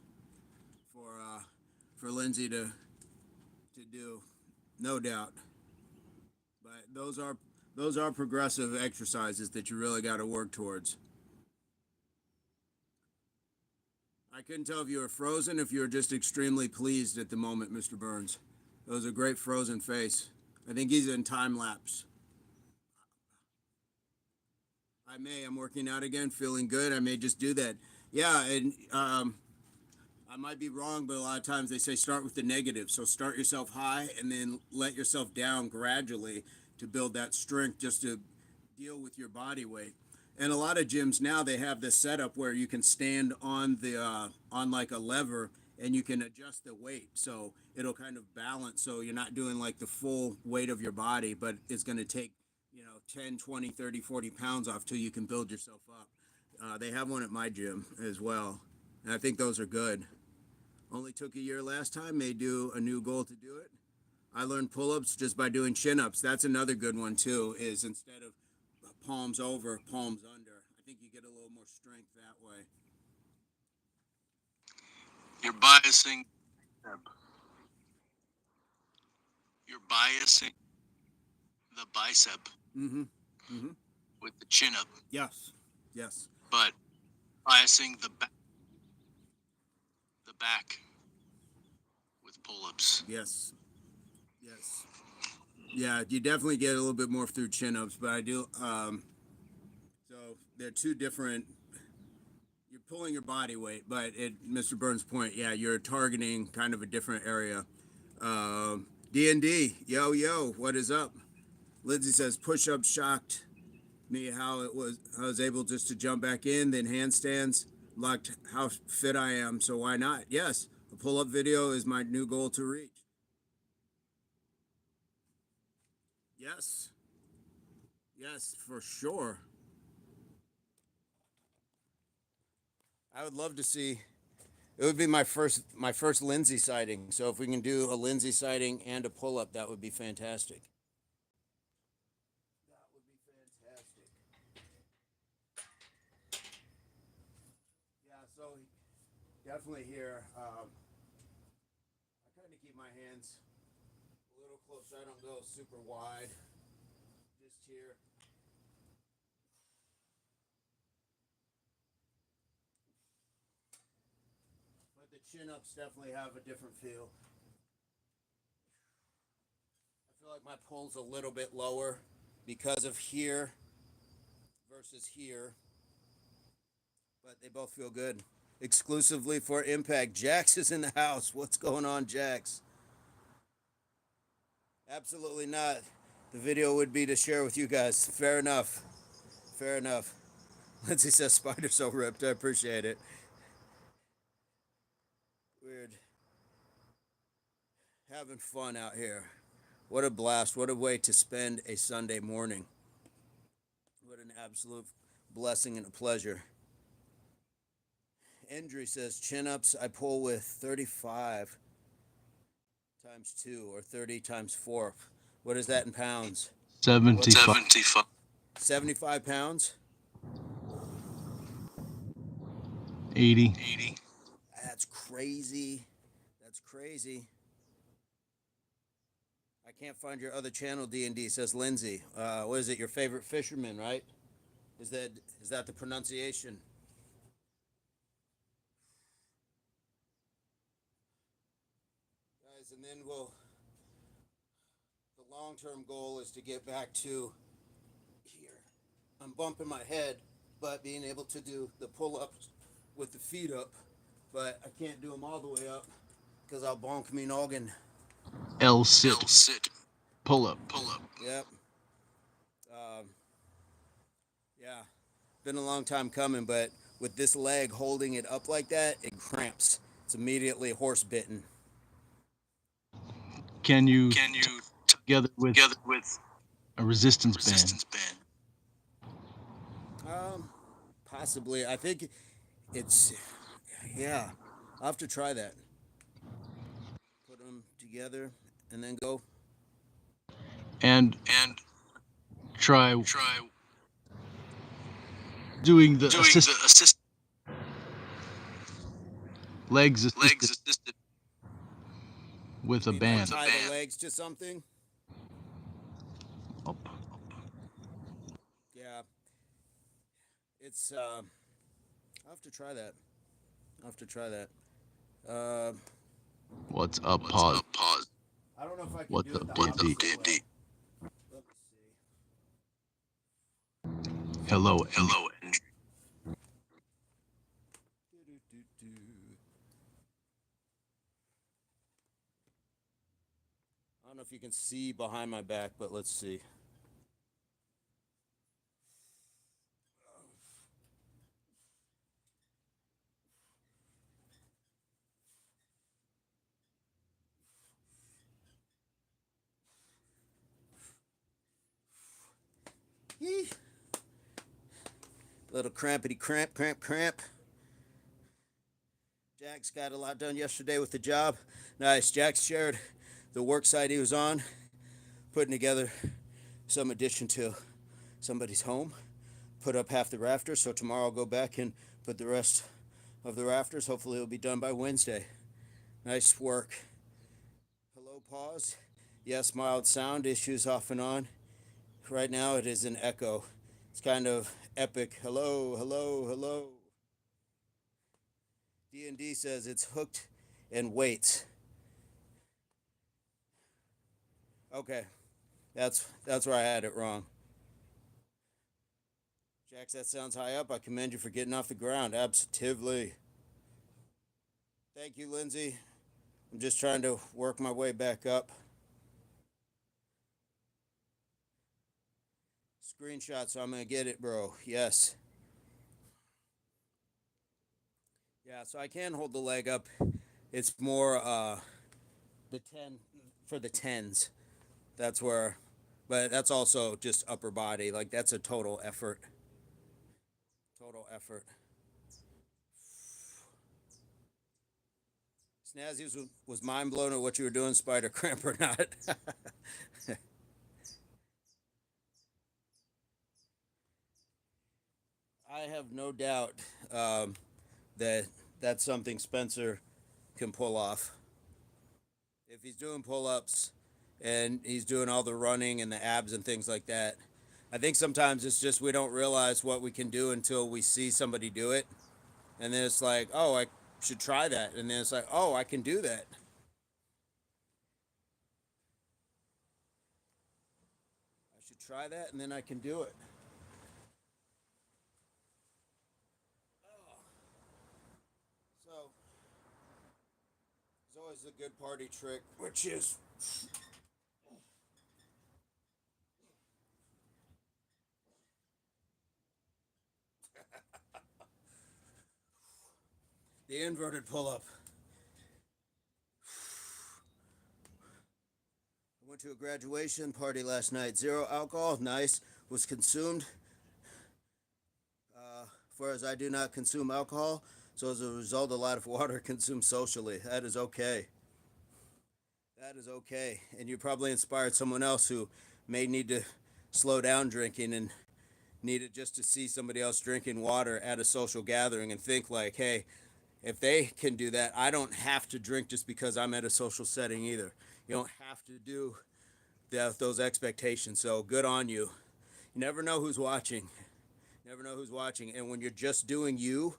for Lindsay to do, no doubt. But those are progressive exercises that you really got to work towards. I couldn't tell if you were frozen, if you were just extremely pleased at the moment, Mr. Burns. That was a great frozen face. I think he's in time lapse. I'm working out again, feeling good. I may just do that. Yeah, and I might be wrong, but a lot of times they say start with the negative. So start yourself high and then let yourself down gradually to build that strength just to deal with your body weight. And a lot of gyms now, they have this setup where you can stand on on like a lever and you can adjust the weight. So it'll kind of balance. So you're not doing like the full weight of your body, but it's going to take, 10, 20, 30, 40 pounds off till you can build yourself up. They have one at my gym as well. And I think those are good. Only took a year last time. May do a new goal to do it. I learned pull-ups just by doing chin-ups. That's another good one too, is instead of palms over, palms under. I think you get a little more strength that way. You're biasing. You're biasing the bicep with the chin up. Yes. Yes. But biasing the back with pull-ups. Yes. Yes. Yeah, you definitely get a little bit more through chin-ups, but I do. So they're two different. You're pulling your body weight, but Mr. Burns' point, yeah, you're targeting kind of a different area. D&D, yo, what is up? Lindsay says push-up shocked me how I was able just to jump back in, then handstands, locked how fit I am, so why not? Yes, a pull-up video is my new goal to reach. Yes. Yes, for sure. I would love to see. It would be my first Lindsay sighting. So if we can do a Lindsay sighting and a pull-up, that would be fantastic. That would be fantastic. Yeah, so definitely here. I kind of keep my hands a little closer. I don't go super wide. Just here. But the chin-ups definitely have a different feel. I feel like my pull's a little bit lower because of here versus here. But they both feel good. Exclusively for Impact. Jax is in the house. What's going on, Jax? Absolutely not. The video would be to share with you guys. Fair enough. Fair enough. Lindsay says spider so ripped. I appreciate it. Weird. Having fun out here. What a blast. What a way to spend a Sunday morning. What an absolute blessing and a pleasure. Andrew says chin-ups I pull with 35 times 2 or 30 times 4. What is that in pounds? 75. 75. 75 pounds? 80. 80. That's crazy. That's crazy. I can't find your other channel, D&D, says Lindsay. What is it, your favorite fisherman, right? Is that the pronunciation? Guys, and then the long-term goal is to get back to here. I'm bumping my head, but being able to do the pull-ups with the feet up, but I can't do them all the way up because I'll bonk me noggin. L sit. L sit. Pull up. Pull up. Yep. Yeah. Been a long time coming, but with this leg holding it up like that, it cramps. It's immediately horse bitten. Can you Together together with with a resistance resistance band? band? Possibly. I think it's, yeah. I'll have to try that. Put them together and then go. And And try try doing the doing the assist legs assisted legs assisted with a You mean like band. tie band. the legs to something? Up. Yeah. It's, I'll have to try that. I'll have to try that. What's up? What's Pause. up? Pause. I don't know if I can What do the it the D&D? opposite D&D. way. Let me see. Hello. Hello, Andrew. I don't know if you can see behind my back, but let's see. Yee. Little crampity cramp. Jack's got a lot done yesterday with the job. Nice. Jack shared the work site he was on, putting together some addition to somebody's home. Put up half the rafters, so tomorrow I'll go back and put the rest of the rafters. Hopefully it'll be done by Wednesday. Nice work. Hello, pause. Yes, mild sound issues off and on. Right now it is an echo. It's kind of epic. Hello. D&D says it's hooked and waits. Okay, that's where I had it wrong. Jax, that sounds high up. I commend you for getting off the ground. Absolutely. Thank you, Lindsay. I'm just trying to work my way back up. Screenshot, so I'm gonna get it, bro. Yes. Yeah, so I can hold the leg up. It's more the 10 for the 10s. That's where, but that's also just upper body. Like that's a total effort. Total effort. Snazzy was mind blown at what you were doing, Spider Cramp or not. I have no doubt that that's something Spencer can pull off. If he's doing pull-ups and he's doing all the running and the abs and things like that, I think sometimes it's just we don't realize what we can do until we see somebody do it. And then it's like, oh, I should try that. And then it's like, oh, I can do that. I should try that and then I can do it. So, there's always a good party trick, which is the inverted pull-up. I went to a graduation party last night. 0 alcohol, nice. Was consumed. For as I do not consume alcohol, so as a result, a lot of water consumed socially. That is okay. That is okay. And you probably inspired someone else who may need to slow down drinking and needed just to see somebody else drinking water at a social gathering and think like, hey, if they can do that, I don't have to drink just because I'm at a social setting either. You don't have to do those expectations. So good on you. You never know who's watching. Never know who's watching. And when you're just doing you,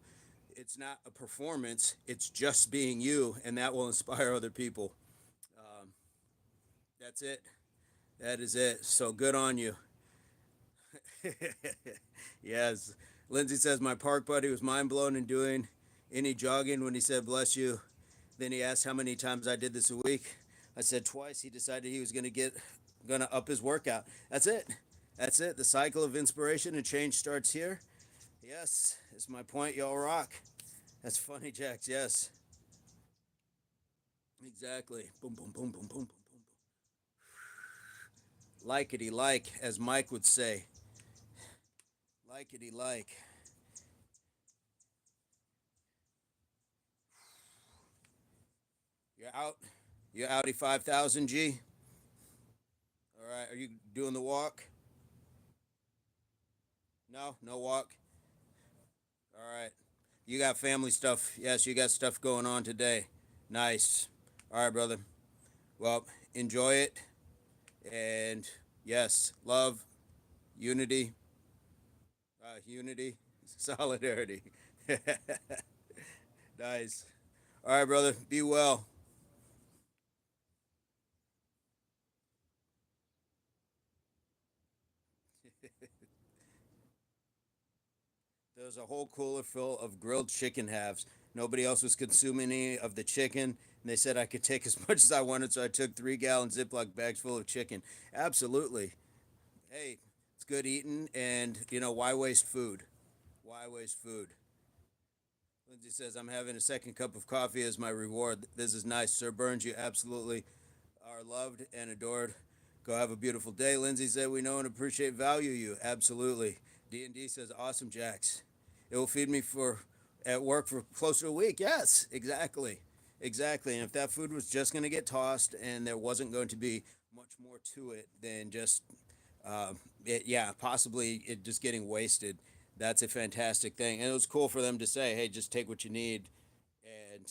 it's not a performance. It's just being you, and that will inspire other people. Um, that's it. That is it. So good on you. Yes. Lindsay says my park buddy was mind blown in doing any jogging when he said bless you. Then he asked how many times I did this a week. I said twice. He decided he was gonna up his workout. That's it. That's it. The cycle of inspiration and change starts here. Yes, it's my point. Y'all rock. That's funny, Jax. Yes, exactly. Boom, boom, boom, boom, boom, boom, boom, boom. Likety like, as Mike would say. Likety like. You're out. You're Audi 5000 G. All right. Are you doing the walk? No, no walk. All right. You got family stuff. Yes, you got stuff going on today. Nice. All right, brother. Well, enjoy it. And yes, love, unity, unity, solidarity. Nice. All right, brother. Be well. There's a whole cooler full of grilled chicken halves. Nobody else was consuming any of the chicken, and they said I could take as much as I wanted, so I took 3 gallon Ziploc bags full of chicken. Absolutely. Hey, it's good eating, and why waste food? Why waste food? Lindsay says I'm having a second cup of coffee as my reward. This is nice, Sir Burns. You absolutely are loved and adored. Go have a beautiful day. Lindsay said we know and appreciate value you. Absolutely. D&D says awesome, Jax. It will feed me for at work for close to a week. Yes, exactly. Exactly. And if that food was just going to get tossed and there wasn't going to be much more to it than just possibly it just getting wasted. That's a fantastic thing. And it was cool for them to say, hey, just take what you need. And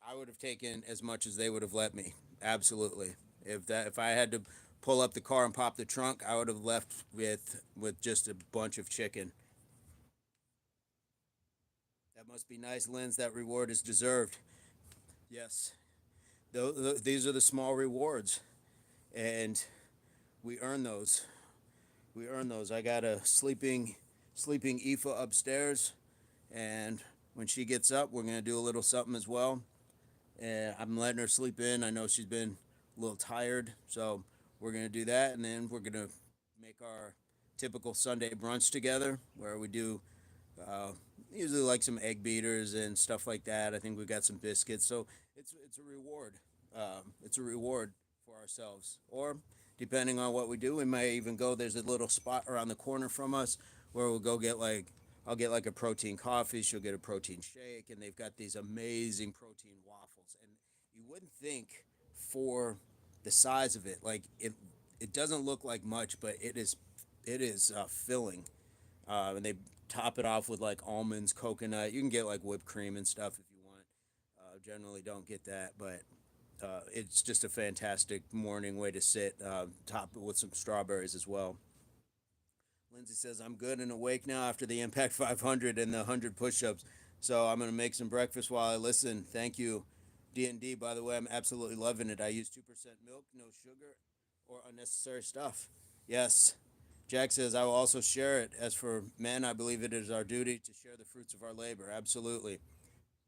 I would have taken as much as they would have let me. Absolutely. If I had to pull up the car and pop the trunk, I would have left with just a bunch of chicken. That must be nice, Linz. That reward is deserved. Yes. These are the small rewards, and we earn those. We earn those. I got a sleeping Aoife upstairs, and when she gets up, we're gonna do a little something as well. And I'm letting her sleep in. I know she's been a little tired, so we're gonna do that, and then we're gonna make our typical Sunday brunch together, where we do uh, usually like some egg beaters and stuff like that. I think we got some biscuits, so it's a reward. It's a reward for ourselves, or depending on what we do, we may even go. There's a little spot around the corner from us where we'll go get like I'll get like a protein coffee. She'll get a protein shake, and they've got these amazing protein waffles. And you wouldn't think for the size of it, like it doesn't look like much, but it is filling. And they top it off with like almonds, coconut. You can get like whipped cream and stuff if you want. Generally, don't get that, but it's just a fantastic morning way to sit. Top it with some strawberries as well. Lindsay says, I'm good and awake now after the Impact 500 and the 100 push ups. So I'm going to make some breakfast while I listen. Thank you. D&D, by the way, I'm absolutely loving it. I use 2% milk, no sugar, or unnecessary stuff. Yes. Jack says, I will also share it. As for men, I believe it is our duty to share the fruits of our labor. Absolutely.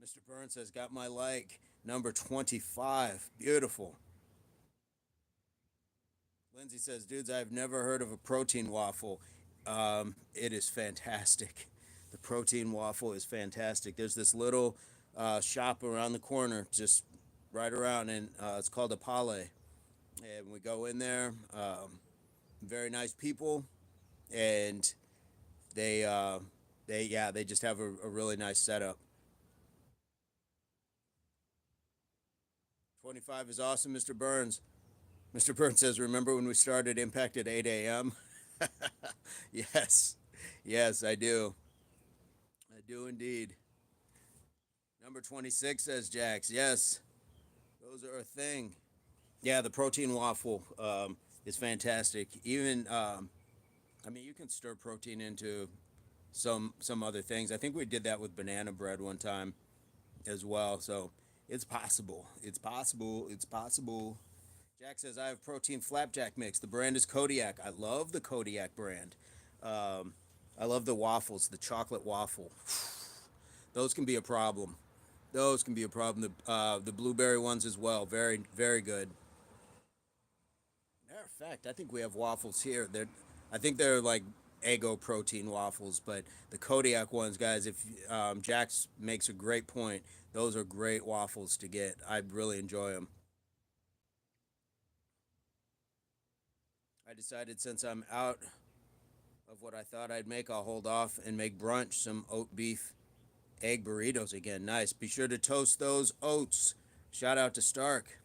Mr. Burns says, got my like. Number 25. Beautiful. Lindsay says, dudes, I've never heard of a protein waffle. It is fantastic. The protein waffle is fantastic. There's this little shop around the corner, just right around, and it's called a Pale. And we go in there. Very nice people, and they just have a really nice setup. 25 is awesome, Mr. Burns. Mr. Burns says, remember when we started Impact at 8 a.m.? Yes. Yes, I do. I do indeed. Number 26 says Jax. Yes, those are a thing. Yeah, the protein waffle is fantastic. Even, I mean, you can stir protein into some other things. I think we did that with banana bread one time as well. So it's possible. It's possible. It's possible. Jack says I have protein flapjack mix. The brand is Kodiak. I love the Kodiak brand. Um, I love the waffles, the chocolate waffle. Those can be a problem. Those can be a problem. The blueberry ones as well. Very very good. Matter of fact, I think we have waffles here. I think they're like Eggo protein waffles, but the Kodiak ones, guys. If Jax makes a great point, those are great waffles to get. I really enjoy them. I decided since I'm out of what I thought I'd make, I'll hold off and make brunch some oat beef egg burritos again. Nice. Be sure to toast those oats. Shout out to Stark.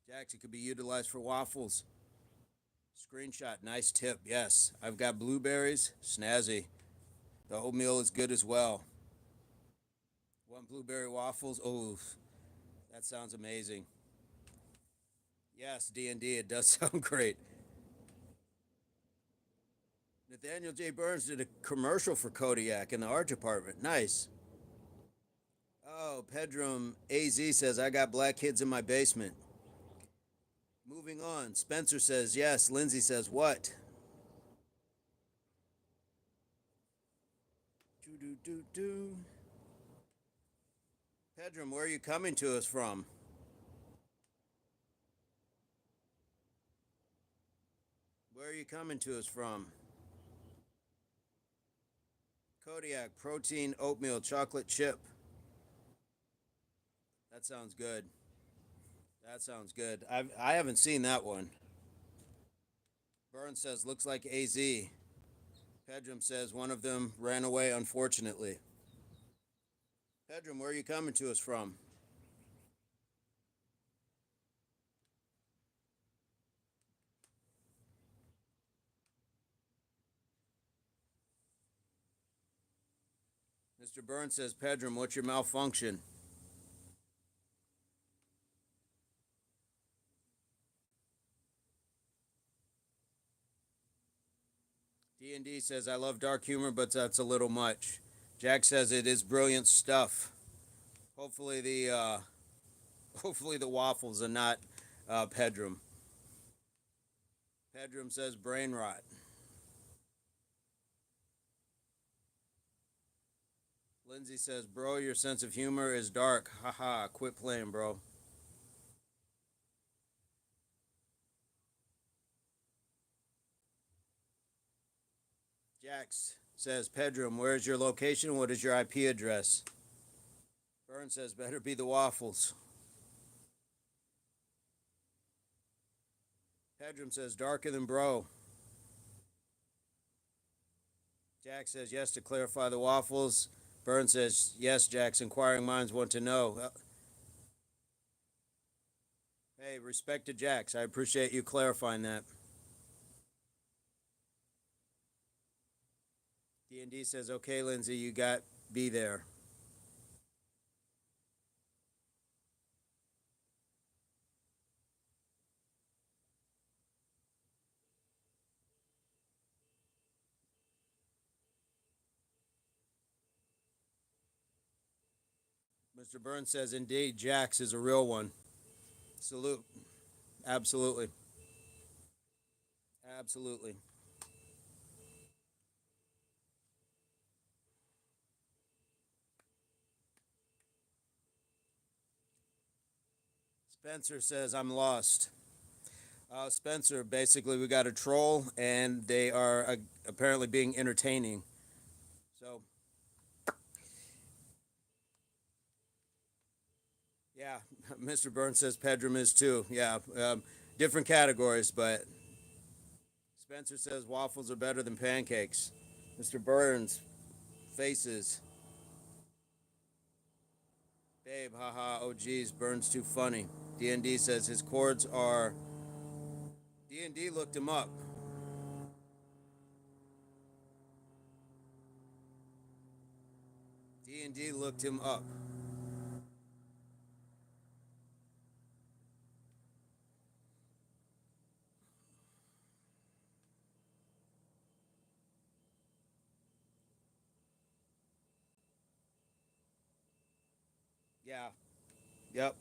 Jax, it could be utilized for waffles. Screenshot. Nice tip. Yes. I've got blueberries. Snazzy. The oatmeal is good as well. Want blueberry waffles? Oh, that sounds amazing. Yes, D&D. It does sound great. Nathaniel J Burns did a commercial for Kodiak in the art department. Nice. Oh, Pedram AZ says, I got black kids in my basement. Moving on. Spencer says, yes. Lindsay says, what? Do, do, do, do. Pedram, where are you coming to us from? Where are you coming to us from? Kodiak, protein, oatmeal, chocolate chip. That sounds good. That sounds good. I haven't seen that one. Burns says, looks like AZ. Pedram says, one of them ran away, unfortunately. Pedram, where are you coming to us from? Mr. Burns says, Pedram, what's your malfunction? D&D says, I love dark humor, but that's a little much. Jack says it is brilliant stuff. Hopefully hopefully the waffles are not Pedram. Pedram says brain rot. Lindsay says, bro, your sense of humor is dark. Haha, quit playing, bro. Jax says, Pedram, where's your location? What is your IP address? Burns says, better be the waffles. Pedram says, darker than bro. Jack says, yes, to clarify the waffles. Burns says, yes, Jax, inquiring minds want to know. Hey, respect to Jax. I appreciate you clarifying that. D&D says, okay, Lindsay, you got be there. Mr. Burns says, indeed, Jax is a real one. Salute. Absolutely. Absolutely. Spencer says, I'm lost. Spencer, basically, we got a troll, and they are apparently being entertaining. So, yeah, Mr. Burns says Pedram is too. Yeah, different categories, but Spencer says waffles are better than pancakes. Mr. Burns faces. Babe, haha, oh geez, Burns too funny. D&D says his chords are. D&D looked him up. D&D looked him up. Yeah. Yep.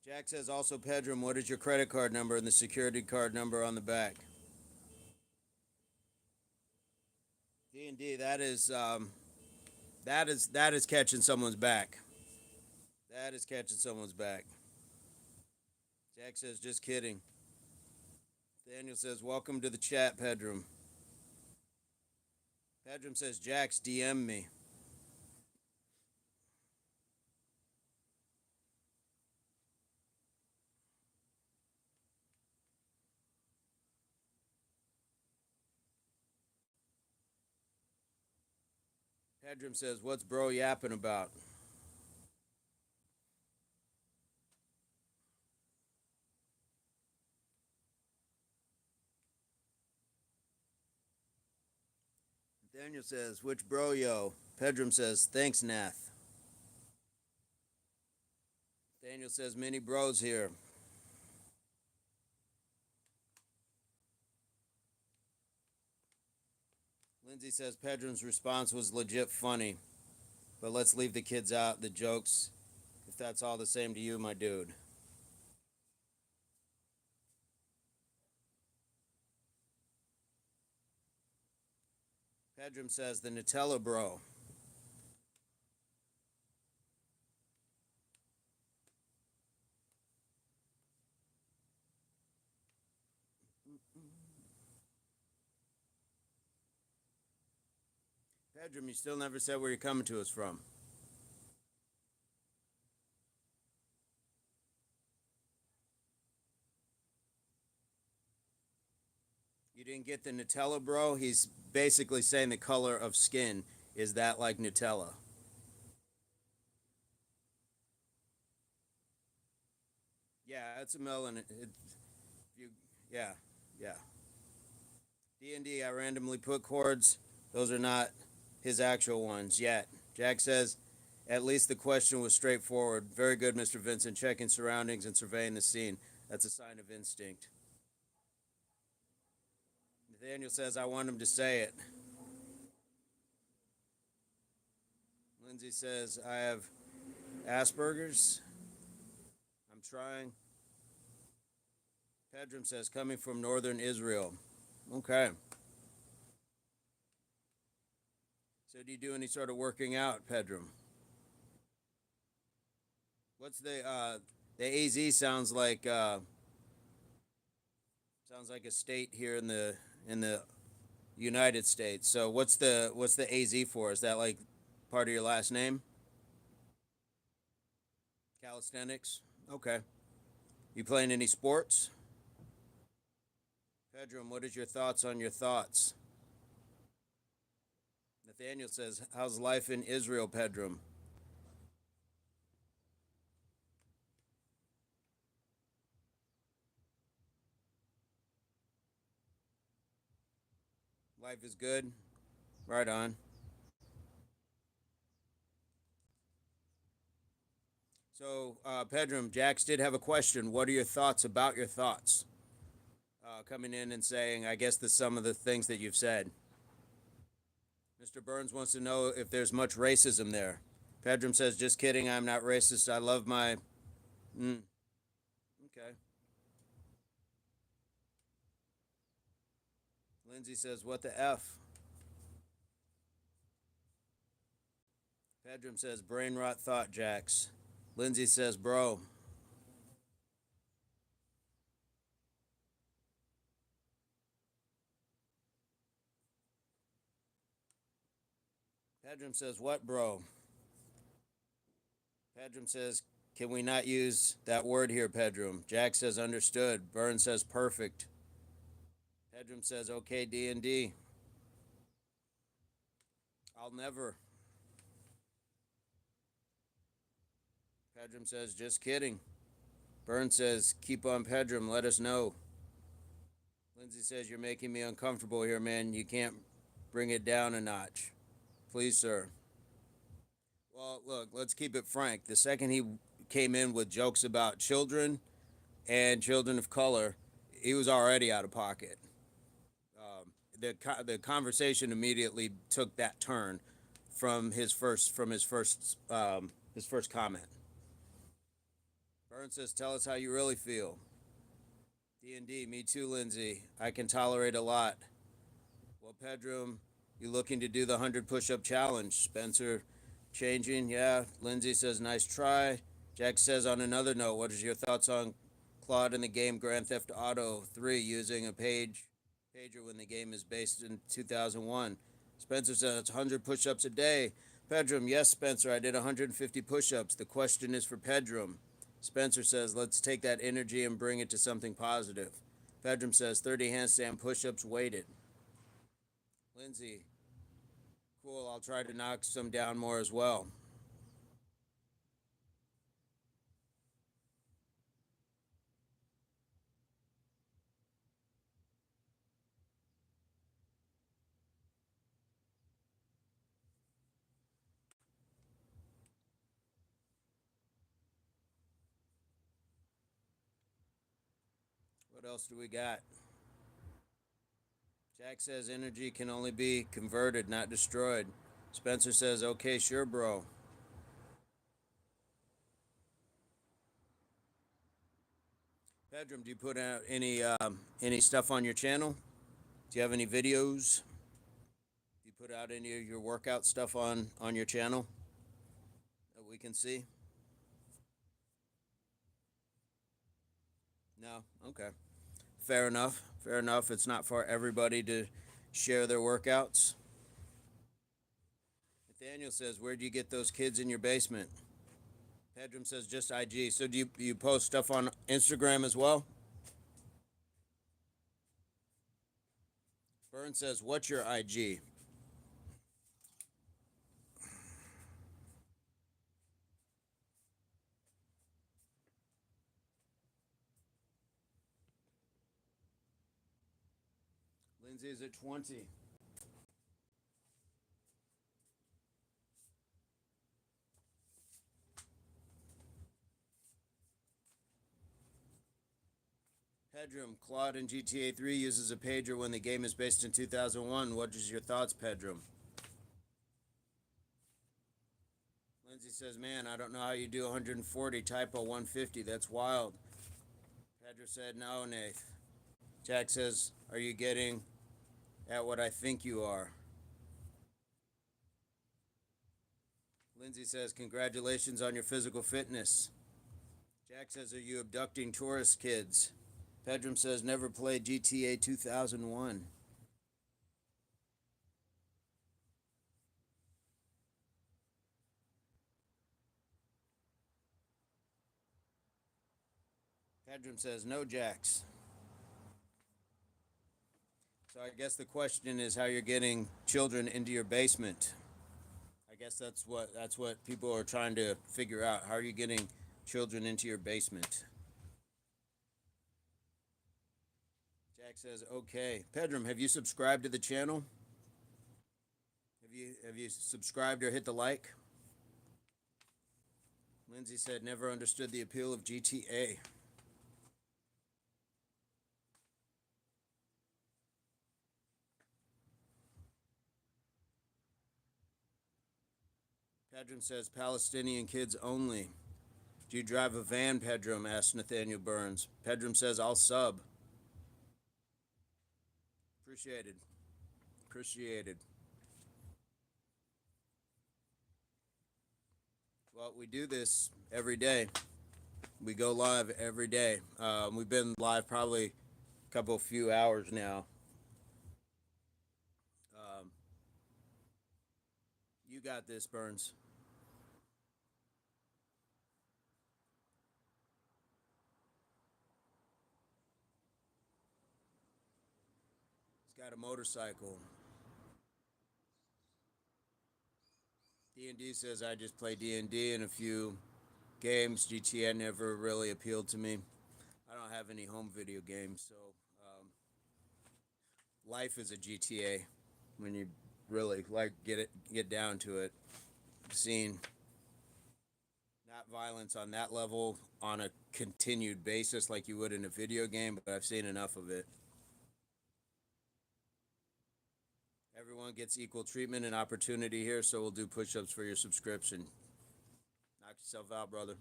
Jack says also, Pedram, what is your credit card number and the security card number on the back? D&D, that is catching someone's back. That is catching someone's back. Jack says, just kidding. Daniel says, welcome to the chat, Pedram. Pedram says, Jax, DM me. Pedram says, what's bro yapping about? Daniel says, which bro, yo? Pedram says, thanks, Nath. Daniel says, many bros here. Lindsay says, Pedram's response was legit funny, but let's leave the kids out, the jokes, if that's all the same to you, my dude. Pedram says, the Nutella bro. Pedram, you still never said where you're coming to us from. You didn't get the Nutella bro? He's basically saying the color of skin. Is that like Nutella? Yeah, it's a melon. Yeah, yeah. D&D, I randomly put chords. Those are not his actual ones yet. Jack says, at least the question was straightforward. Very good, Mr. Vincent. Checking surroundings and surveying the scene. That's a sign of instinct. Nathaniel says, I want him to say it. Lindsay says, I have Asperger's. I'm trying. Pedram says, coming from northern Israel. Okay. So do you do any sort of working out, Pedram? What's the AZ sounds like a state here in the United States. So what's the AZ for? Is that like part of your last name? Calisthenics? Okay. You playing any sports? Pedram, what is your thoughts on your thoughts? Nathaniel says, how's life in Israel, Pedram? Life is good? Right on. So, Pedram, Jax did have a question. What are your thoughts about your thoughts? Coming in and saying, I guess some of the things that you've said. Mr. Burns wants to know if there's much racism there. Pedram says, just kidding, I'm not racist. I love my... Okay. Lindsay says, what the F? Pedram says, brain rot thought, Jax. Lindsay says, bro. Pedram says, what, bro? Pedram says, can we not use that word here, Pedram? Jack says, understood. Burns says, perfect. Pedram says, okay, D&D. I'll never. Pedram says, just kidding. Burns says, keep on Pedram, let us know. Lindsay says, you're making me uncomfortable here, man. You can't Bring it down a notch. Please, sir. Well, look, let's keep it frank. The second he came in with jokes about children and children of color, he was already out of pocket. The conversation immediately took that turn his first comment. Burns says, "Tell us how you really feel." D&D, me too, Lindsay. I can tolerate a lot. Well, Pedram, you looking to do the 100 push-up challenge? Spencer, changing, yeah. Lindsay says, nice try. Jack says, on another note, what is your thoughts on Claude in the game Grand Theft Auto 3 using a pager when the game is based in 2001? Spencer says, it's 100 push-ups a day. Pedram, yes, Spencer, I did 150 push-ups. The question is for Pedram. Spencer says, let's take that energy and bring it to something positive. Pedram says, 30 handstand push-ups weighted. Lindsay, cool, I'll try to knock some down more as well. What else do we got? Jack says energy can only be converted, not destroyed. Spencer says, okay, sure, bro. Pedram, do you put out any stuff on your channel? Do you have any videos? Do you put out any of your workout stuff on your channel that we can see? No? Okay. Fair enough. Fair enough. It's not for everybody to share their workouts. Nathaniel says, where do you get those kids in your basement? Pedram says, just IG. So do you post stuff on Instagram as well? Burns says, what's your IG? Lindsay's at 20. Pedram, Claude in GTA 3 uses a pager when the game is based in 2001. What is your thoughts, Pedram? Lindsay says, man, I don't know how you do 140, typo 150. That's wild. Pedro said, no, Nath. Jack says, are you getting at what I think you are? Lindsay says, congratulations on your physical fitness. Jack says, are you abducting tourist kids? Pedram says, never played GTA 2001. Pedram says, no, Jacks. So I guess the question is how you're getting children into your basement. I guess that's what people are trying to figure out. How are you getting children into your basement? Jack says, okay. Pedram, have you subscribed to the channel? Have you subscribed or hit the like? Lindsay said, never understood the appeal of GTA. Pedram says, Palestinian kids only. Do you drive a van, Pedram? Asked Nathaniel Burns. Pedram says, I'll sub. Appreciated. Appreciated. Well, we do this every day. We go live every day. We've been live probably a few hours now. You got this, Burns. He's got a motorcycle. D&D says I just play D&D and a few games. GTA never really appealed to me. I don't have any home video games, so life is a GTA. when you really get down to it. Seeing not violence on that level on a continued basis like you would in a video game, but I've seen enough of it. Everyone gets equal treatment and opportunity here, so we'll do push-ups for your subscription. Knock yourself out, brother.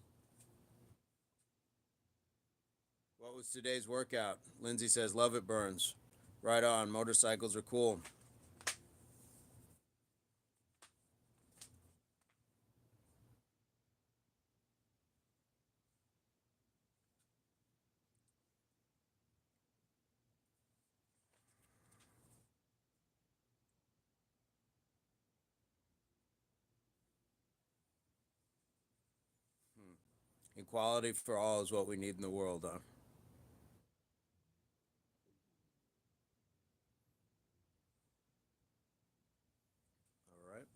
What was today's workout? Lindsay says, love it, Burns. Right on. Motorcycles are cool. Equality for all is what we need in the world, huh? All right.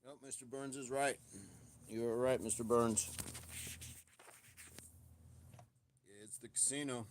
Nope, Mr. Burns is right. You were right, Mr. Burns. It's the casino.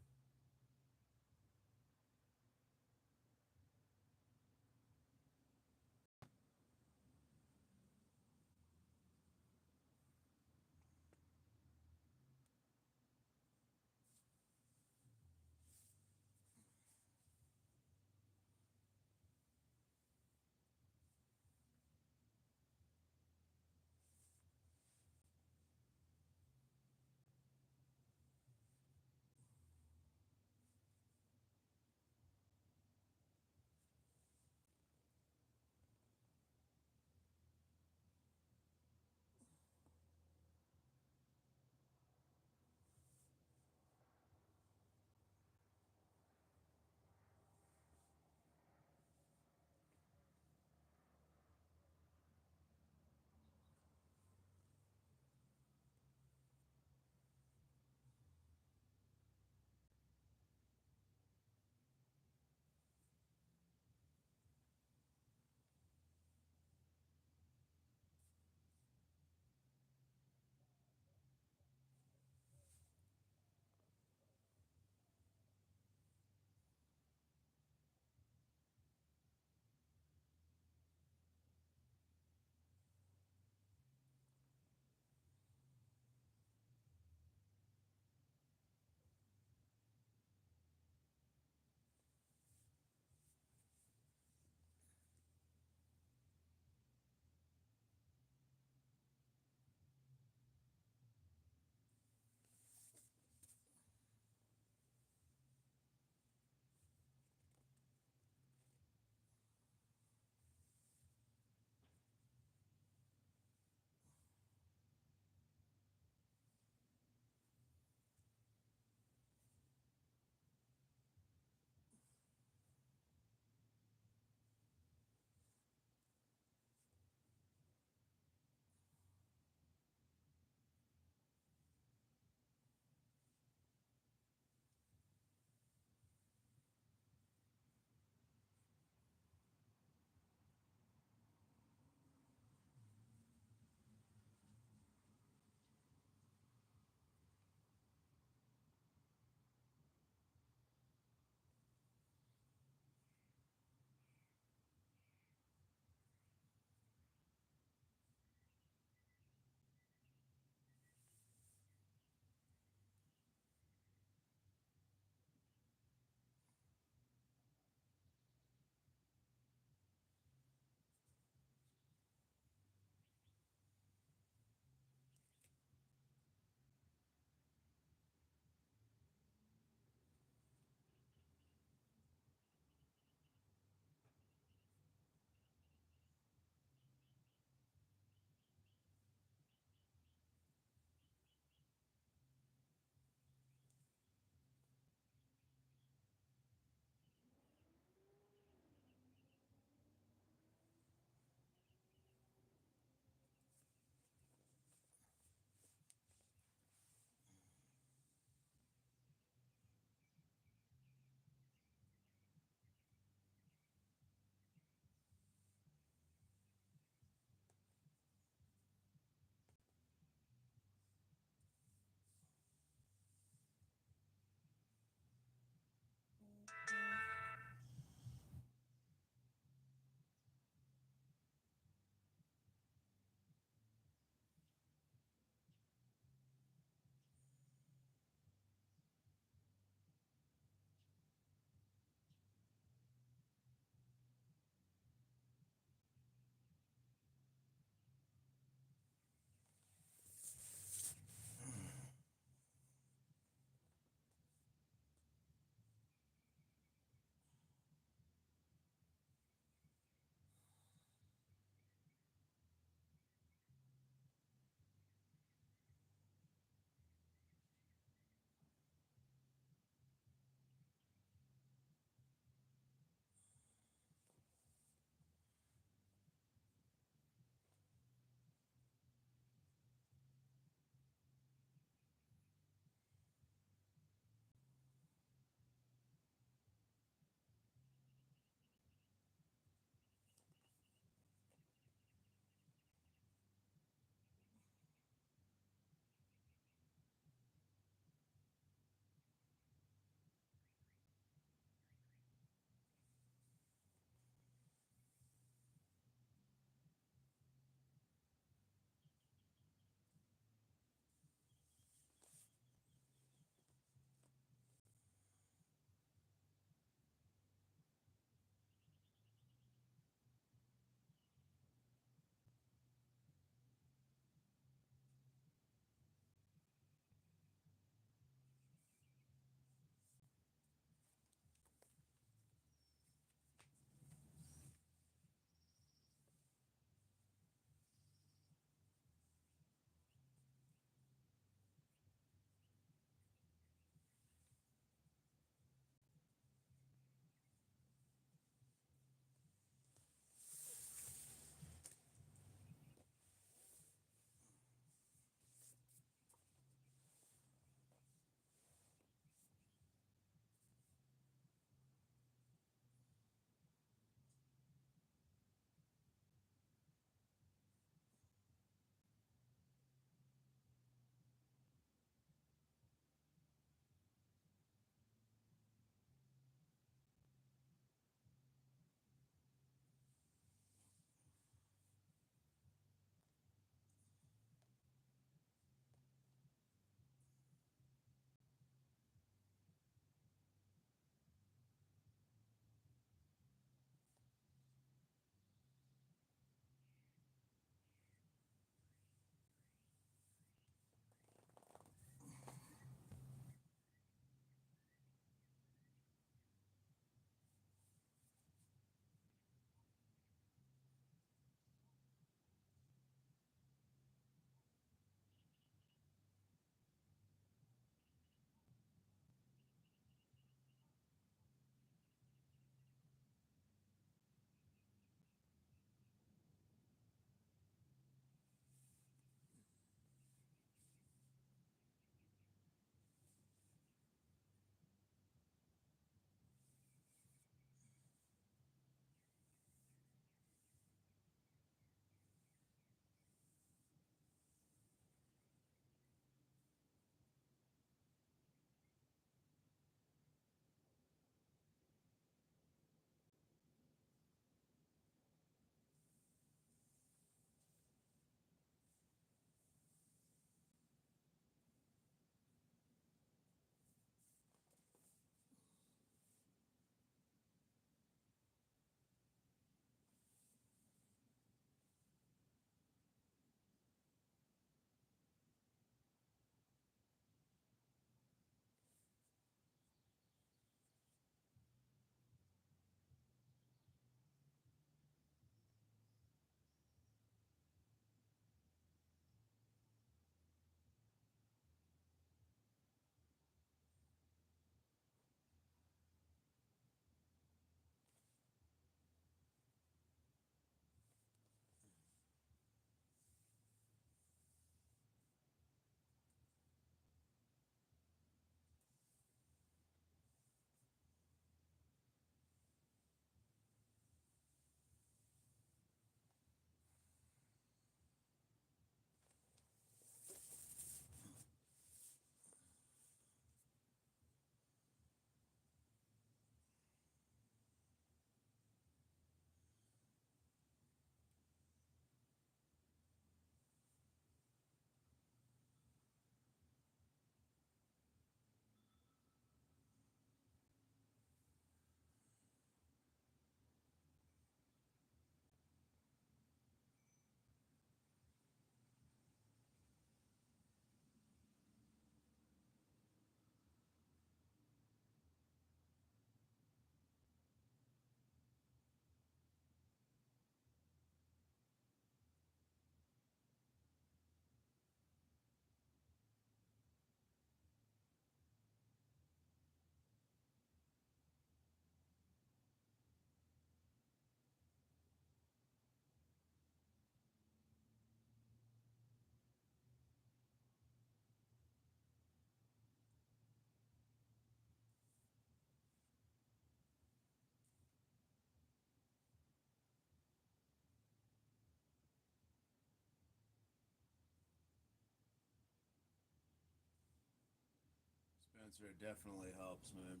Spencer, it definitely helps, man.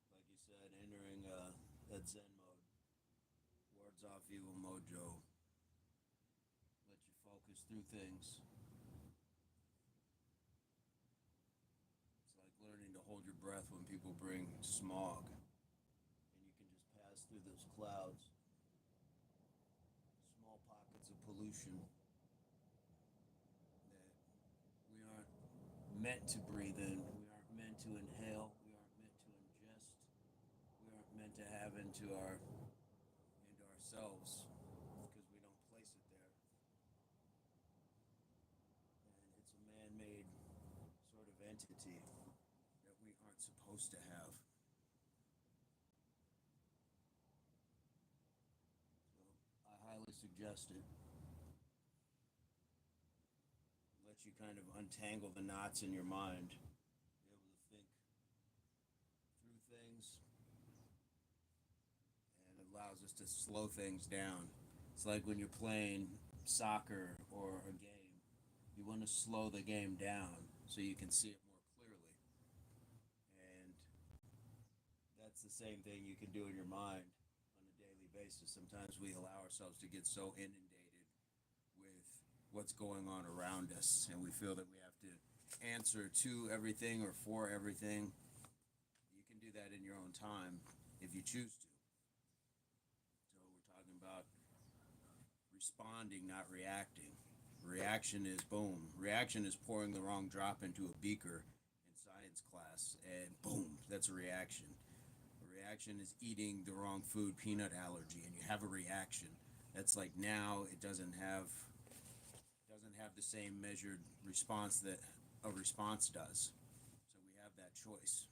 Like you said, entering that Zen mode wards off evil mojo, lets you focus through things. It's like learning to hold your breath when people bring smog, and you can just pass through those clouds, small pockets of pollution that we aren't meant to breathe in, we aren't meant to inhale, we aren't meant to ingest, we aren't meant to have into ourselves because we don't place it there. And it's a man-made sort of entity that we aren't supposed to have. So I highly suggest it. Let you kind of untangle the knots in your mind, be able to think through things, and it allows us to slow things down. It's like when you're playing soccer or a game, you want to slow the game down so you can see it more clearly. And that's the same thing you can do in your mind on a daily basis. Sometimes we allow ourselves to get so inundated with what's going on around us, and we feel that we have to answer to everything or for everything. You can do that in your own time if you choose to. So we're talking about responding, not reacting. Reaction is boom. Reaction is pouring the wrong drop into a beaker in science class, and boom, that's a reaction. A reaction is eating the wrong food, peanut allergy, and you have a reaction. That's like now it doesn't have the same measured response that a response does. So we have that choice.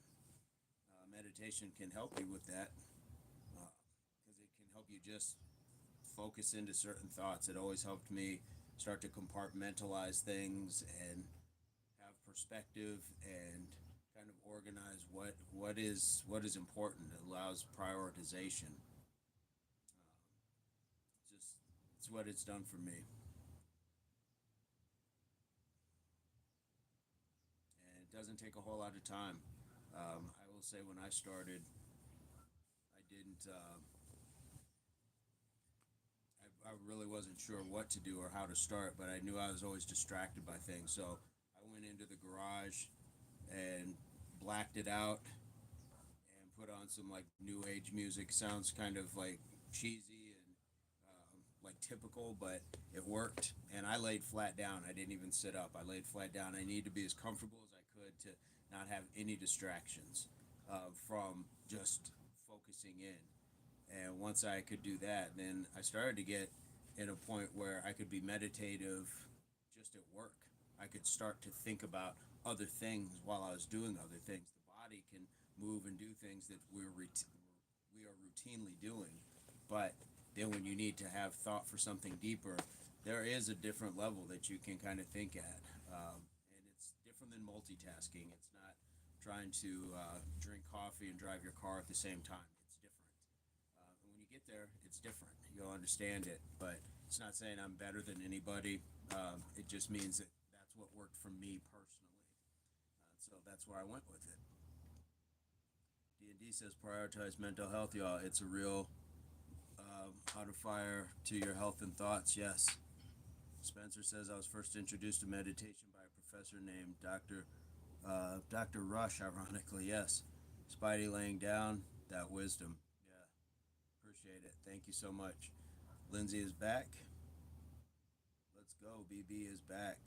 Meditation can help you with that because it can help you just focus into certain thoughts. It always helped me start to compartmentalize things and have perspective and kind of organize what is important. It allows prioritization. Just it's what it's done for me. And it doesn't take a whole lot of time. I will say when I started, I didn't. I really wasn't sure what to do or how to start, but I knew I was always distracted by things. So I went into the garage and blacked it out and put on some like new age music. Sounds kind of like cheesy and like typical, but it worked. And I laid flat down. I didn't even sit up. I laid flat down. I needed to be as comfortable as I could to not have any distractions from just focusing in. And once I could do that, then I started to get in a point where I could be meditative just at work. I could start to think about other things while I was doing other things. The body can move and do things that we are routinely doing. But then when you need to have thought for something deeper, there is a different level that you can kind of think at. And it's different than multitasking. It's not trying to drink coffee and drive your car at the same time. It's different. And when you get there, it's different. You'll understand it. But it's not saying I'm better than anybody. It just means that that's what worked for me personally. So that's where I went with it. D&D says prioritize mental health, y'all. It's a real how to fire to your health and thoughts. Yes. Spencer says I was first introduced to meditation by a professor named Dr. Rush, ironically. Yes. Spidey laying down that wisdom. Yeah. Appreciate it. Thank you so much. Lindsay is back. Let's go. BB is back.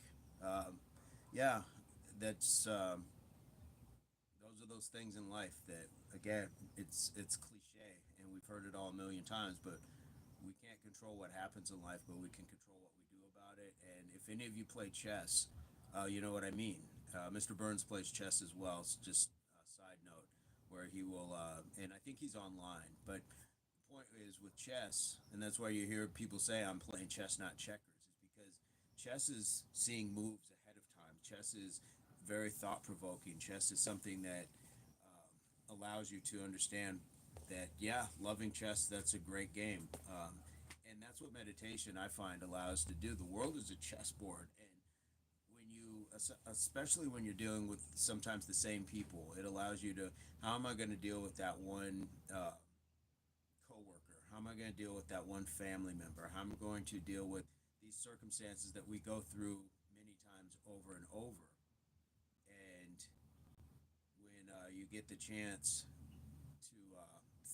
Yeah, that's those are those things in life that again it's cliche and we've heard it all a million times, but we can't control what happens in life, but we can control what we do about it. And if any of you play chess, you know what I mean. Mr. Burns plays chess as well. It's just a side note where he will, and I think he's online. But the point is with chess, and that's why you hear people say I'm playing chess, not checkers, is because chess is seeing moves ahead of time. Chess is very thought provoking. Chess is something that allows you to understand that, yeah, loving chess, that's a great game. And that's what meditation, I find, allows to do. The world is a chessboard. And when you especially when you're dealing with sometimes the same people. It allows you to, how am I going to deal with that one coworker? How am I going to deal with that one family member? How am I going to deal with these circumstances that we go through many times over and over? And when you get the chance to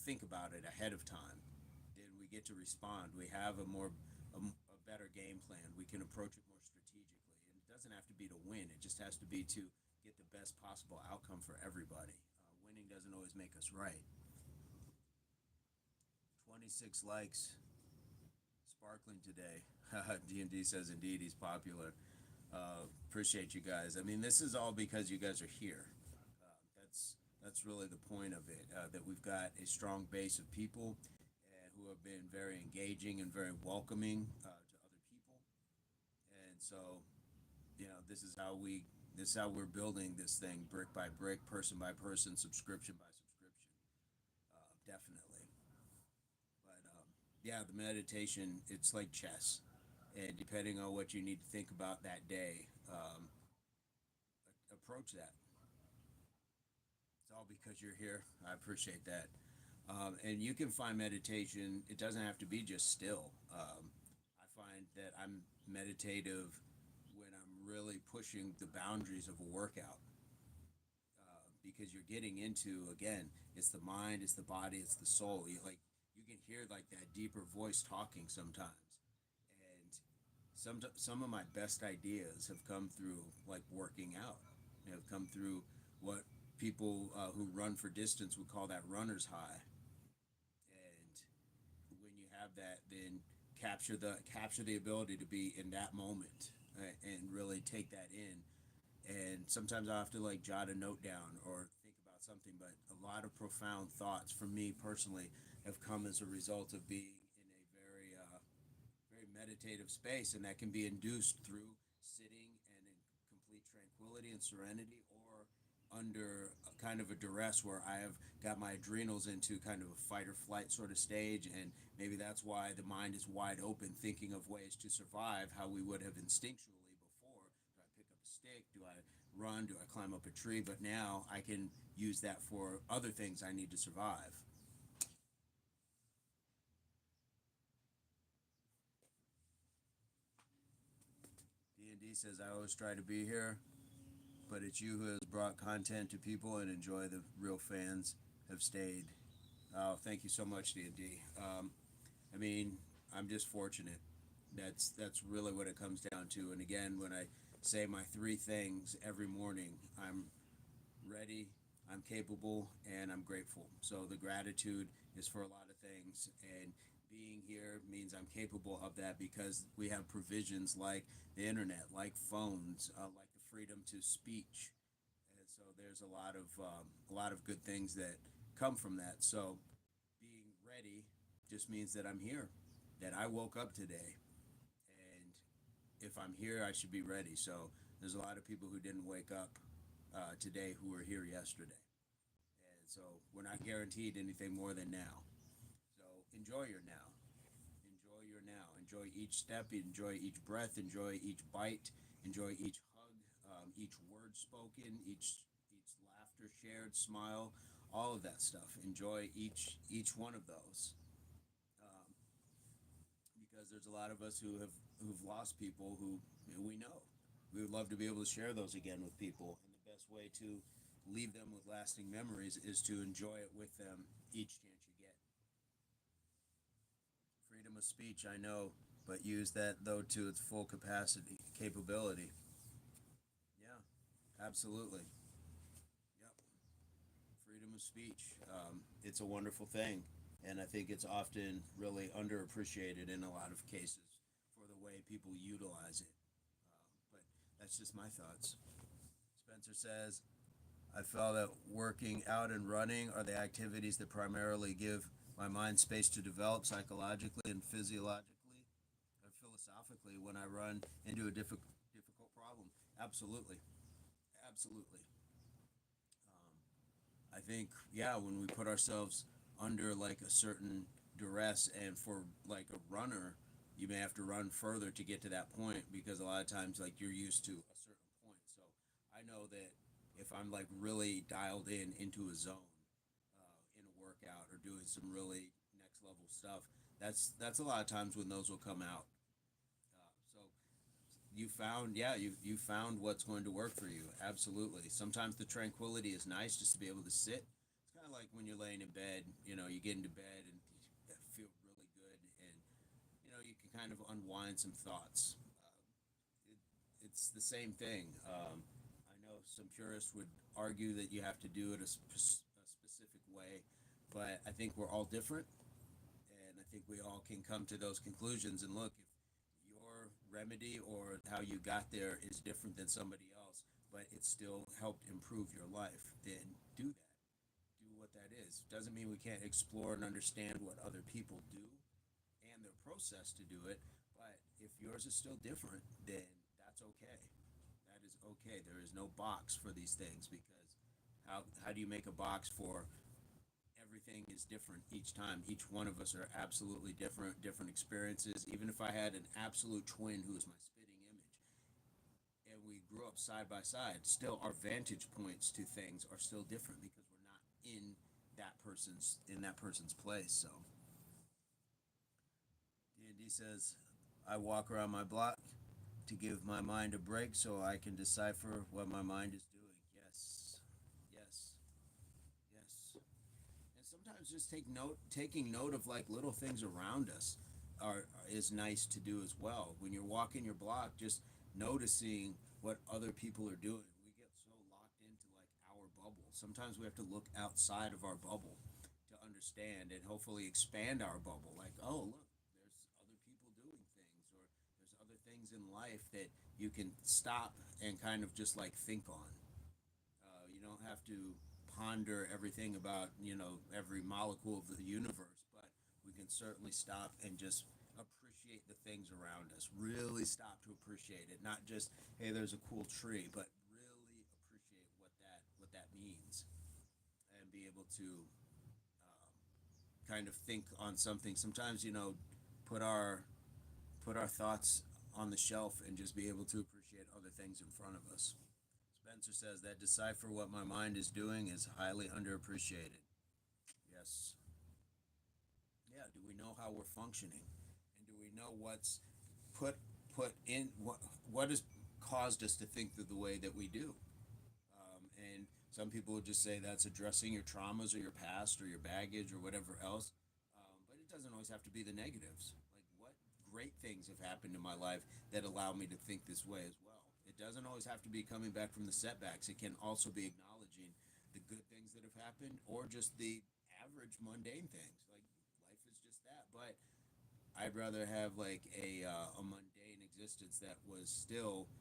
think about it ahead of time, then we get to respond. We have a better game plan. We can approach it more strategically, and it doesn't have to be to win. It just has to be to get the best possible outcome for everybody. Winning doesn't always make us right. 26 likes, sparkling today. D&D says indeed he's popular. Appreciate you guys. I mean, this is all because you guys are here. That's really the point of it. That we've got a strong base of people who have been very engaging and very welcoming to other people. And so, this is how we're building this thing, brick by brick, person by person, subscription by subscription. Definitely. But yeah, the meditation, it's like chess. And depending on what you need to think about that day, approach that. It's all because you're here. I appreciate that. And you can find meditation, it doesn't have to be just still. I find that I'm meditative when I'm really pushing the boundaries of a workout. Because you're getting into, again, it's the mind, it's the body, it's the soul. You can hear like that deeper voice talking sometimes. And some of my best ideas have come through like working out. They have come through what people who run for distance would call that runner's high. And when you have that, then capture the ability to be in that moment, and really take that in. And sometimes I have to like jot a note down or think about something, but a lot of profound thoughts for me personally have come as a result of being in a very meditative space, and that can be induced through sitting and in complete tranquility and serenity, or under a kind of a duress where I have got my adrenals into kind of a fight or flight sort of stage, and maybe that's why the mind is wide open, thinking of ways to survive how we would have instinctually before. Do I pick up a stick? Do I run? Do I climb up a tree? But now I can use that for other things I need to survive. D&D says, I always try to be here, but it's you who has brought content to people, and enjoy the real fans have stayed. Oh, thank you so much, D&D. I mean, I'm just fortunate. That's really what it comes down to. And again, when I say my three things every morning, I'm ready, I'm capable, and I'm grateful. So the gratitude is for a lot of things, and being here means I'm capable of that because we have provisions like the internet, like phones, like the freedom to speech, and so there's a lot of good things that come from that. So being ready just means that I'm here, that I woke up today, and if I'm here, I should be ready. So there's a lot of people who didn't wake up today who were here yesterday. And so we're not guaranteed anything more than now. So enjoy your now. Enjoy your now. Enjoy each step. Enjoy each breath. Enjoy each bite. Enjoy each hug. Each word spoken. Each laughter shared. Smile. All of that stuff. Enjoy each one of those. Um, because there's a lot of us who've lost people who we know. We would love to be able to share those again with people, and the best way to leave them with lasting memories is to enjoy it with them each chance you get. Freedom of speech, I know, but use that though to its full capability. Yeah, absolutely. Yep. Freedom of speech. It's a wonderful thing, and I think it's often really underappreciated in a lot of cases for the way people utilize it. But that's just my thoughts. Spencer says, I feel that working out and running are the activities that primarily give my mind space to develop psychologically and physiologically or philosophically when I run into a difficult problem. Absolutely. Absolutely. I think, yeah, when we put ourselves under like a certain duress, and for like a runner, you may have to run further to get to that point because a lot of times like you're used to a certain point. So I know that if I'm like really dialed in into a zone in a workout or doing some really next level stuff, that's a lot of times when those will come out. So you found, yeah, you found what's going to work for you. Absolutely. Sometimes the tranquility is nice just to be able to sit. It's kind of like when you're laying in bed, you get into bed and you feel really good, and you can kind of unwind some thoughts. It, it's the same thing. I know some purists would argue that you have to do it a specific way, but I think we're all different, and I think we all can come to those conclusions. And look, if your remedy or how you got there is different than somebody else, but it still helped improve your life, then do that. Do what that is. Doesn't mean we can't explore and understand what other people do and their process to do it, but if yours is still different, then that's okay. That is okay. There is no box for these things, because how do you make a box for everything is different each time. Each one of us are absolutely different experiences. Even if I had an absolute twin who is my spitting image and we grew up side by side, still our vantage points to things are still different because we're not in that person's place. So D&D says, I walk around my block to give my mind a break so I can decipher what my mind is doing. Yes. Yes. Yes. And sometimes just taking note of like little things around us is nice to do as well. When you're walking your block, just noticing what other people are doing. We get so locked into like our bubble. Sometimes we have to look outside of our bubble to understand and hopefully expand our bubble. Like, oh, look, there's other people doing things, or there's other things in life that you can stop and kind of just like think on. You don't have to ponder everything about, every molecule of the universe, but we can certainly stop and just appreciate the things around us. Really stop to appreciate it. Not just, hey, there's a cool tree, but really appreciate what that means, and be able to kind of think on something. Sometimes, put our put our thoughts on the shelf and just be able to appreciate other things in front of us. Spencer says that decipher what my mind is doing is highly underappreciated. Yes. Yeah. Do we know how we're functioning, and do we know what's put put in what has caused us to think the way that we do? And some people would just say that's addressing your traumas or your past or your baggage or whatever else. But it doesn't always have to be the negatives. Like, what great things have happened in my life that allow me to think this way as well? It doesn't always have to be coming back from the setbacks. It can also be acknowledging the good things that have happened, or just the average mundane things. Like, life is just that. But I'd rather have like a mundane existence that was still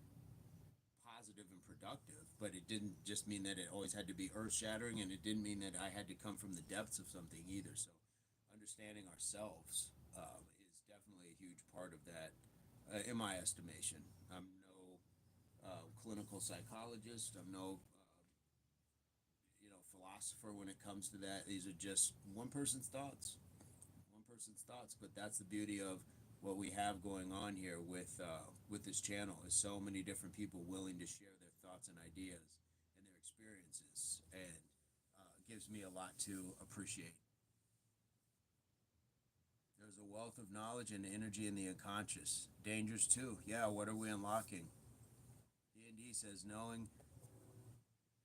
positive and productive, but it didn't just mean that it always had to be earth shattering, and it didn't mean that I had to come from the depths of something either. So, understanding ourselves is definitely a huge part of that, in my estimation. I'm no clinical psychologist. I'm no philosopher when it comes to that. These are just one person's thoughts, but that's the beauty of what we have going on here with this channel, is so many different people willing to share their thoughts and ideas and their experiences, and gives me a lot to appreciate. There's a wealth of knowledge and energy in the unconscious. Dangers too. Yeah, what are we unlocking? D&D says knowing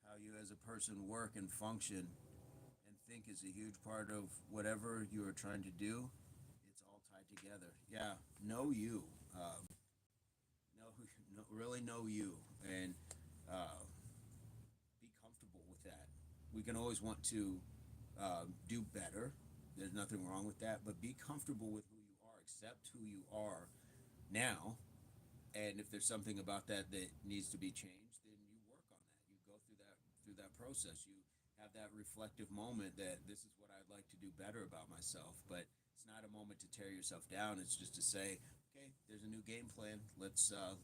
how you as a person work and function and think is a huge part of whatever you are trying to do. It's all tied together. Yeah, know you. Know, really know you, and uh, be comfortable with that. We can always want to do better. There's nothing wrong with that, but be comfortable with who you are. Accept who you are now, and if there's something about that that needs to be changed, then you work on that. You go through that process. You have that reflective moment that this is what I'd like to do better about myself. But it's not a moment to tear yourself down. It's just to say, okay, there's a new game plan. Let's start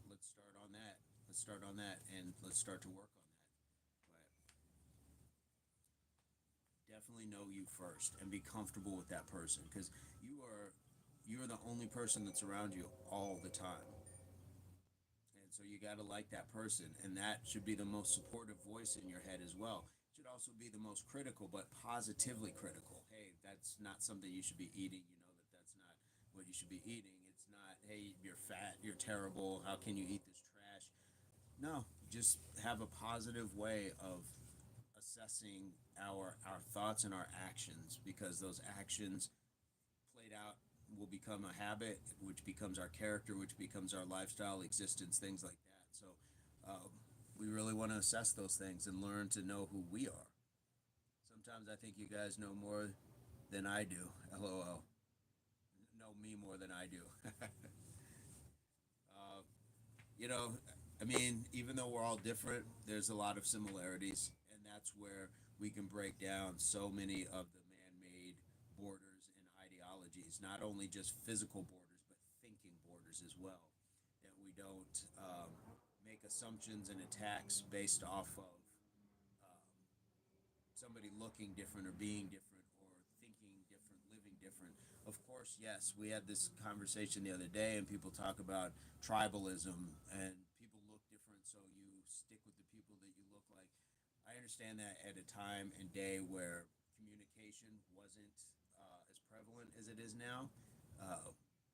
on that. Let's start on that, and let's start to work on that. But definitely know you first and be comfortable with that person, because you are the only person that's around you all the time. And And so you got to like that person, and that should be the most supportive voice in your head as well. It should also be the most critical, but positively critical. Hey, that's not something you should be eating. You know that that's not what you should be eating. It's not, hey, you're fat, you're terrible. How can you eat this trash? No, just have a positive way of assessing our thoughts and our actions, because those actions played out will become a habit, which becomes our character, which becomes our lifestyle, existence, things like that. So um, we really want to assess those things and learn to know who we are. Sometimes I think you guys know more than I do. LOL. Know me more than I do. You know, I mean, even though we're all different, there's a lot of similarities, and that's where we can break down so many of the man-made borders and ideologies, not only just physical borders, but thinking borders as well. That we don't make assumptions and attacks based off of somebody looking different or being different or thinking different, living different. Of course, yes, we had this conversation the other day, and people talk about tribalism and people look different, so you stick with the people that you look like. I understand that at a time and day where communication wasn't as prevalent as it is now.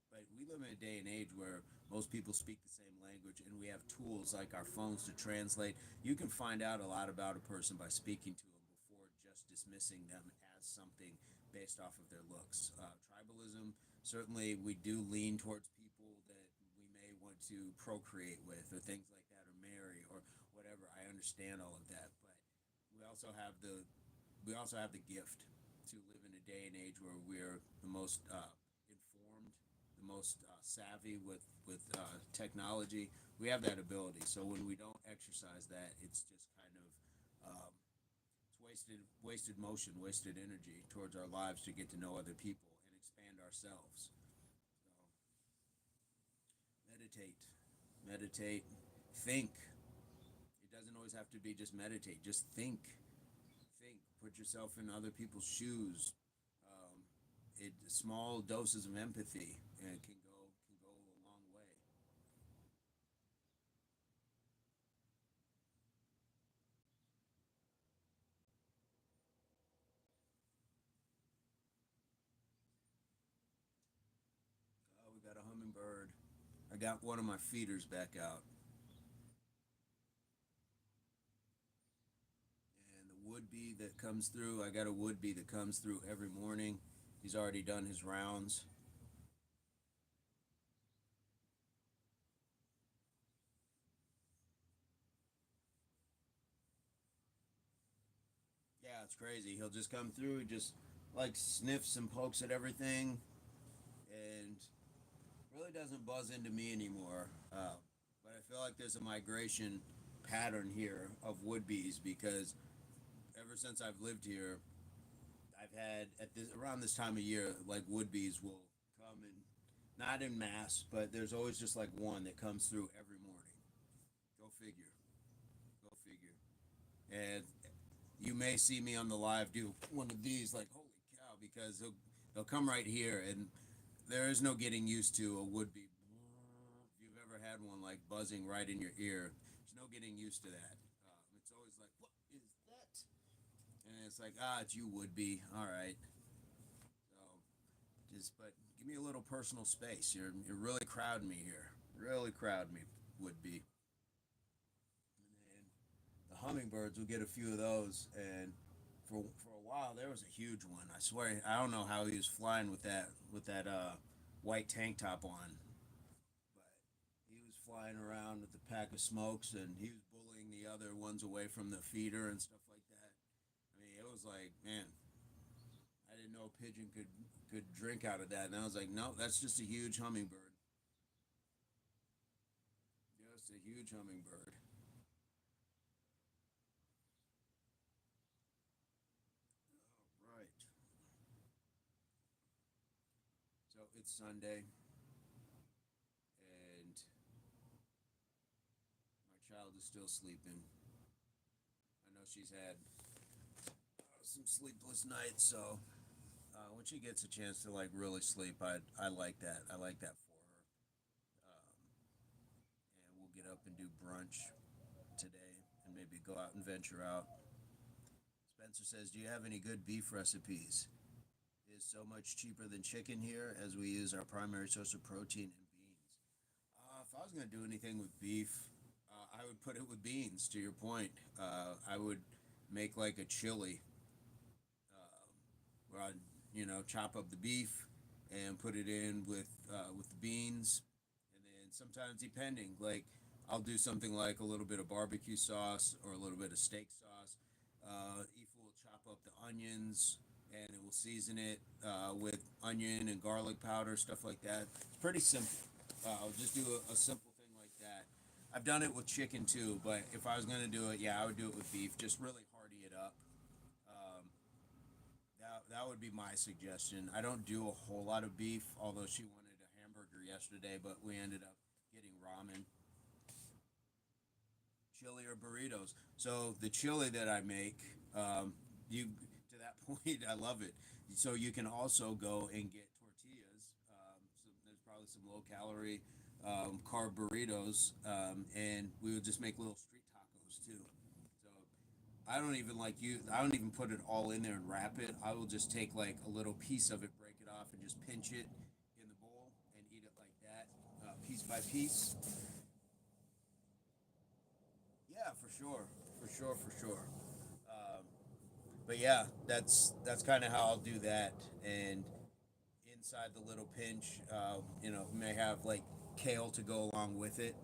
But we live in a day and age where most people speak the same language, and we have tools like our phones to translate. You can find out a lot about a person by speaking to them before just dismissing them as something based off of their looks. Tribalism, certainly, we do lean towards people that we may want to procreate with, or things like that, or marry, or whatever. I understand all of that, but we also have the gift to live in a day and age where we're the most informed, the most savvy with technology. We have that ability. So when we don't exercise that, it's just kind of it's wasted motion, wasted energy towards our lives to get to know other people and expand ourselves. So meditate, think. It doesn't always have to be just meditate. Just think. Put yourself in other people's shoes. Um, Small doses of empathy can go a long way. Oh, we got a hummingbird. I got one of my feeders back out, and the wood bee that comes through. I got a wood bee that comes through every morning. He's already done his rounds. Yeah, it's crazy. He'll just come through, just like sniffs and pokes at everything, and really doesn't buzz into me anymore. But I feel like there's a migration pattern here of wood bees, because ever since I've lived here, I've had at this around this time of year, like wood bees will come in, not in mass, but there's always just like one that comes through every morning. Go figure. Go figure. And you may see me on the live do one of these, like holy cow, because they'll come right here, and there is no getting used to a would be. If you've ever had one like buzzing right in your ear, there's no getting used to that. It's always like, what is that? And it's like, it's you would be. All right. So but give me a little personal space. You're really crowding me here. Really crowd me would be. And the hummingbirds will get a few of those, and for a while there was a huge one. I swear, I don't know how he was flying with that white tank top on, but he was flying around with the pack of smokes, and he was bullying the other ones away from the feeder and stuff like that. I mean, it was like, man, I didn't know a pigeon could drink out of that, and I was like, no, that's just a huge hummingbird, just a huge hummingbird. All right. So it's Sunday, and my child is still sleeping. I know she's had some sleepless nights, so when she gets a chance to like really sleep, I like that. I like that for her. And we'll get up and do brunch today and maybe go out and venture out. Spencer says, "Do you have any good beef recipes? It is so much cheaper than chicken here as we use our primary source of protein in beans." If I was going to do anything with beef, I would put it with beans, to your point. I would make like a chili where I'd, chop up the beef and put it in with the beans, and then sometimes depending, like I'll do something like a little bit of barbecue sauce or a little bit of steak sauce. Ethan will chop up the onions and it will season it with onion and garlic powder, stuff like that. It's pretty simple. I'll just do a simple thing like that. I've done it with chicken too, but if I was gonna do it, yeah, I would do it with beef. Just really hearty it up. Um, that would be my suggestion. I don't do a whole lot of beef, although she wanted a hamburger yesterday, but we ended up getting ramen, chili, or burritos. So the chili that I make, you to that point, I love it. So you can also go and get tortillas. So there's probably some low calorie carb burritos, and we would just make little street tacos too. So I don't even put it all in there and wrap it. I will just take like a little piece of it, break it off, and just pinch it in the bowl and eat it like that, piece by piece. Yeah, for sure, for sure, for sure. Um, but yeah, that's kind of how I'll do that. And inside the little pinch, may have like kale to go along with it.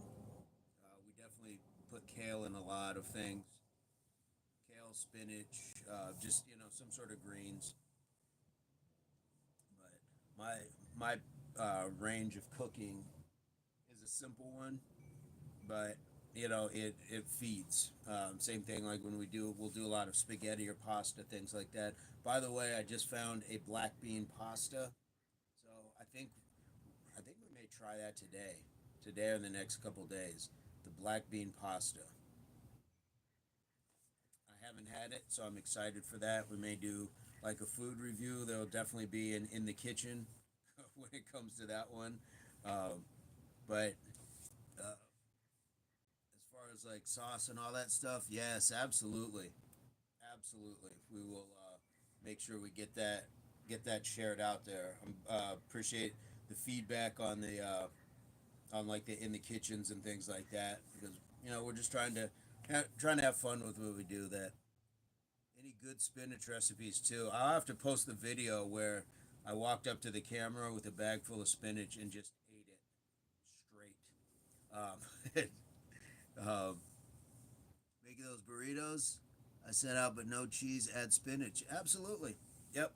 We definitely put kale in a lot of things. Kale, spinach, just some sort of greens. But my range of cooking is a simple one, but it feeds. Same thing like when we'll do a lot of spaghetti or pasta, things like that. By the way, I just found a black bean pasta, so I think we may try that today or the next couple days. The black bean pasta. I haven't had it, so I'm excited for that. We may do like a food review. There'll definitely be in the kitchen when it comes to that one. But as far as like sauce and all that stuff, yes, absolutely, absolutely. We will make sure we get that shared out there. Appreciate the feedback on like the in the kitchens and things like that because we're just trying to have fun with what we do. That any good spinach recipes too. I'll have to post the video where I walked up to the camera with a bag full of spinach and just ate it straight. Um, Making those burritos, I set out, but no cheese, add spinach. Absolutely. Yep.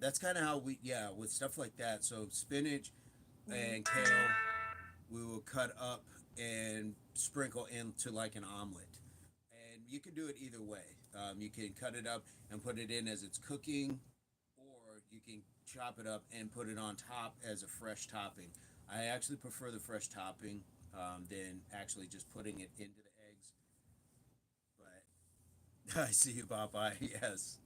That's kind of how yeah, with stuff like that. So spinach and kale, we will cut up and sprinkle into like an omelet. And you can do it either way. You can cut it up and put it in as it's cooking, or you can chop it up and put it on top as a fresh topping. I actually prefer the fresh topping than actually just putting it into the eggs. But I see you, Popeye. Yes.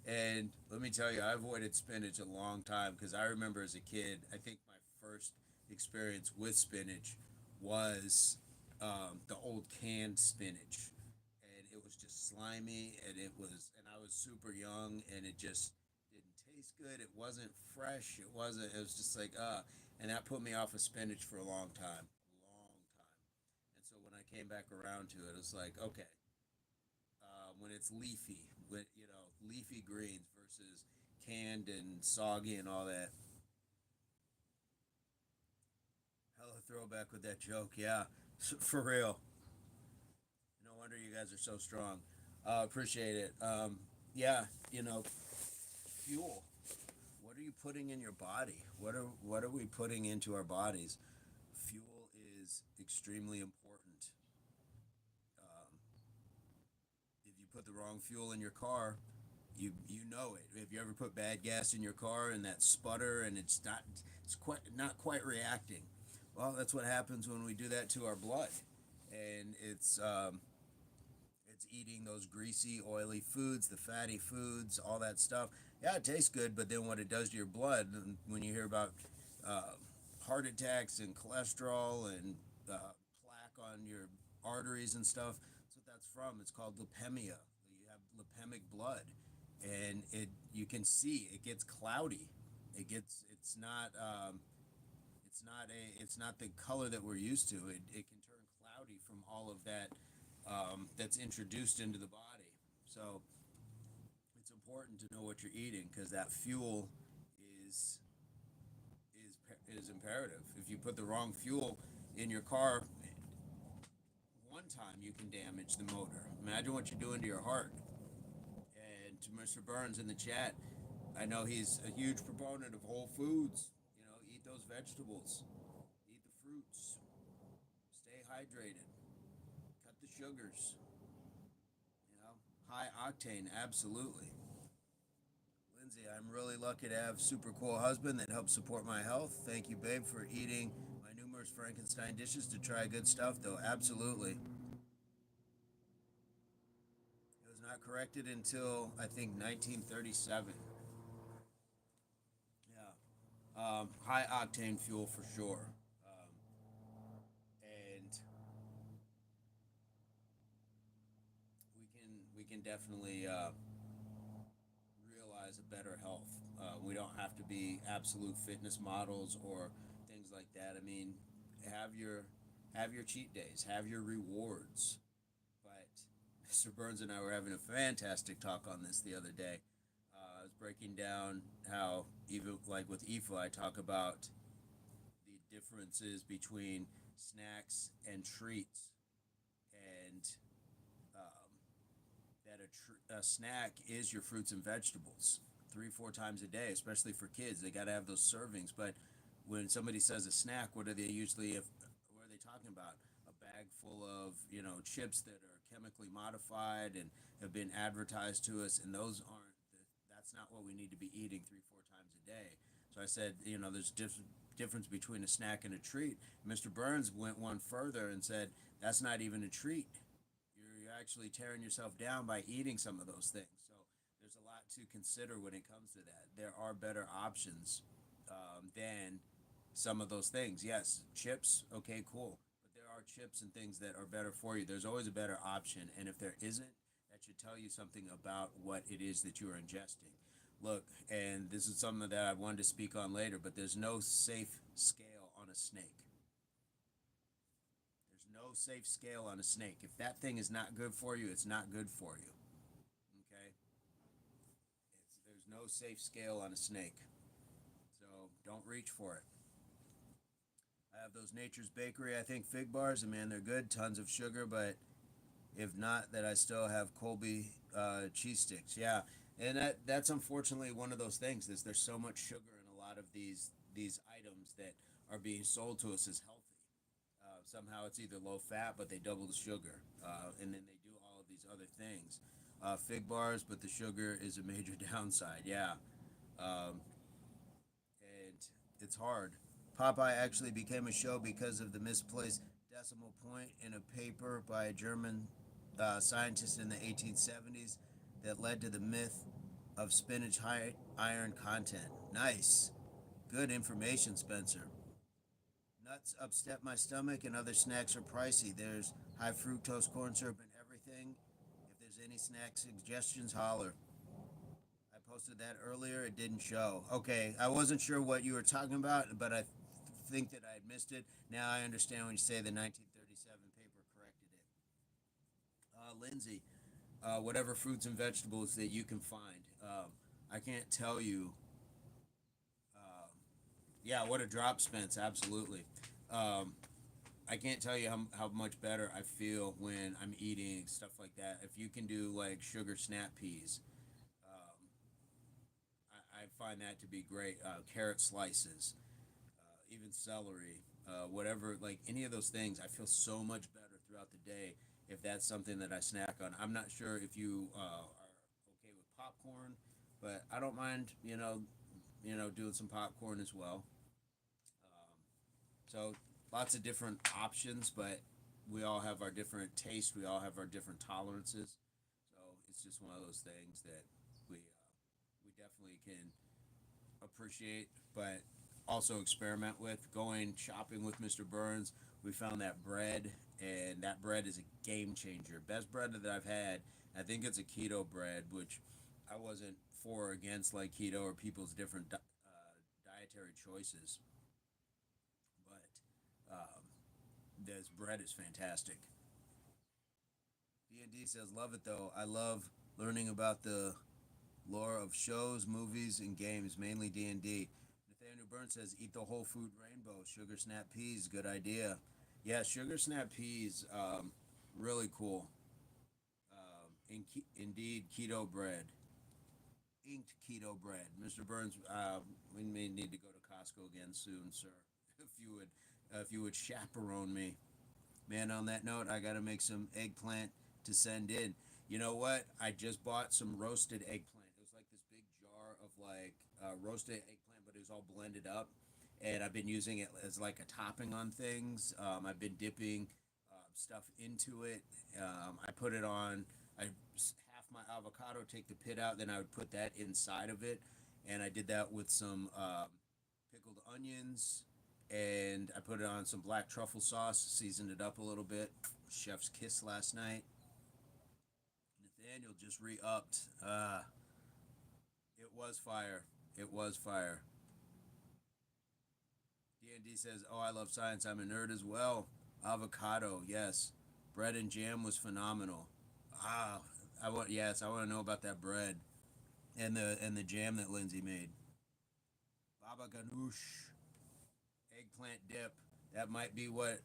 And let me tell you, I avoided spinach a long time because I remember as a kid, I think my first experience with spinach was the old canned spinach. And it was just slimy and I was super young and it just didn't taste good. It wasn't fresh. It was just like, and that put me off of spinach for a long time. Long time. And so when I came back around to it, it was like, okay, when it's leafy, with leafy greens versus canned and soggy and all that. Hella throwback with that joke, yeah, for real. No wonder you guys are so strong. Appreciate it. Yeah, fuel. What are you putting in your body? What are we putting into our bodies? Fuel is extremely important. Um, if you put the wrong fuel in your car, you know it. Have you ever put bad gas in your car and that sputter and it's not quite reacting? Well, that's what happens when we do that to our blood, and it's eating those greasy, oily foods, the fatty foods, all that stuff. Yeah, it tastes good, but then what it does to your blood, and when you hear about uh, heart attacks and cholesterol and plaque on your arteries and stuff. That's what that's from. It's called leukemia. You have leukemic blood, and you can see it gets cloudy. It's not the color that we're used to. It can turn cloudy from all of that that's introduced into the body. So it's important to know what you're eating because that fuel is is imperative. If you put the wrong fuel in your car, one time you can damage the motor. Imagine what you're doing to your heart. And to Mr. Burns in the chat, I know he's a huge proponent of whole foods. Eat those vegetables, eat the fruits, stay hydrated, cut the sugars. High octane, absolutely. Lindsay, I'm really lucky to have a super cool husband that helps support my health. Thank you, babe, for eating my numerous Frankenstein dishes to try good stuff, though. Absolutely. It was not corrected until, I think, 1937. Yeah. High octane fuel for sure. And we can definitely realize a better health. We don't have to be absolute fitness models or things like that. I mean, have your have your cheat days, have your rewards. But Mr. Burns and I were having a fantastic talk on this the other day. I was breaking down how even like with IFA, I talk about the differences between snacks and treats, and um, that a snack is your fruits and vegetables 3 4 times a day, especially for kids. They got to have those servings. But when somebody says a snack, what are they usually? What are they talking about? A bag full of chips that are chemically modified and have been advertised to us, and those aren't. That's not what we need to be eating 3 4 times a day. So I said, there's difference between a snack and a treat. Mr. Burns went one further and said that's not even a treat. You're actually tearing yourself down by eating some of those things. So there's a lot to consider when it comes to that. There are better options than some of those things. Yes, chips, okay, cool. But there are chips and things that are better for you. There's always a better option. And if there isn't, that should tell you something about what it is that you are ingesting. Look, and this is something that I wanted to speak on later, but there's no safe scale on a snake. There's no safe scale on a snake. If that thing is not good for you, it's not good for you. Okay? There's no safe scale on a snake. So don't reach for it. I have those Nature's Bakery, I think, fig bars, and man, they're good. Tons of sugar, but if not, that I still have Colby cheese sticks. Yeah, and that's unfortunately one of those things. Is there's so much sugar in a lot of these items that are being sold to us as healthy. Somehow it's either low fat, but they double the sugar, and then they do all of these other things. Fig bars, but the sugar is a major downside. Yeah, and it's hard. Popeye actually became a show because of the misplaced decimal point in a paper by a German scientist in the 1870s that led to the myth of spinach high iron content. Nice. Good information, Spencer. Nuts upset my stomach and other snacks are pricey. There's high fructose corn syrup and everything. If there's any snack suggestions, holler. I posted that earlier. It didn't show. Okay, I wasn't sure what you were talking about, but I think that I had missed it. Now I understand when you say the 1937 paper corrected it. Lindsay, whatever fruits and vegetables that you can find. I can't tell you. Yeah, what a drop, Spence. Absolutely. Um, I can't tell you how much better I feel when I'm eating stuff like that. If you can do like sugar snap peas, um, I find that to be great. Carrot slices, even celery, whatever, like any of those things, I feel so much better throughout the day if that's something that I snack on. I'm not sure if you are okay with popcorn, but I don't mind, doing some popcorn as well. So lots of different options, but we all have our different tastes. We all have our different tolerances. So it's just one of those things that we definitely can appreciate. But also experiment with. Going shopping with Mr. Burns, we found that bread, and that bread is a game changer. Best bread that I've had. I think it's a keto bread, which I wasn't for or against like keto or people's different dietary choices, but this bread is fantastic. D&D says, love it though. I love learning about the lore of shows, movies, and games, mainly D&D. Nathaniel Burns says, eat the whole food rainbow. Sugar snap peas, good idea. Yeah, sugar snap peas, really cool. Indeed, keto bread. Inked keto bread. Mr. Burns, we may need to go to Costco again soon, sir. If you would chaperone me. Man, on that note, I got to make some eggplant to send in. You know what? I just bought some roasted eggplant. It was like this big jar of like roasted eggplant, but it was all blended up. And I've been using it as like a topping on things. I've been dipping stuff into it. I put it on, I half my avocado, take the pit out, then I would put that inside of it. And I did that with some pickled onions, and I put it on some black truffle sauce, seasoned it up a little bit. Chef's kiss last night. Nathaniel just re-upped. It was fire. It was fire. D&D says, "Oh, I love science. I'm a nerd as well. Avocado, yes. Bread and jam was phenomenal. Ah, I want to know about that bread and the jam that Lindsay made. Baba ganoush, eggplant dip. That might be what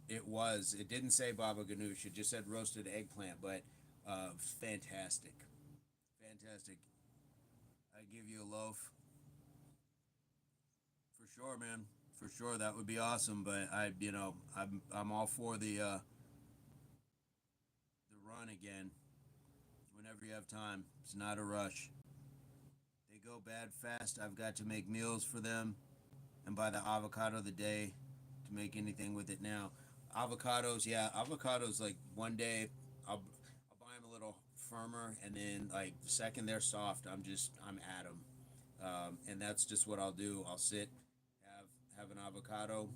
it was. It didn't say baba ganoush. It just said roasted eggplant, but fantastic, fantastic. I give you a loaf for sure, man. For sure, that would be awesome. But I'm all for the run again. Whenever you have time, it's not a rush. They go bad fast. I've got to make meals for them and buy the avocado of the day to make anything with it now. Avocados, yeah, avocados. Like one day, I'll buy them a little firmer, and then like the second they're soft, I'm at them, and that's just what I'll do. I'll sit, have have an avocado,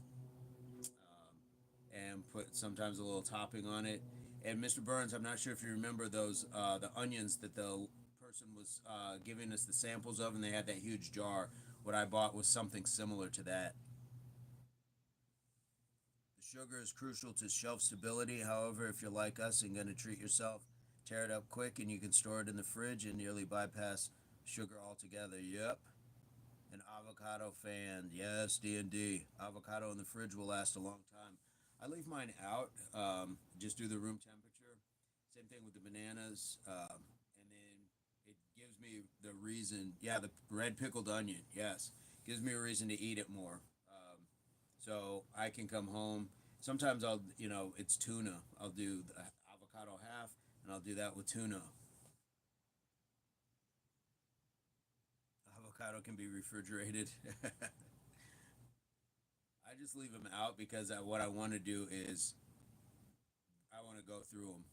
and put sometimes a little topping on it. And Mr. Burns, I'm not sure if you remember those the onions that the person was giving us the samples of, and they had that huge jar. What I bought was something similar to that. The sugar is crucial to shelf stability. However, if you're like us and going to treat yourself, tear it up quick and you can store it in the fridge and nearly bypass sugar altogether. Yep. An avocado fan. Yes, D&D. Avocado in the fridge will last a long time. I leave mine out. Just do the room temperature. Same thing with the bananas. And then it gives me the reason. Yeah, the red pickled onion. Yes. Gives me a reason to eat it more. So I can come home. Sometimes it's tuna. I'll do the avocado half, and I'll do that with tuna. Avocado can be refrigerated. I just leave them out because what I want to do is I want to go through them.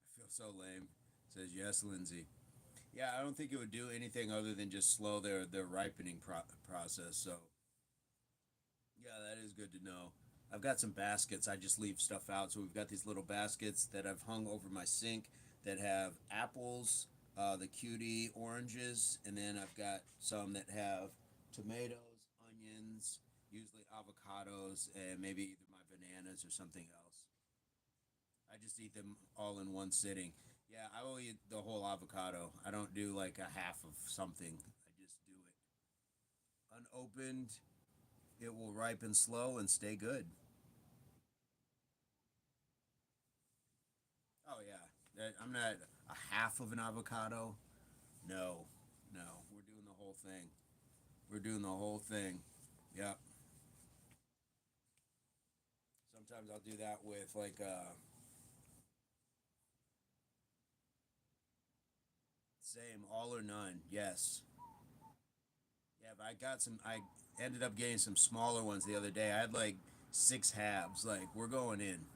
I feel so lame. Says yes, Lindsay. Yeah, I don't think it would do anything other than just slow their ripening process. So yeah, that is good to know. I've got some baskets. I just leave stuff out. So we've got these little baskets that I've hung over my sink that have apples, the cutie oranges, and then I've got some that have tomatoes, onions, usually avocados, and maybe either my bananas or something else. I just eat them all in one sitting. Yeah, I will eat the whole avocado. I don't do like a half of something. I just do it. Unopened, it will ripen slow and stay good. Oh yeah, I'm not a half of an avocado. No, no, we're doing the whole thing. We're doing the whole thing. Yep. Sometimes I'll do that with like same all or none. Yes. Yeah, but I got some. I ended up getting some smaller ones the other day. I had like six halves. Like we're going in.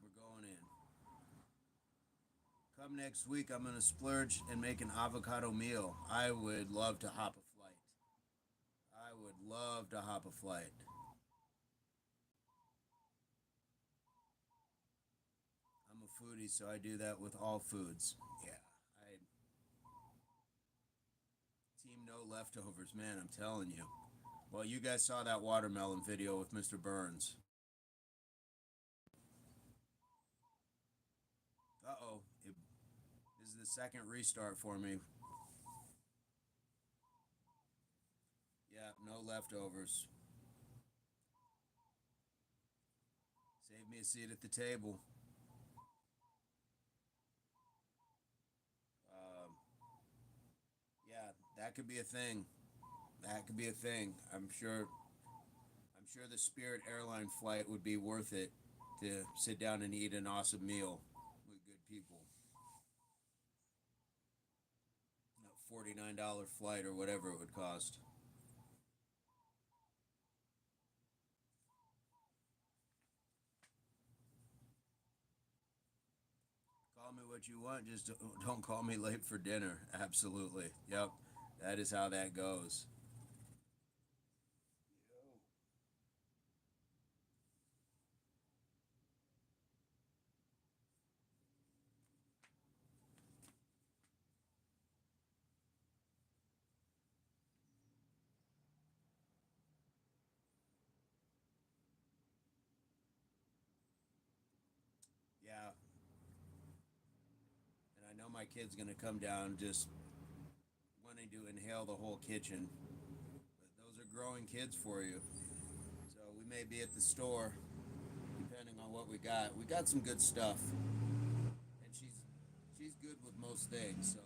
We're going in. Come next week, I'm gonna splurge and make an avocado meal. I would love to hop a flight. I would love to hop a flight. I'm a foodie, so I do that with all foods. Yeah, I team no leftovers, man. I'm telling you. Well, you guys saw that watermelon video with Mr. Burns. Uh-oh, this is the second restart for me. Yeah, no leftovers. Save me a seat at the table. Um, yeah, that could be a thing. That could be a thing. I'm sure. I'm sure the Spirit airline flight would be worth it to sit down and eat an awesome meal with good people. A $49 flight or whatever it would cost. Call me what you want, just don't call me late for dinner. Absolutely. Yep. That is how that goes. Yeah. And I know my kid's going to come down just wanting to inhale the whole kitchen. But those are growing kids for you. So we may be at the store, depending on what we got. We got some good stuff. And she's good with most things, so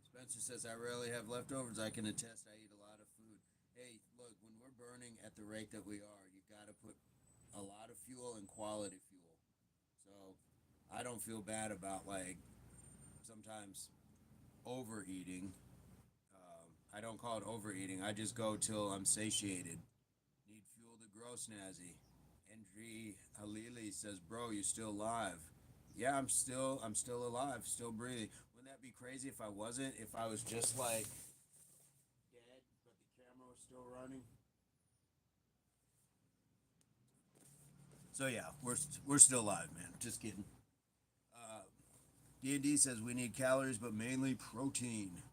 Spencer says I rarely have leftovers. I can attest I eat a lot of food. Hey, look, when we're burning at the rate that we are, you got to put a lot of fuel and quality fuel. So I don't feel bad about like sometimes overeating. I don't call it overeating. I just go till I'm satiated. Need fuel to grow, Snazzy. Andri Halili says, "Bro, you still alive?" Yeah, I'm still alive, still breathing. Wouldn't that be crazy if I wasn't? If I was just like dead, but the camera was still running? So yeah, we're still alive, man. Just kidding. D&D says we need calories, but mainly protein.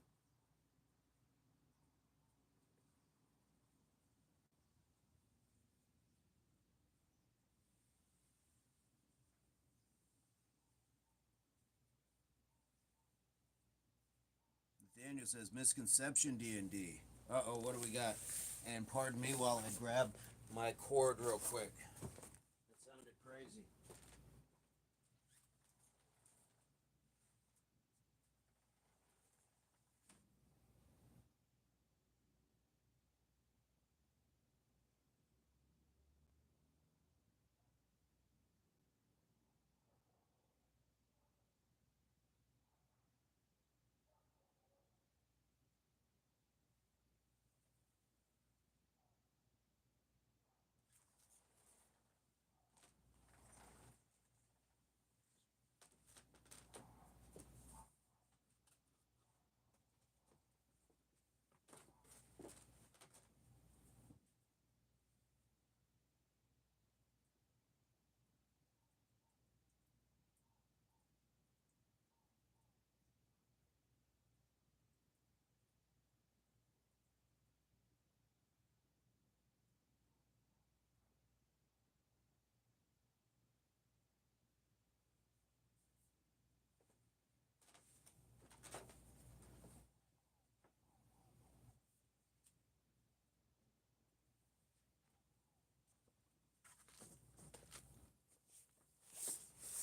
Nathaniel says misconception D&D. Uh-oh, what do we got? And pardon me while I grab my cord real quick. That sounded crazy.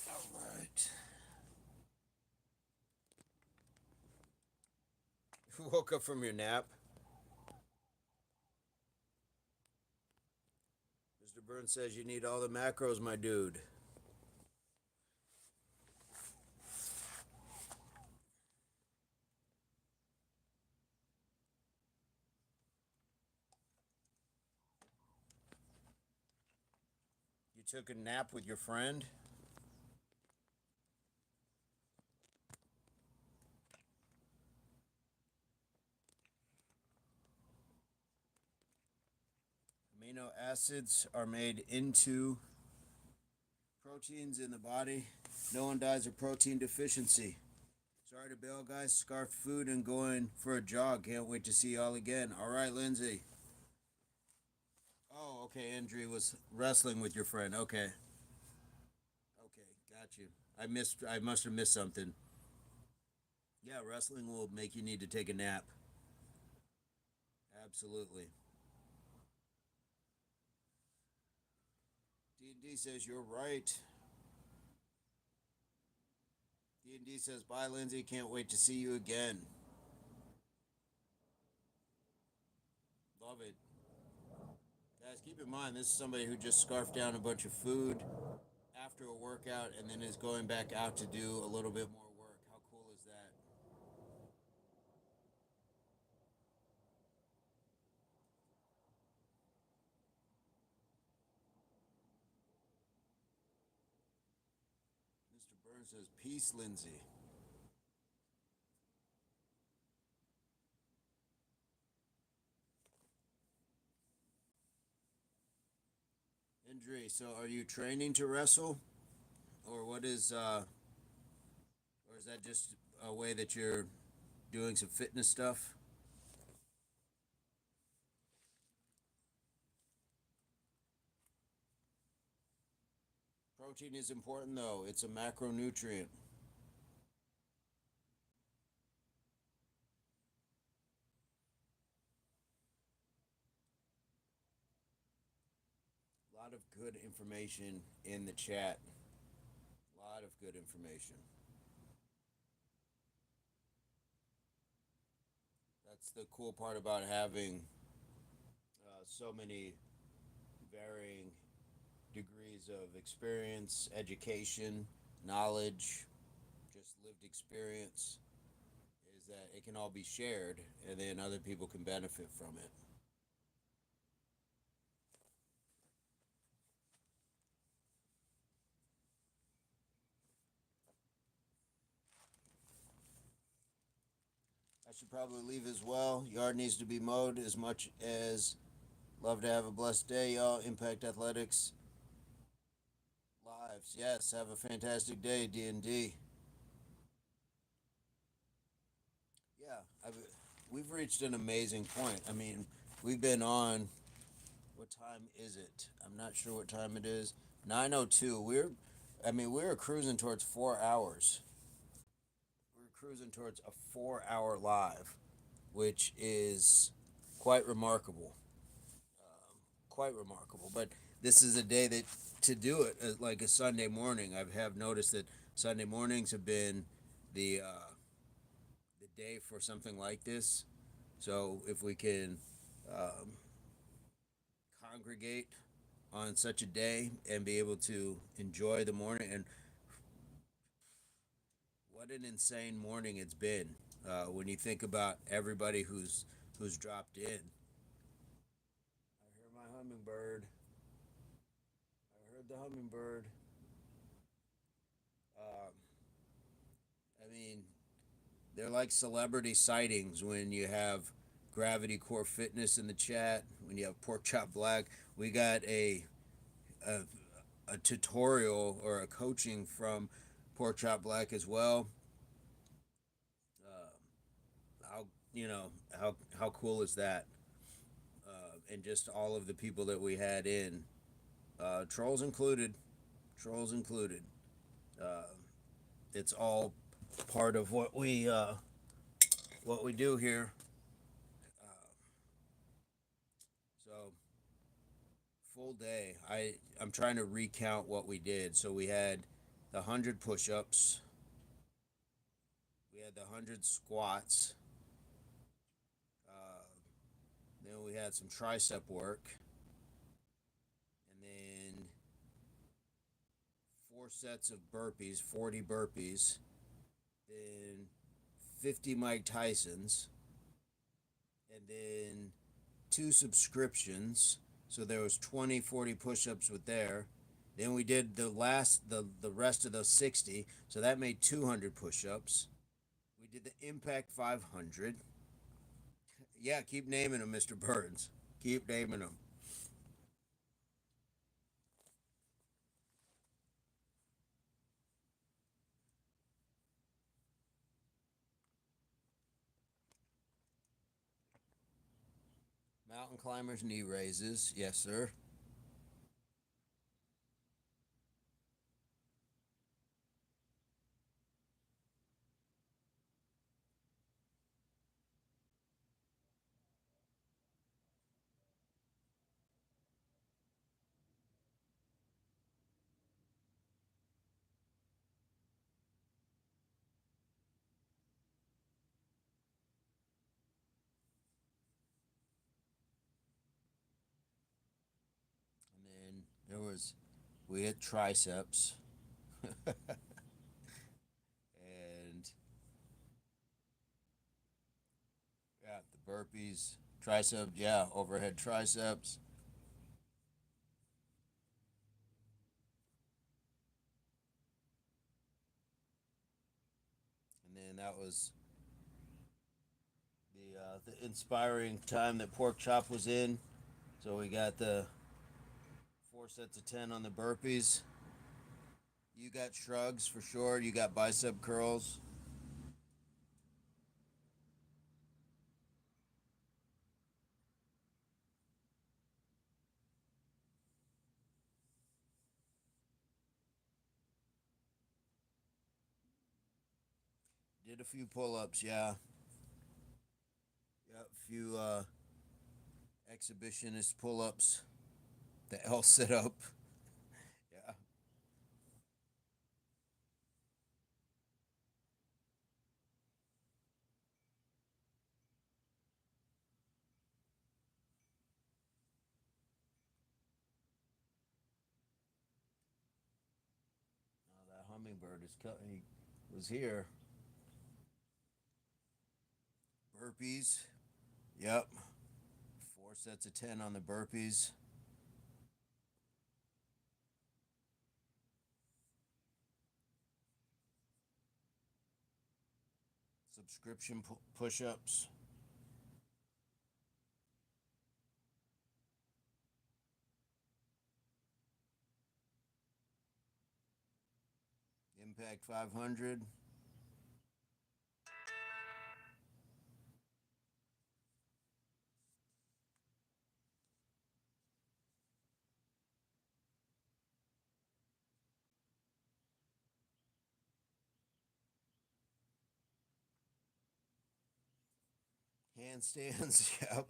All right. You woke up from your nap? Mr. Burns says you need all the macros, my dude. You took a nap with your friend? amino acids are made into proteins in the body. No one dies of protein deficiency. Sorry to bail, guys. Scarfed food and going for a jog. Can't wait to see y'all again. All right, Lindsay. Oh, okay. Andrew was wrestling with your friend. Okay. Okay, got you. I must have missed something. Yeah, wrestling will make you need to take a nap. Absolutely. D&D says you're right. D&D says bye, Lindsay. Can't wait to see you again. Love it. Guys, keep in mind this is somebody who just scarfed down a bunch of food after a workout and then is going back out to do a little bit more work. How cool is that? Mr. Burns says, peace, Lindsay. Indri, so are you training to wrestle? Or what is, or is that just a way that you're doing some fitness stuff? Protein is important though, it's a macronutrient. A lot of good information in the chat. A lot of good information. That's the cool part about having so many varying degrees of experience, education, knowledge, just lived experience, is that it can all be shared and then other people can benefit from it. I should probably leave as well. Yard needs to be mowed as much as love to have a blessed day, y'all. Impact Athletics lives. Yes, have a fantastic day, D&D. Yeah, we've reached an amazing point. I mean, we've been on. What time is it? I'm not sure what time it is. 9:02. We're cruising towards 4 hours. We're cruising towards a 4 hour live, which is quite remarkable. Quite remarkable. But this is a day that to do it like a Sunday morning. I have noticed that Sunday mornings have been the day for something like this. So if we can um, congregate on such a day and be able to enjoy the morning, and what an insane morning it's been when you think about everybody who's dropped in. I hear my hummingbird. I heard the hummingbird. Um, I mean, they're like celebrity sightings when you have Gravity Core Fitness in the chat, when you have Pork Chop Black. We got a, a tutorial or a coaching from Pork Chop Black as well. How how cool is that? And just all of the people that we had in, trolls included, trolls included. Uh, it's all part of what we do here. So full day. I'm trying to recount what we did. So we had the 100 push-ups. We had the 100 squats. Then we had some tricep work, and then 4 sets of burpees, 40 burpees, then 50 Mike Tysons, and then 2 subscriptions. So there was 20, 40 push-ups with there. Then we did the rest of those 60. So that made 200 push-ups. We did the Impact 500. Yeah, keep naming them, Mr. Burns. Keep naming them. Mountain climbers knee raises. Yes, sir. And then we hit triceps. And yeah, the burpees, triceps, yeah, overhead triceps. And then that was the inspiring time that pork chop was in. So we got the 4 sets of 10 on the burpees. You got shrugs for sure. You got bicep curls. Did a few pull-ups, yeah. Yep, a few exhibitionist pull-ups. The L sit-up. Yeah. Now that hummingbird is he was here. Burpees. Yep. 4 sets of 10 on the burpees. Subscription push-ups. Impact 500. Handstands. Yep.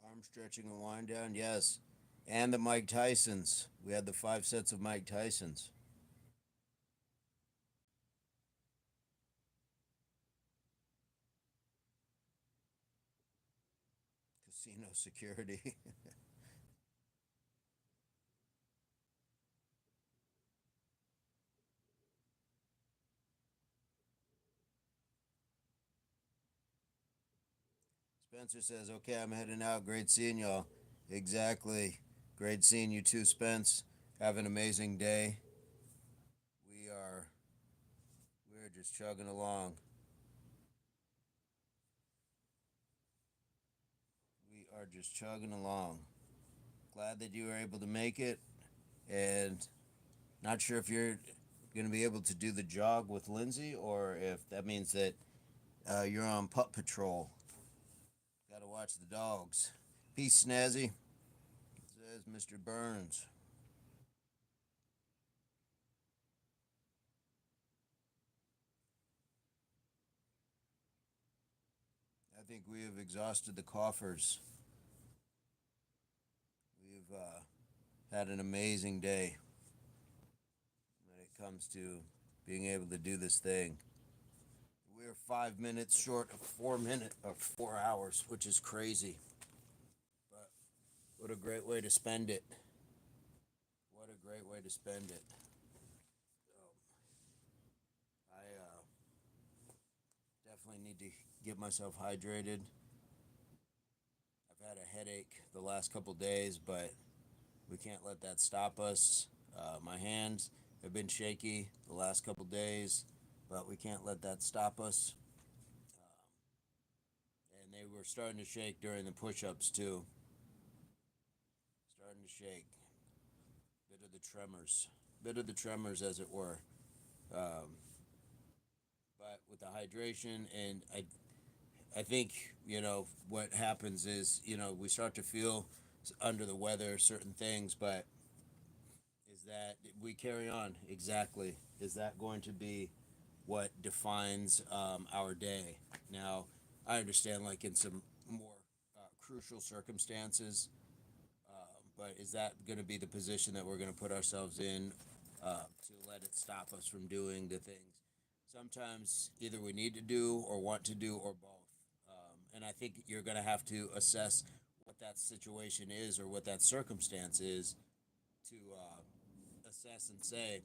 Arm stretching and wind down, yes. And the Mike Tysons. We had the 5 sets of Mike Tysons. Casino security. Spencer says, okay, I'm heading out. Great seeing y'all. Exactly. Great seeing you too, Spence. Have an amazing day. We're just chugging along. We are just chugging along. Glad that you were able to make it, and not sure if you're going to be able to do the jog with Lindsay or if that means that you're on pup patrol. Got to watch the dogs. Peace, Snazzy, says Mr. Burns. I think we have exhausted the coffers. We've had an amazing day when it comes to being able to do this thing. we're 5 minutes short of 4 hours, which is crazy. But what a great way to spend it. What a great way to spend it. I definitely need to get myself hydrated. I've had a headache the last couple days, but we can't let that stop us. My hands have been shaky the last couple days, but we can't let that stop us. And they were starting to shake during the push-ups too. Starting to shake. Bit of the tremors, as it were. But with the hydration, and I think what happens is we start to feel under the weather certain things, but is that we carry on exactly? Is that going to be what defines our day? Now, I understand, like in some more crucial circumstances, but is that going to be the position that we're going to put ourselves in to let it stop us from doing the things? Sometimes either we need to do or want to do or both. And I think you're going to have to assess what that situation is or what that circumstance is to assess and say,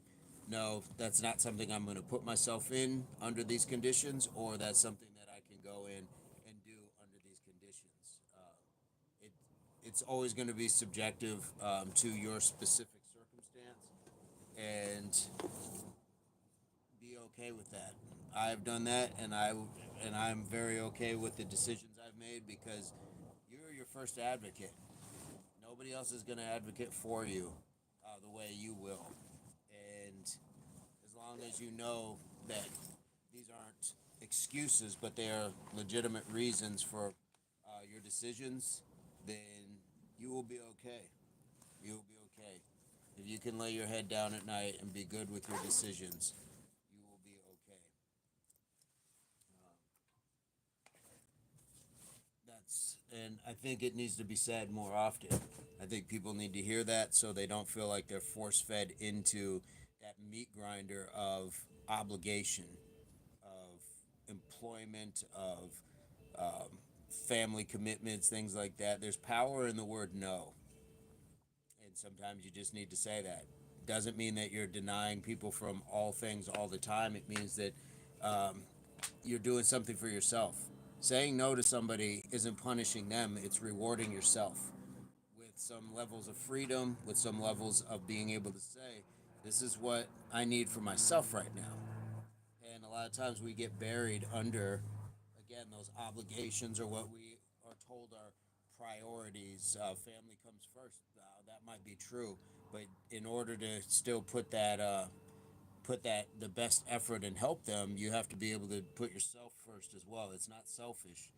no, that's not something I'm going to put myself in under these conditions, or that's something that I can go in and do under these conditions. It, it's always going to be subjective to your specific circumstance, and be okay with that. I've done that, and I'm very okay with the decisions I've made because you're your first advocate. Nobody else is going to advocate for you the way you will. And as long as you know that these aren't excuses, but they are legitimate reasons for your decisions, then you will be okay. You will be okay. If you can lay your head down at night and be good with your decisions, you will be okay. And I think it needs to be said more often. I think people need to hear that so they don't feel like they're force fed into that meat grinder of obligation, of employment, of family commitments, things like that. There's power in the word no. And sometimes you just need to say that. Doesn't mean that you're denying people from all things all the time. It means that you're doing something for yourself. Saying no to somebody isn't punishing them, it's rewarding yourself with some levels of freedom, with some levels of being able to say, this is what I need for myself right now. And a lot of times we get buried under, again, those obligations or what we are told are priorities. Family comes first. That might be true, but in order to still put that the best effort and help them, you have to be able to put yourself first as well. It's not selfish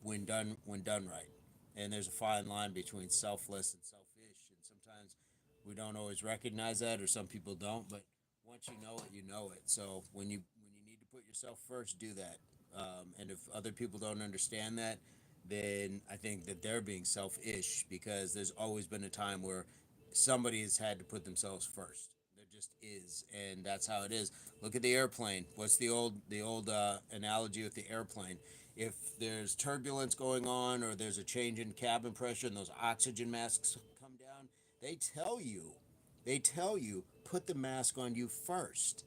when done right. And there's a fine line between selfless and selfish, and sometimes we don't always recognize that, or some people don't. But once you know it, you know it. So when you need to put yourself first, do that. And if other people don't understand that, then I think that they're being selfish because there's always been a time where somebody has had to put themselves first. There just is, and that's how it is. Look at the airplane. What's the old analogy with the airplane? If there's turbulence going on or there's a change in cabin pressure and those oxygen masks come down, they tell you, put the mask on you first.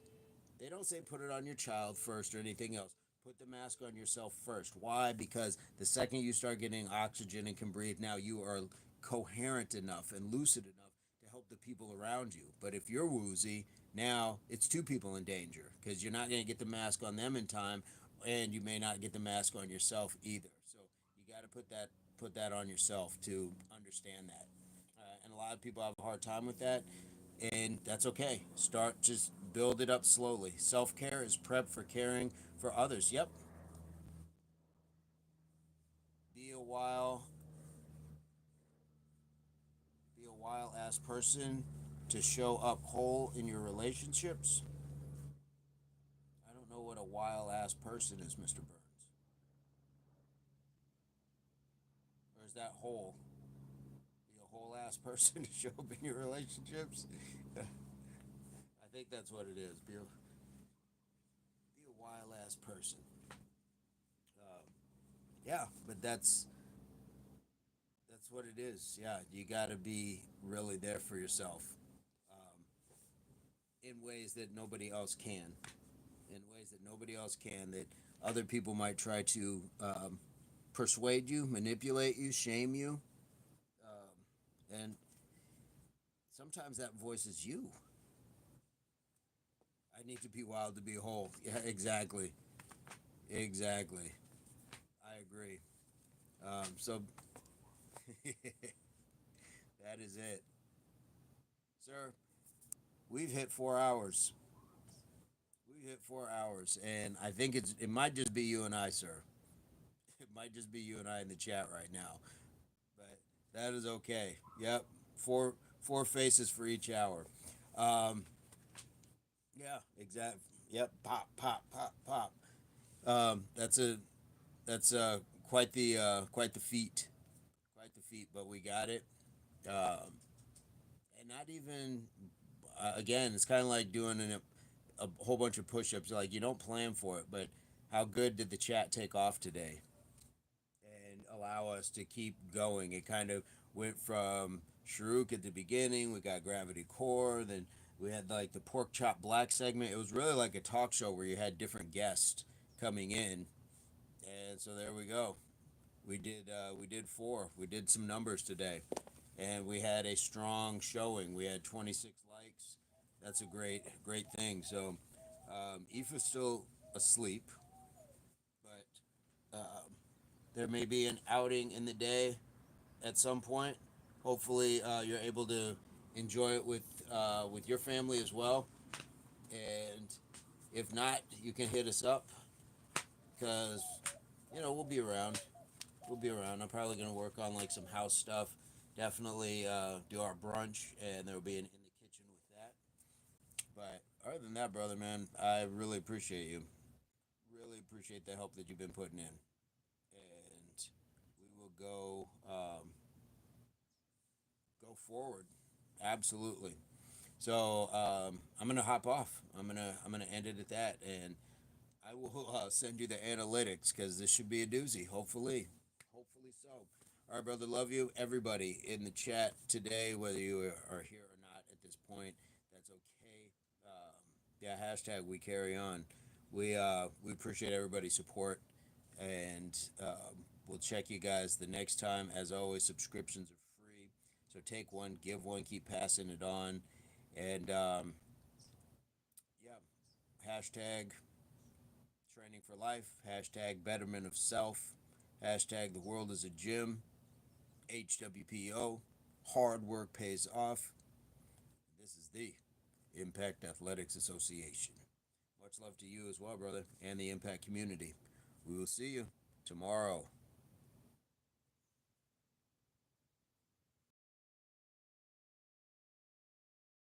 They don't say put it on your child first or anything else. Put the mask on yourself first. Why? Because the second you start getting oxygen and can breathe, now you are coherent enough and lucid enough to help the people around you. But if you're woozy, now it's two people in danger because you're not going to get the mask on them in time, and you may not get the mask on yourself either. So you got to put that on yourself to understand that. And a lot of people have a hard time with that, and that's okay. Just build it up slowly. Self care is prep for caring for others. Yep. Be a while, be a wild ass person to show up whole in your relationships. I don't know what a wild ass person is, Mr. Burns. Or is that whole? Be a whole ass person to show up in your relationships. I think that's what it is. Be a wild ass person. Yeah, but that's what it is. Yeah, you got to be really there for yourself, um, in ways that nobody else can. In ways that nobody else can. That other people might try to persuade you, manipulate you, shame you, and sometimes that voice is you. I need to be wild to be whole. Yeah, exactly. Exactly. I agree. So that is it. Sir, we've hit 4 hours. We've hit 4 hours. And I think it might just be you and I, sir. It might just be you and I in the chat right now. But that is okay. Yep. Four faces for each hour. Um, yeah, exactly. Yep. Pop, pop, pop, pop. That's quite the feat. Quite the feat, but we got it. And not even again, it's kind of like doing a whole bunch of push-ups. Like you don't plan for it, but how good did the chat take off today and allow us to keep going? It kind of went from Sharuk at the beginning. We got Gravity Core. Then we had like the Pork Chop Black segment. It was really like a talk show where you had different guests coming in, and so there we go. We did four. We did some numbers today, and we had a strong showing. We had 26 likes. That's a great thing. So, Aoife's still asleep, but there may be an outing in the day at some point. Hopefully, you're able to enjoy it with your family as well. And if not, you can hit us up because we'll be around. We'll be around. I'm probably gonna work on like some house stuff. Definitely do our brunch, and there'll be an in the kitchen with that. But other than that, brother, man, I really appreciate you. Really appreciate the help that you've been putting in, and we will go forward. Absolutely. So I'm gonna hop off. I'm gonna end it at that, and I will send you the analytics because this should be a doozy. Hopefully so. All right, brother. Love you, everybody in the chat today, whether you are here or not at this point. That's okay. Yeah, hashtag we carry on. We appreciate everybody's support, and we'll check you guys the next time. As always, subscriptions are free, so take one, give one, keep passing it on, and yeah, hashtag training for life, hashtag betterment of self, hashtag the world is a gym, HWPO, hard work pays off. This is the Impact Athletics Association. Much love to you as well, brother, and the Impact community. We will see you tomorrow.